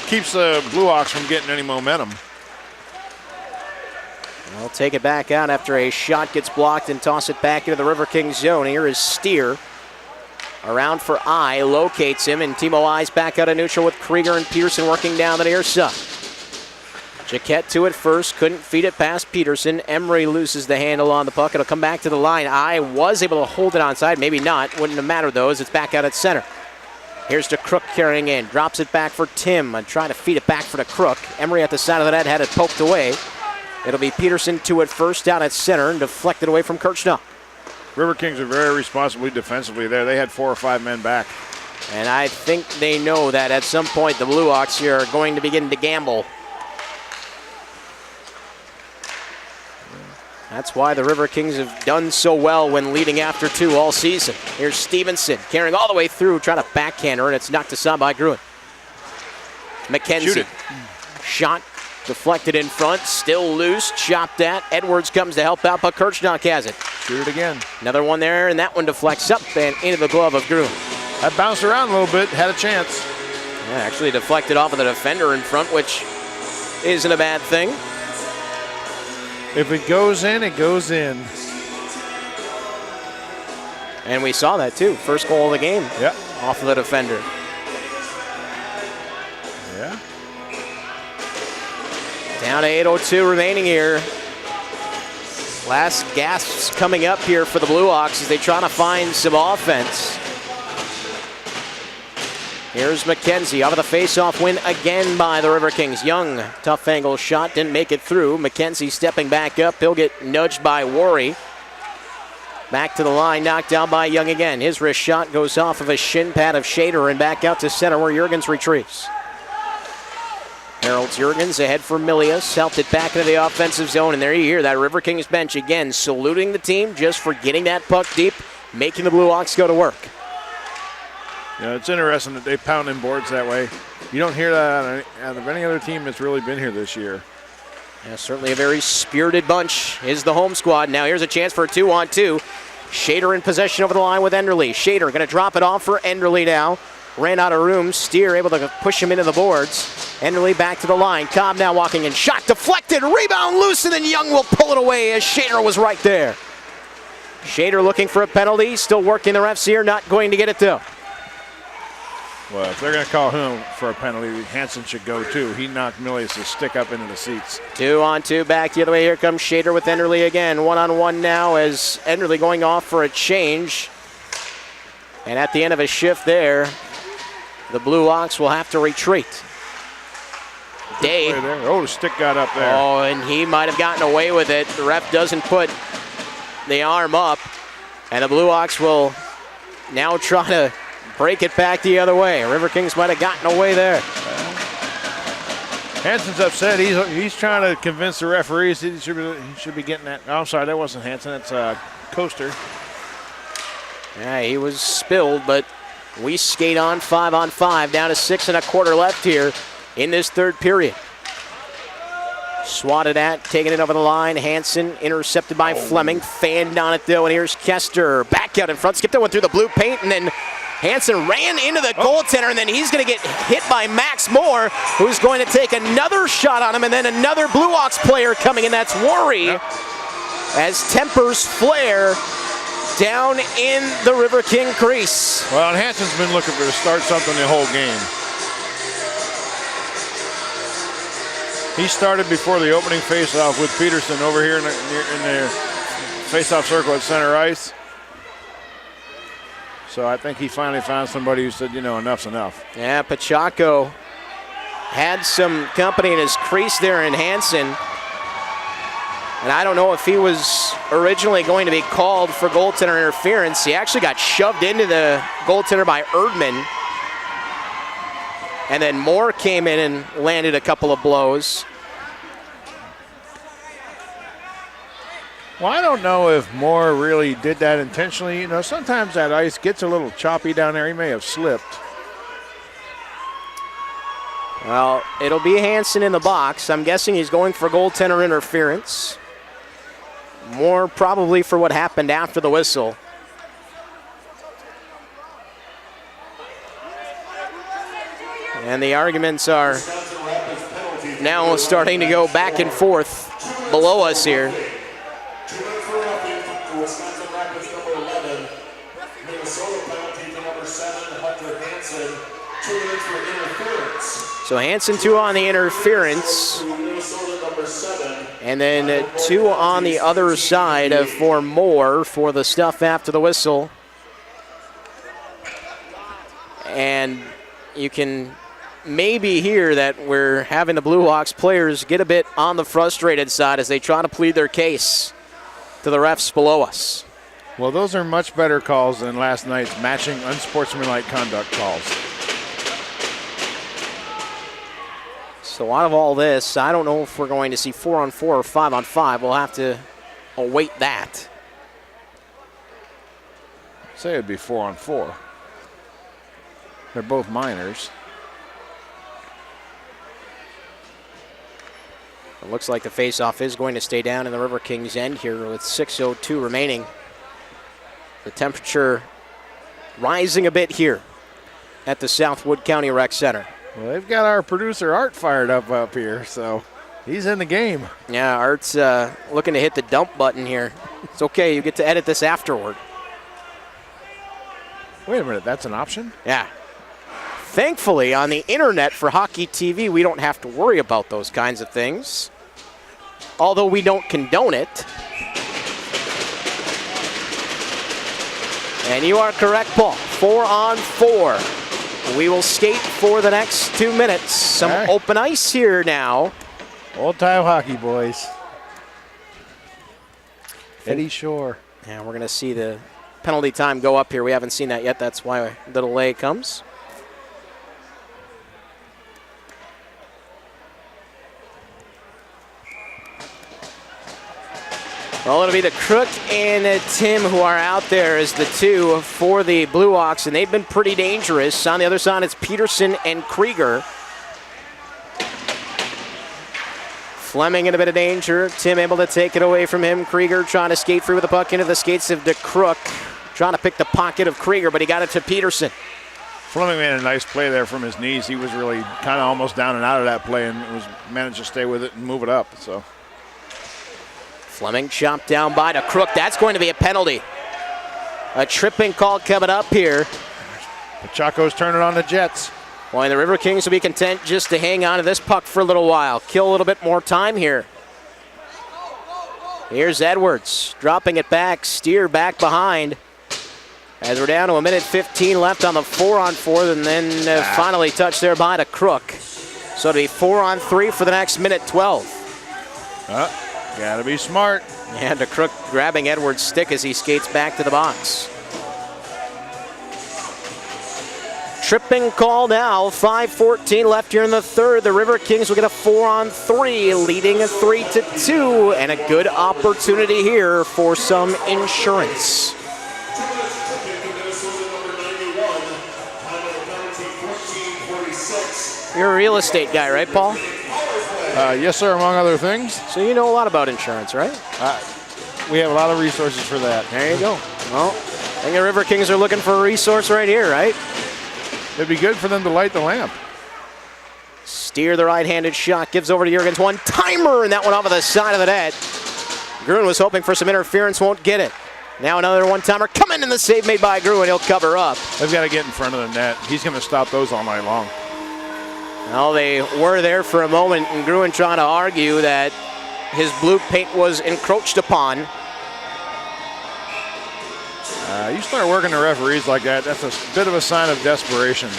keeps the BlueOx from getting any momentum. They'll take it back out after a shot gets blocked and toss it back into the Riverkings zone. Here is Steer. Around for I, locates him, and Timo I's back out of neutral with Krieger and Peterson working down the near side. Jaquette to it first, couldn't feed it past Peterson. Emery loses the handle on the puck. It'll come back to the line. I was able to hold it onside, maybe not. Wouldn't have mattered though, as it's back out at center. Here's to Crook carrying in, drops it back for Tim and trying to feed it back for the Crook. Emery at the side of the net had it poked away. It'll be Peterson to it first down at center and deflected away from Kirchner. Riverkings are very responsibly defensively there. They had 4 or 5 men back. And I think they know that at some point the BlueOx here are going to begin to gamble. That's why the Riverkings have done so well when leading after 2 all season. Here's Stevenson carrying all the way through, trying to backhand her, and it's knocked aside by Gruen. McKenzie. Shot deflected in front, still loose, chopped at. Edwards comes to help out, but Kirchner has it. Shoot it again. Another one there, and that one deflects up and into the glove of Gruen. That bounced around a little bit, had a chance. Yeah, actually deflected off of the defender in front, which isn't a bad thing. If it goes in, it goes in. And we saw that too. First goal of the game. Yep. Off of the defender. Yeah. Down to 8:02 remaining here. Last gasps coming up here for the BlueOx as they try to find some offense. Here's McKenzie, out of the face-off win again by the Riverkings. Young, tough angle shot, didn't make it through. McKenzie stepping back up. He'll get nudged by Worry. Back to the line, knocked down by Young again. His wrist shot goes off of a shin pad of Shader and back out to center where Jurgens retrieves. Harold Jurgens ahead for Milius, helped it back into the offensive zone, and there you hear that Riverkings bench again saluting the team just for getting that puck deep, making the BlueOx go to work. Yeah, it's interesting that they pound in boards that way. You don't hear that out of any other team that's really been here this year. Yeah, certainly a very spirited bunch is the home squad. Now here's a chance for a 2-on-2. Shader in possession over the line with Enderle. Shader going to drop it off for Enderle now. Ran out of room. Steer able to push him into the boards. Enderle back to the line. Cobb now walking in. Shot deflected. Rebound loose, and then Young will pull it away as Shader was right there. Shader looking for a penalty. Still working the refs here. Not going to get it though. Well, if they're going to call him for a penalty, Hansen should go too. He knocked Milius' stick up into the seats. 2-on-2 back the other way. Here comes Shader with Enderle again. 1-on-1 now as Enderle going off for a change. And at the end of a shift there, the BlueOx will have to retreat. Day. Oh, the stick got up there. Oh, and he might have gotten away with it. The ref doesn't put the arm up. And the BlueOx will now try to break it back the other way. Riverkings might have gotten away there. Hansen's upset. He's trying to convince the referees he should be getting that. Oh, I'm sorry, that wasn't Hansen. That's Coaster. Yeah, he was spilled, but we skate on 5-on-5. Down to 6 1/4 left here. in this third period. Swatted at, taking it over the line. Hansen intercepted by Fleming. Fanned on it though, and here's Kester. Back out in front, skipped that one through the blue paint, and then Hansen ran into the goaltender, and then he's going to get hit by Max Moore, who's going to take another shot on him, and then another BlueOx player coming in. That's Worry, as tempers flare down in the River King crease. Well, and Hansen's been looking for to start something the whole game. He started before the opening faceoff with Peterson over here in the faceoff circle at center ice. So I think he finally found somebody who said, you know, enough's enough. Yeah, Pacheco had some company in his crease there in Hansen. And I don't know if he was originally going to be called for goaltender interference. He actually got shoved into the goaltender by Erdman. And then Moore came in and landed a couple of blows. Well, I don't know if Moore really did that intentionally. You know, sometimes that ice gets a little choppy down there. He may have slipped. Well, it'll be Hansen in the box. I'm guessing he's going for goaltender interference. Moore probably for what happened after the whistle. And the arguments are now starting to go back and forth below us here. 2 minutes for roughing to Wisconsin Rapids number 11. Minnesota penalty to number 7, Hunter Hansen. 2 minutes for interference. So Hansen 2 on the interference. Minnesota number 7. And then 2 on the other side for Moore for the stuff after the whistle. And you can maybe hear that we're having the BlueOx players get a bit on the frustrated side as they try to plead their case to the refs below us. Well, those are much better calls than last night's matching unsportsmanlike conduct calls. So out of all this, I don't know if we're going to see 4-on-4 or 5-on-5. We'll have to await that. I'd say it'd be 4-on-4. They're both minors. It looks like the faceoff is going to stay down in the River Kings end here with 6:02 remaining. The temperature rising a bit here at the Southwood County Rec Center. Well, they've got our producer Art fired up here, so he's in the game. Yeah, Art's looking to hit the dump button here. It's okay, you get to edit this afterward. Wait a minute, that's an option? Yeah. Thankfully, on the internet for Hockey TV, we don't have to worry about those kinds of things. Although we don't condone it. And you are correct, Paul. 4-on-4. We will skate for the next 2 minutes. Some open ice here now. Old-time hockey, boys. Eddie Shore. Yeah, we're going to see the penalty time go up here. We haven't seen that yet. That's why the delay comes. Well, it'll be the Crook and Tim who are out there as the 2 for the BlueOx, and they've been pretty dangerous. On the other side, it's Peterson and Krieger. Fleming in a bit of danger. Tim able to take it away from him. Krieger trying to skate free with the puck into the skates of the Crook. Trying to pick the pocket of Krieger, but he got it to Peterson. Fleming made a nice play there from his knees. He was really kind of almost down and out of that play and managed to stay with it and move it up. So Fleming chopped down by the Crook. That's going to be a penalty. A tripping call coming up here. Pacheco's turning on the Jets. Boy, the River Kings will be content just to hang on to this puck for a little while. Kill a little bit more time here. Here's Edwards dropping it back. Steer back behind. As we're down to 1:15 left on the 4-on-4, and then finally touched there by the Crook. So it'll be 4-on-3 for the next minute 12. Gotta be smart. And the Crook grabbing Edwards' stick as he skates back to the box. Tripping call now, 5:14 left here in the third. The River Kings will get a 4-on-3, leading a 3-2, and a good opportunity here for some insurance. You're a real estate guy, right, Paul? Yes, sir, among other things. So you know a lot about insurance, right? We have a lot of resources for that. There you go. Well, I think the Riverkings are looking for a resource right here, right? It'd be good for them to light the lamp. Steer the right-handed shot, gives over to Jurgens. One-timer, and that one off of the side of the net. Gruen was hoping for some interference, won't get it. Now another one-timer coming in, the save made by Gruen. He'll cover up. They've got to get in front of the net. He's going to stop those all night long. Well, they were there for a moment, and Gruen trying to argue that his blue paint was encroached upon. You start working the referees like that, that's a bit of a sign of desperation.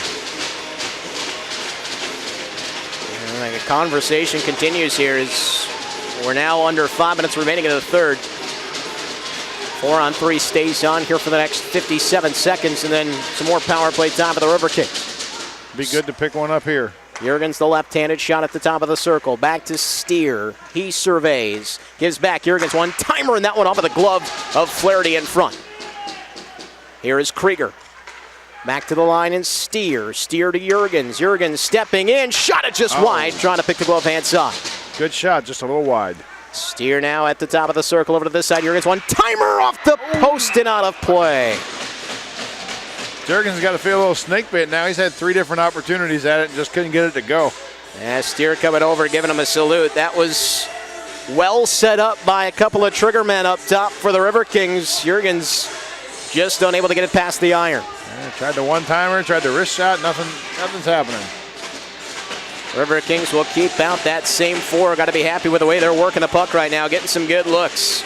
And the conversation continues here as we're now under 5 minutes remaining in the third. 4-on-3 stays on here for the next 57 seconds, and then some more power play time for the Riverkings. Be good to pick one up here. Jurgens, the left-handed shot at the top of the circle. Back to Steer. He surveys. Gives back. Jurgens, one-timer, and that one off of the glove of Flaherty in front. Here is Krieger. Back to the line and Steer. Steer to Jurgens. Jurgens stepping in. Shot it just wide. Trying to pick the glove hand side. Good shot, just a little wide. Steer now at the top of the circle over to this side. Jurgens, one-timer off the post and out of play. Jurgens got to feel a little snake bit now. He's had 3 different opportunities at it and just couldn't get it to go. Yeah, Steer coming over, giving him a salute. That was well set up by a couple of trigger men up top for the Riverkings. Jurgens just unable to get it past the iron. Yeah, tried the one-timer, tried the wrist shot, nothing's happening. Riverkings will keep out that same 4. Got to be happy with the way they're working the puck right now, getting some good looks.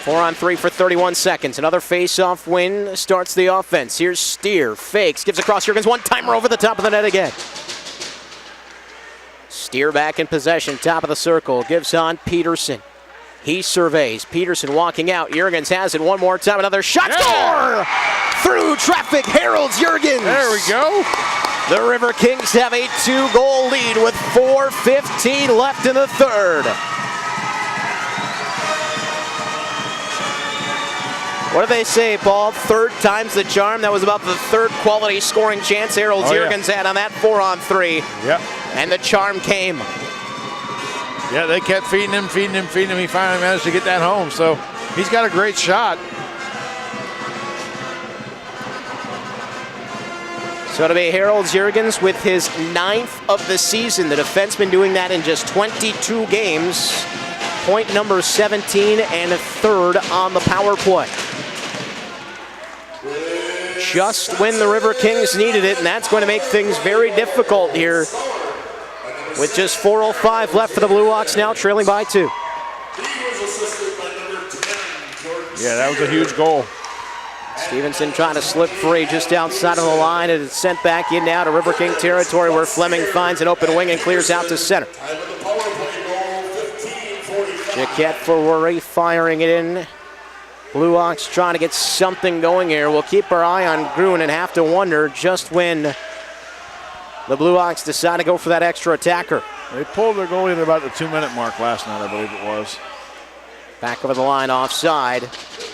4-on-3 for 31 seconds. Another face-off win starts the offense. Here's Steer, fakes, gives across Jurgens, one-timer over the top of the net again. Steer back in possession, top of the circle, gives on Peterson. He surveys. Peterson walking out. Jurgens has it one more time. Another shot. Score! Through traffic, heralds Jurgens. There we go. The Riverkings have a 2-goal lead with 4:15 left in the third. What do they say, Paul? Third time's the charm. That was about the third quality scoring chance Harold Jurgens had on that 4-on-3. Yep. And the charm came. Yeah, they kept feeding him. He finally managed to get that home. So he's got a great shot. So it'll be Harold Jurgens with his 9th of the season. The defenseman doing that in just 22 games. Point number 17 and 3rd on the power play. Just when the Riverkings needed it, and that's going to make things very difficult here. With just 4:05 left for the BlueOx, now trailing by 2. Yeah, that was a huge goal. Stevenson trying to slip free just outside of the line, and it's sent back in now to Riverking territory where Fleming finds an open wing and clears out to center. Jaquette for Worry firing it in. BlueOx trying to get something going here. We'll keep our eye on Gruen and have to wonder just when the BlueOx decide to go for that extra attacker. They pulled their goalie at about the 2-minute mark last night, I believe it was. Back over the line offside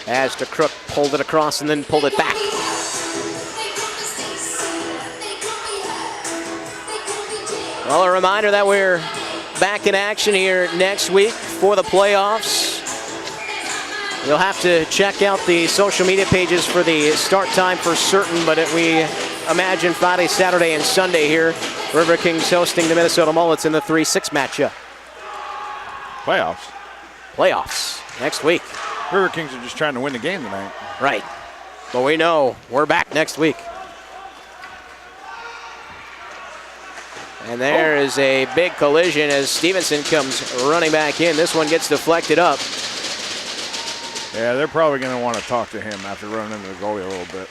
as DeCrook pulled it across and then pulled it back. Well, a reminder that we're back in action here next week for the playoffs. You'll have to check out the social media pages for the start time for certain, but we imagine Friday, Saturday, and Sunday here. Riverkings hosting the Minnesota Mullets in the 3-6 matchup. Playoffs next week. Riverkings are just trying to win the game tonight. Right. But we know we're back next week. And there is a big collision as Stevenson comes running back in. This one gets deflected up. Yeah, they're probably going to want to talk to him after running into the goalie a little bit.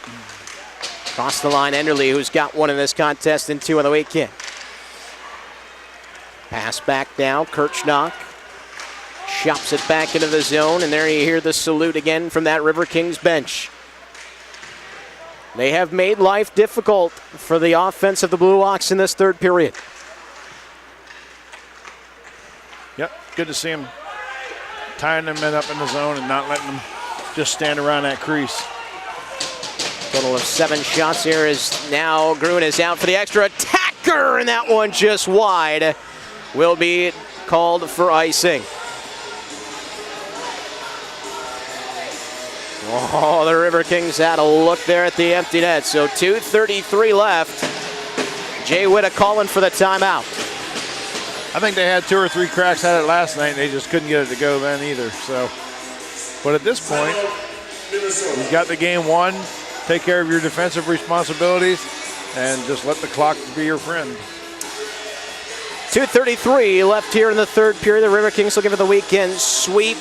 Across the line, Enderle, who's got 1 in this contest and 2 on the weekend. Pass back now, Kirchnock. Chops it back into the zone, and there you hear the salute again from that Riverkings bench. They have made life difficult for the offense of the BlueOx in this third period. Yep, good to see him tying them men up in the zone and not letting them just stand around that crease. Total of 7 shots here is now Gruen is out for the extra attack. Skrr, and that one just wide. Will be called for icing. Oh, the Riverkings had a look there at the empty net. So 2:33 left. Jay Witta calling for the timeout. I think they had 2 or 3 cracks at it last night, and they just couldn't get it to go then either. So, but at this point, you've got the game won. Take care of your defensive responsibilities, and just let the clock be your friend. 2:33 left here in the third period. The Riverkings looking for the weekend sweep.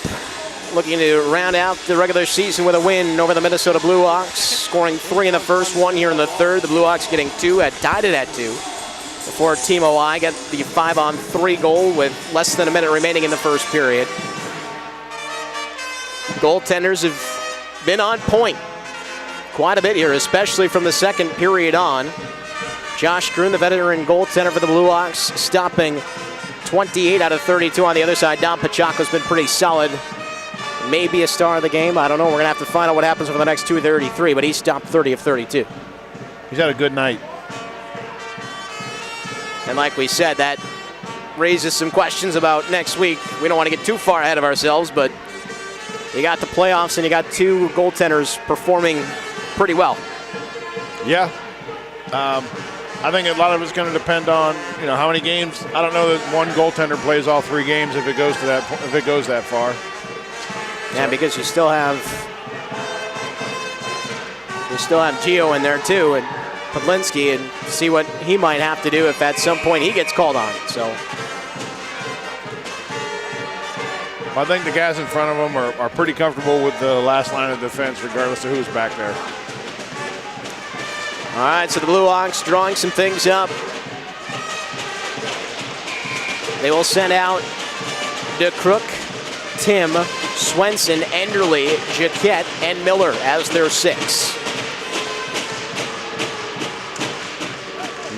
Looking to round out the regular season with a win over the Minnesota BlueOx. Scoring 3 in the first, 1 here in the third. The BlueOx getting 2, had tied it at 2. Before Team OI got the 5-on-3 goal with less than a minute remaining in the first period. Goaltenders have been on point quite a bit here, especially from the second period on. Josh Grun, the veteran goaltender for the BlueOx, stopping 28 out of 32 on the other side. Dom Pachaco's been pretty solid. Maybe a star of the game. I don't know. We're going to have to find out what happens over the next 2:33, but he stopped 30 of 32. He's had a good night. And like we said, that raises some questions about next week. We don't want to get too far ahead of ourselves, but you got the playoffs and you got 2 goaltenders performing pretty well. Yeah. I think a lot of it's going to depend on, how many games. I don't know that one goaltender plays all 3 games if it goes to that far. Yeah, because you still have Gio in there too, and Podlinski, and see what he might have to do if at some point he gets called on. So I think the guys in front of them are pretty comfortable with the last line of defense, regardless of who's back there. All right, so the BlueOx drawing some things up. They will send out DeCrook, Tim, Swenson, Enderly, Jaquette, and Miller as their 6.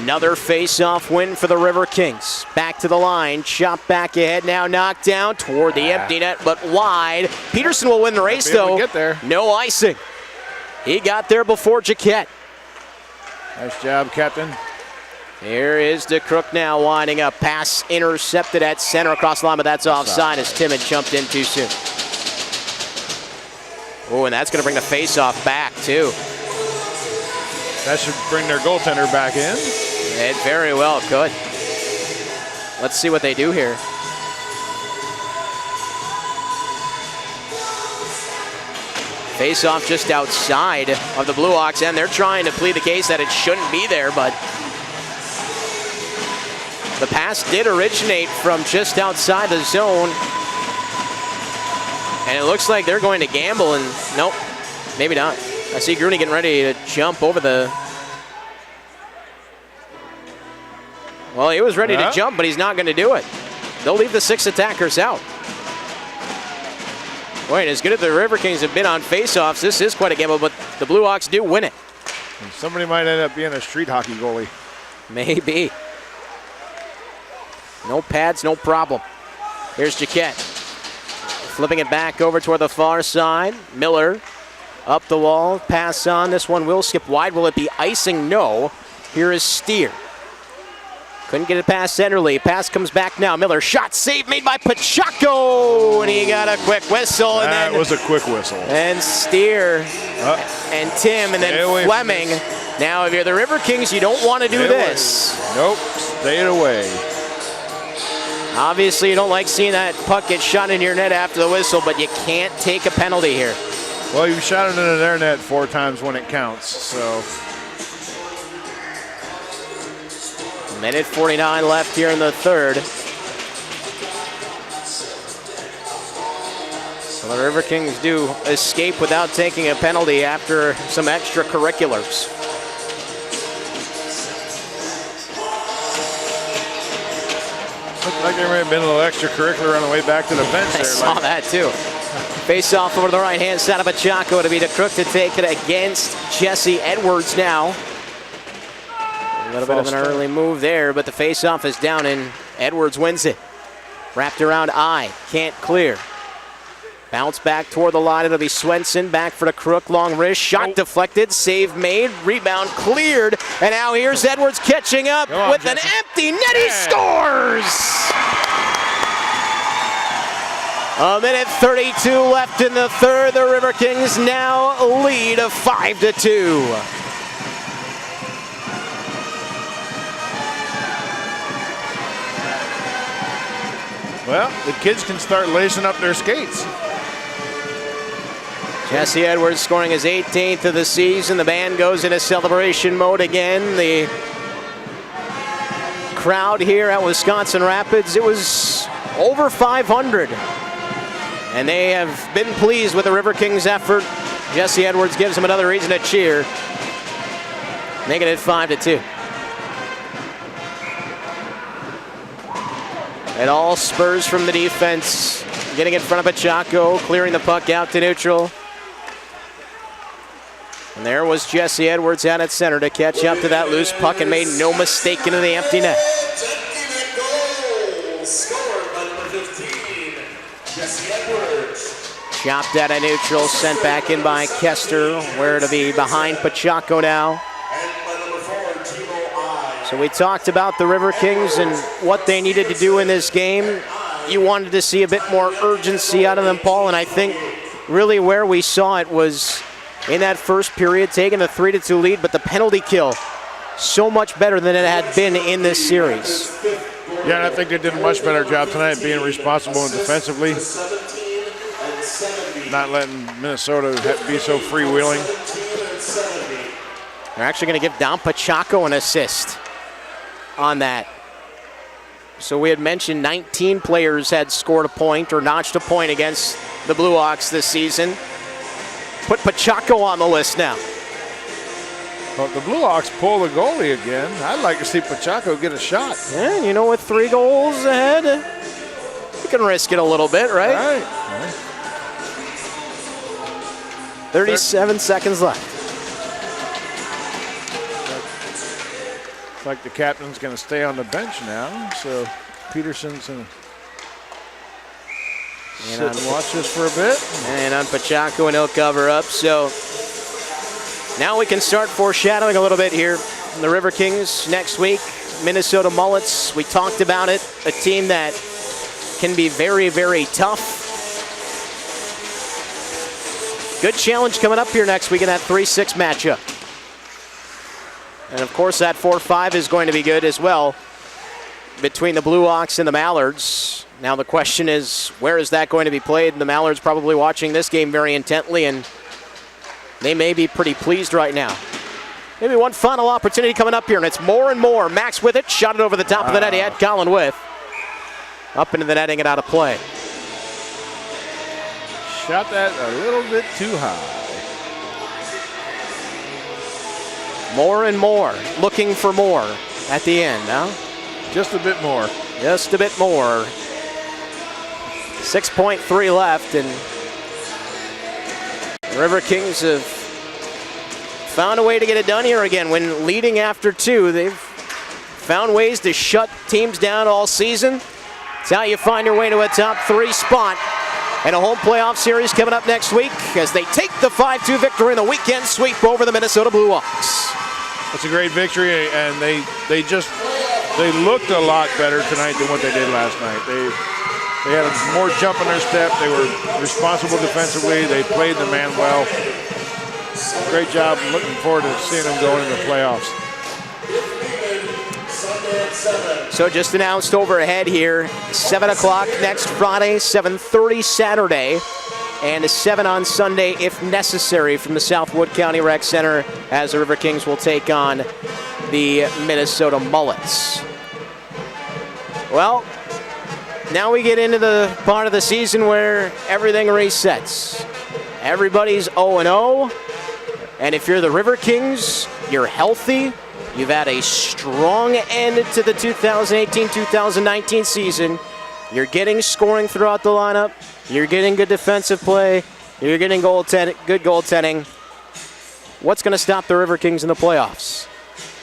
Another face-off win for the Riverkings. Back to the line, chop back ahead now, knocked down toward the empty net, but wide. Peterson will win the race, though. Get there. No icing. He got there before Jaquette. Nice job, Captain. Here is DeCrook now winding up. Pass intercepted at center across the line, but that's offside as Tim had jumped in too soon. Oh, and that's going to bring the face-off back, too. That should bring their goaltender back in. It very well could. Let's see what they do here. Face-off just outside of the BlueOx end. They're trying to plead the case that it shouldn't be there, but the pass did originate from just outside the zone. And it looks like they're going to gamble, and nope, maybe not. I see Grooney getting ready to jump over the... Well, he was ready to jump, but he's not going to do it. They'll leave the 6 attackers out. Boy, and as good as the Riverkings have been on face-offs, this is quite a gamble, but the BlueOx do win it. And somebody might end up being a street hockey goalie. Maybe. No pads, no problem. Here's Jaquette. Flipping it back over toward the far side. Miller up the wall, pass on. This one will skip wide. Will it be icing? No. Here is Steer. Couldn't get it past Enderly. Pass comes back now. Miller, shot save made by Pachaco, and he got a quick whistle. That was a quick whistle. And Steer and Tim, and then Fleming. Now, if you're the Riverkings, you don't want to do this. Nope, stay it away. Obviously, you don't like seeing that puck get shot in your net after the whistle, but you can't take a penalty here. Well, you shot it into their net 4 times when it counts, so. Minute 49 left here in the third. So the Riverkings do escape without taking a penalty after some extracurriculars. Looked like there may have been a little extracurricular on the way back to the bench there. I saw that too. Face off over to the right-hand side of Pachaco to be DeCrook to take it against Jesse Edwards now. A little bit of an early move there, but the face-off is down and Edwards wins it. Wrapped around I, can't clear. Bounce back toward the line. It'll be Swenson back for the Crook. Long wrist. Shot deflected. Save made. Rebound cleared. And now here's Edwards catching up with an empty net. He scores! A minute 32 left in the third. The Riverkings now lead 5-2. Well, the kids can start lacing up their skates. Jesse Edwards scoring his 18th of the season. The band goes into celebration mode again. The crowd here at Wisconsin Rapids, it was over 500. And they have been pleased with the Riverkings' effort. Jesse Edwards gives them another reason to cheer, making it 5-2. It all spurs from the defense. Getting in front of Pachaco, clearing the puck out to neutral. And there was Jesse Edwards out at center to catch up to that loose puck and made no mistake into the empty net. Chopped out of neutral, sent back in by Kester, where to be behind Pachaco now. So we talked about the Riverkings and what they needed to do in this game. You wanted to see a bit more urgency out of them, Paul, and I think really where we saw it was in that first period, taking the 3-2 lead, but the penalty kill so much better than it had been in this series. Yeah, and I think they did a much better job tonight being responsible and defensively, not letting Minnesota be so freewheeling. They're actually going to give Dom Pachaco an assist on that. So we had mentioned 19 players had scored a point or notched a point against the BlueOx this season. Put Pachaco on the list now. Well, the BlueOx pull the goalie again. I'd like to see Pachaco get a shot. Yeah, you know, with 3 goals ahead, you can risk it a little bit, right? All right. 37 seconds left. Looks like the captain's going to stay on the bench now, so Peterson's going to sit and watch this for a bit. And on Pachaco, and he'll cover up. So now we can start foreshadowing a little bit here. The Riverkings next week, Minnesota Mullets. We talked about it, a team that can be very, very tough. Good challenge coming up here next week in that 3-6 matchup. And of course that 4-5 is going to be good as well between the BlueOx and the Mallards. Now the question is, where is that going to be played? And the Mallards probably watching this game very intently, and they may be pretty pleased right now. Maybe one final opportunity coming up here, and it's more and more. Max with it, shot it over the top of the net. He had Colin with. Up into the netting and out of play. Shot that a little bit too high. More and more, looking for more at the end, huh? Just a bit more. Just a bit more. 6.3 left, and the Riverkings have found a way to get it done here again. When leading after 2, they've found ways to shut teams down all season. It's how you find your way to a top 3 spot. And a home playoff series coming up next week as they take the 5-2 victory in the weekend sweep over the Minnesota BlueOx. It's a great victory, and they looked a lot better tonight than what they did last night. They had more jump in their step. They were responsible defensively. They played the man well. Great job. Looking forward to seeing them going in the playoffs. So just announced overhead here, 7 o'clock next Friday, 7:30 Saturday, and 7 on Sunday if necessary from the Southwood County Rec Center as the Riverkings will take on the Minnesota Mullets. Well, now we get into the part of the season where everything resets. Everybody's 0-0, and if you're the Riverkings, you're healthy. You've had a strong end to the 2018-2019 season. You're getting scoring throughout the lineup. You're getting good defensive play. You're getting good goaltending. What's going to stop the Riverkings in the playoffs?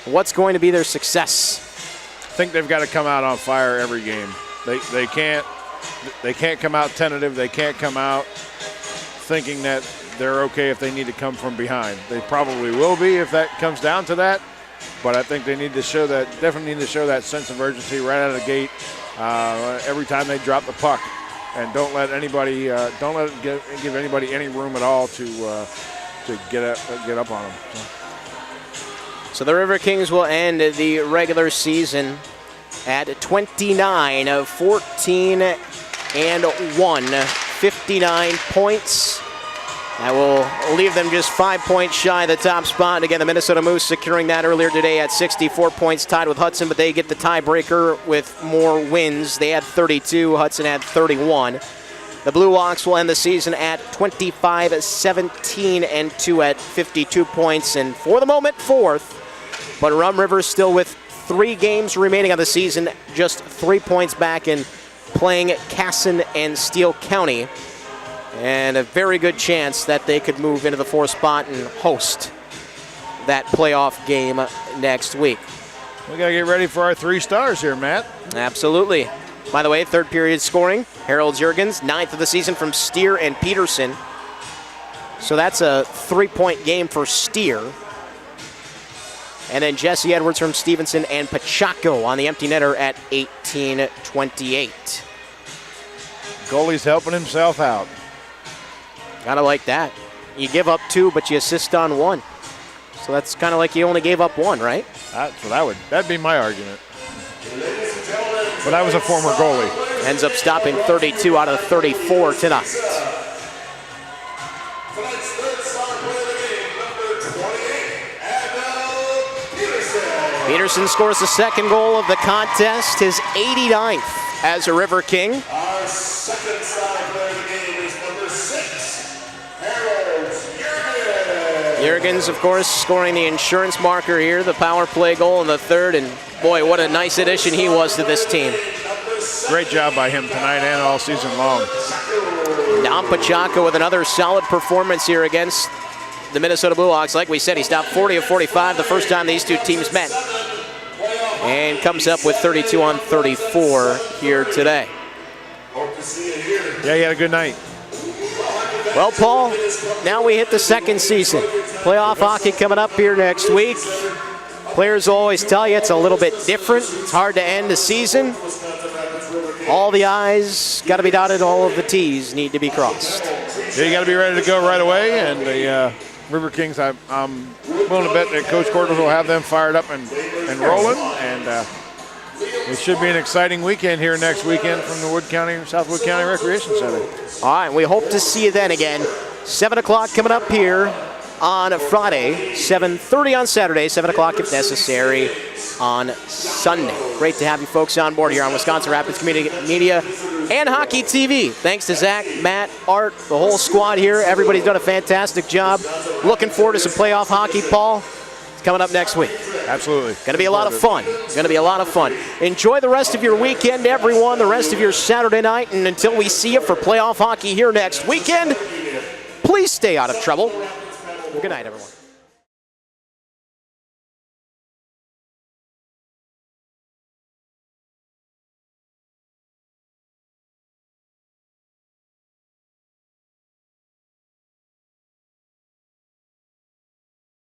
What's going to be their success? I think they've got to come out on fire every game. They can't come out tentative. They can't come out thinking that they're okay if they need to come from behind. They probably will be if that comes down to that, but I think they need to show that, definitely need to show that sense of urgency right out of the gate every time they drop the puck, and don't let anybody, give anybody any room at all to get up on them. So the Riverkings will end the regular season at 29-14-1, 59 points. That will leave them just 5 points shy of the top spot. And again, the Minnesota Moose securing that earlier today at 64 points, tied with Hudson, but they get the tiebreaker with more wins. They had 32, Hudson had 31. The BlueOx will end the season at 25-17-2 at 52 points, and for the moment, fourth. But Rum River still with 3 games remaining on the season, just 3 points back in playing Casson and Steele County. And a very good chance that they could move into the 4th spot and host that playoff game next week. We got to get ready for our 3 stars here, Matt. Absolutely. By the way, third period scoring, Harold Juergens, 9th of the season from Steer and Peterson. So that's a 3-point game for Steer. And then Jesse Edwards from Stevenson and Pachaco on the empty netter at 18-28. Goalie's helping himself out. Gotta like that. You give up 2, but you assist on 1. So that's kind of like you only gave up 1, right? That's what that'd be my argument. But I was a former goalie. Ends up stopping 32 out of 34 tonight. Tonight's third star player of the game, number 28, Abel Peterson. Peterson scores the second goal of the contest, his 89th as a River King. Our second star player of the game is number 6, Harold Juergens. Juergens, of course, scoring the insurance marker here, the power play goal in the third, and boy, what a nice addition he was to this team. Great job by him tonight and all season long. Dom Pachaco with another solid performance here against the Minnesota BlueOx. Like we said, he stopped 40 of 45 the first time these two teams met, and comes up with 32 on 34 here today. Yeah, he had a good night. Well, Paul, now we hit the second season. Playoff hockey coming up here next week. Players always tell you it's a little bit different. It's hard to end the season. All the I's got to be dotted, all of the T's need to be crossed. Yeah, you got to be ready to go right away, and the Riverkings, I'm willing to bet that Coach Corders will have them fired up and rolling, and it should be an exciting weekend here next weekend from the South Wood County Recreation Center. All right, we hope to see you then again. 7 o'clock coming up here on Friday, 7:30 on Saturday, 7 o'clock if necessary on Sunday. Great to have you folks on board here on Wisconsin Rapids Community Media and Hockey TV. Thanks to Zach, Matt, Art, the whole squad here. Everybody's done a fantastic job. Looking forward to some playoff hockey, Paul. It's coming up next week. Absolutely. Going to be a lot of fun. Going to be a lot of fun. Enjoy the rest of your weekend, everyone, the rest of your Saturday night, and until we see you for playoff hockey here next weekend, please stay out of trouble. Good night, everyone.